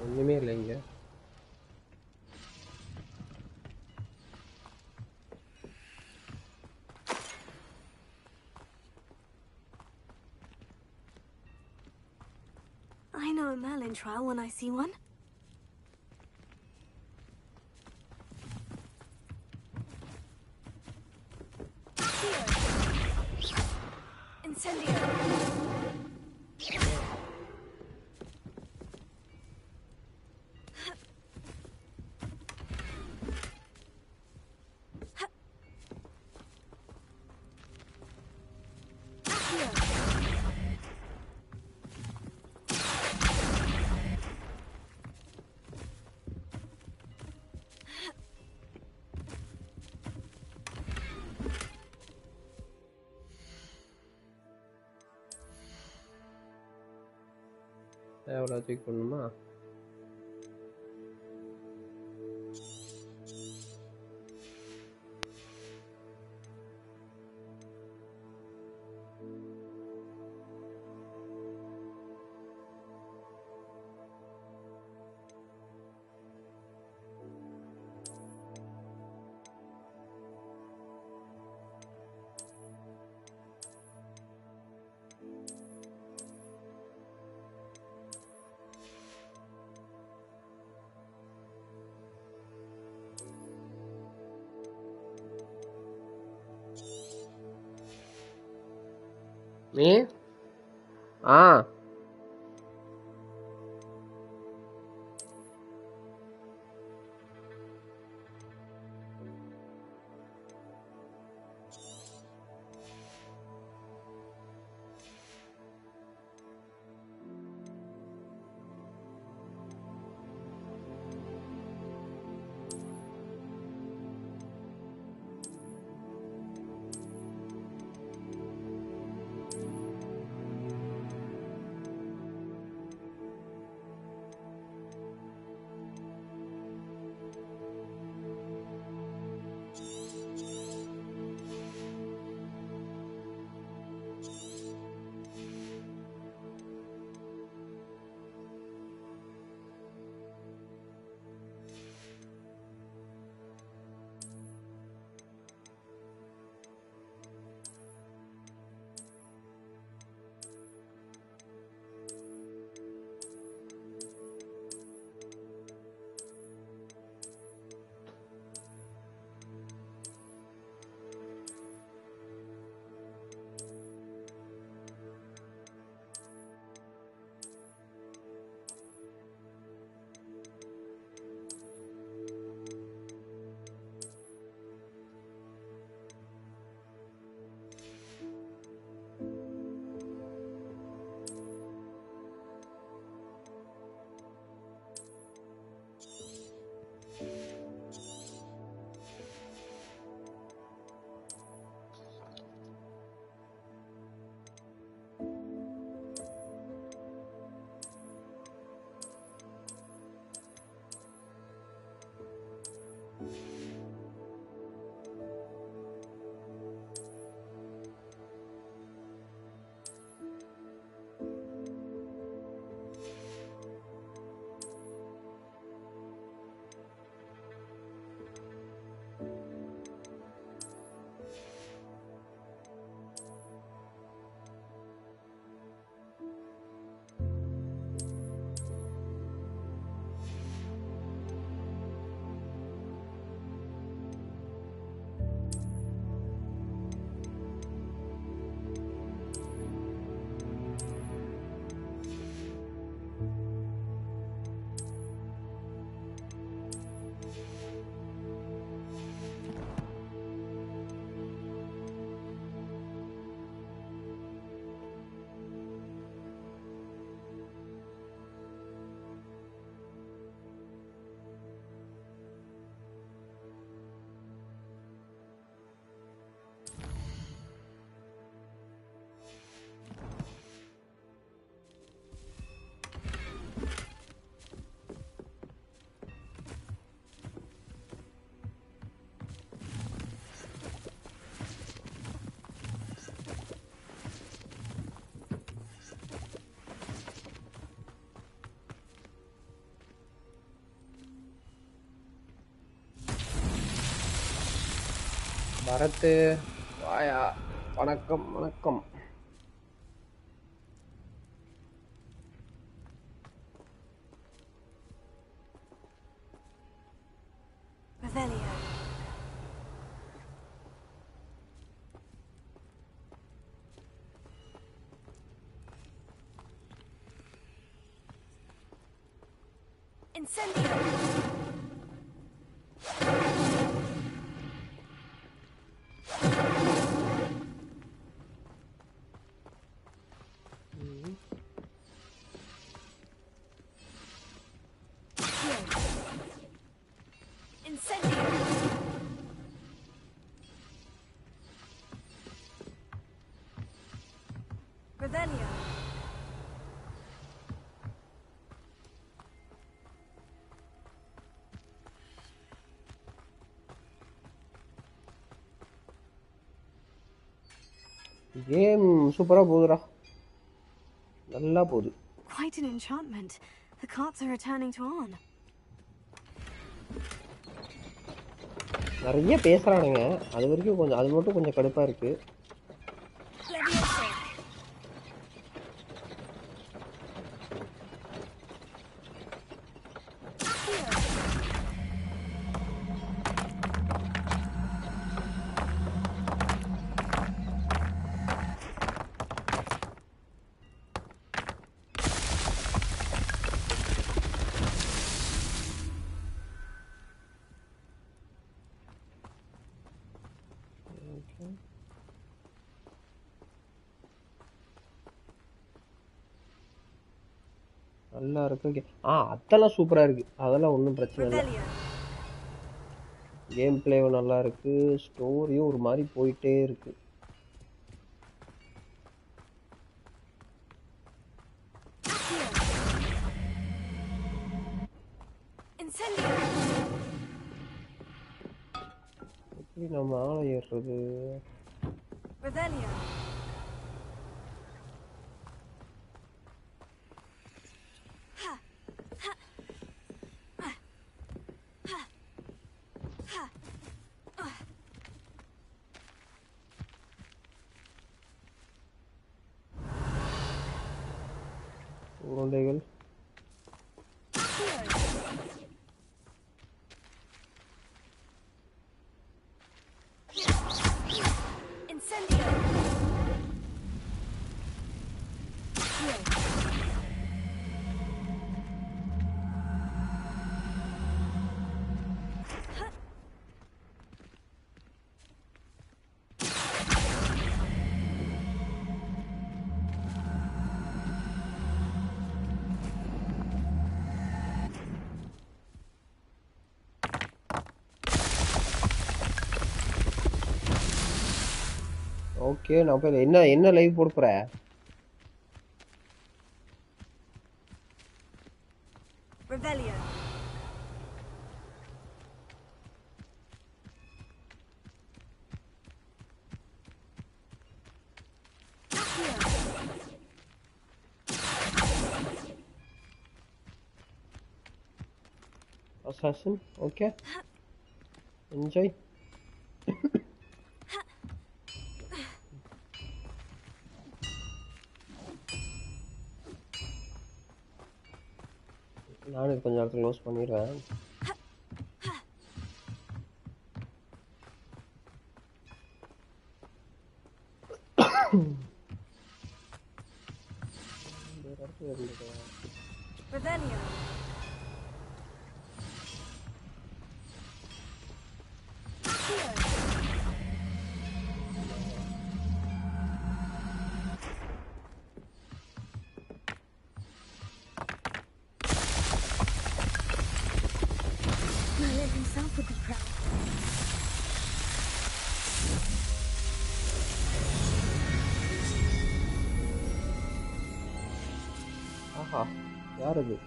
ஒண்ணுமே இல்லைங்க. I know a Merlin trial when I see one. Incendio. எவ்வளோ செக் பண்ணணுமா? Me? பரத் வாயா, வணக்கம் வணக்கம். Game சூப்பரா போகுதுடா. நல்லா போகுது. Quite an enchantment. The carts are returning to on. நிறைய பேசுறானுங்க. அது வரைக்கும் கொஞ்சம் அது மட்டும் கொஞ்சம் கடுப்பா இருக்கு. நல்லா இருக்கு. அதெல்லாம் சூப்பரா இருக்கு. அதெல்லாம் ஒன்றும் பிரச்சனை இல்லை. கேம் பிளேவும் நல்லா இருக்கு. ஸ்டோரியும் ஒரு மாதிரி போயிட்டே இருக்கு. எப்படி நம்ம ஆளை ஏறுறது? உருண்டைகள் ஓகே. நான் போய் என்ன லைவ் போட போற? Assassin, okay. Enjoy. நானும் கொஞ்ச நேரத்துல க்ளோஸ் பண்ணிடுவேன். himself would be proud. ஆஹா, யார் அது?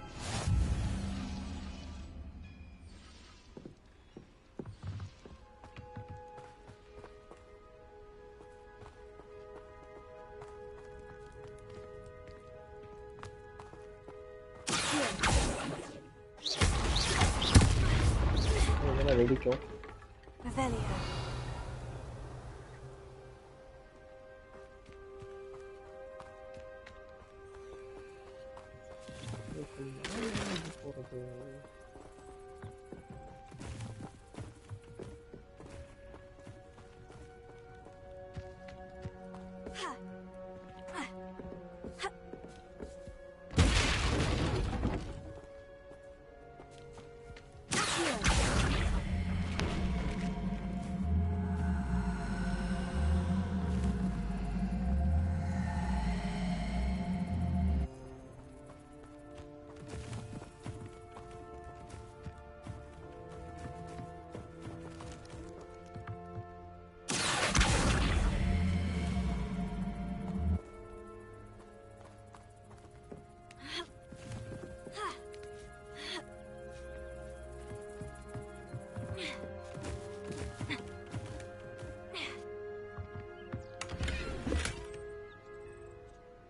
வெடிக்கும்.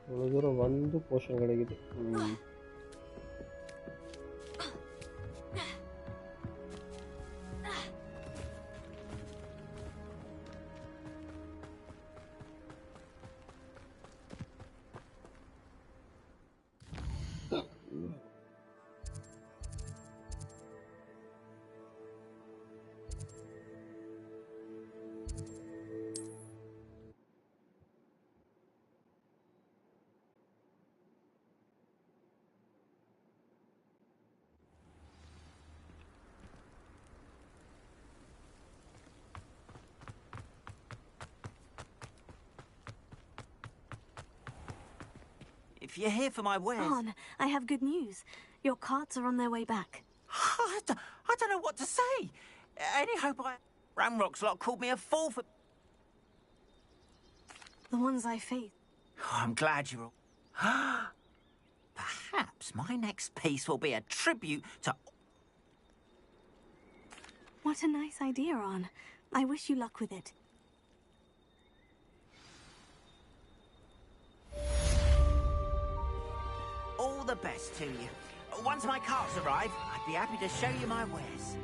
இவ்வளவு தூரம் வந்து போஷன் கிடைக்குது. if you're here for my wares... On, I have good news. Your carts are on their way back. I don't know what to say. Any hope I... Ramrock's lot called me a fool for... The ones I face. Oh, I'm glad you're all... Perhaps my next piece will be a tribute to... What a nice idea, On. I wish you luck with it. All the best to you. Once my carts arrive, I'd be happy to show you my wares.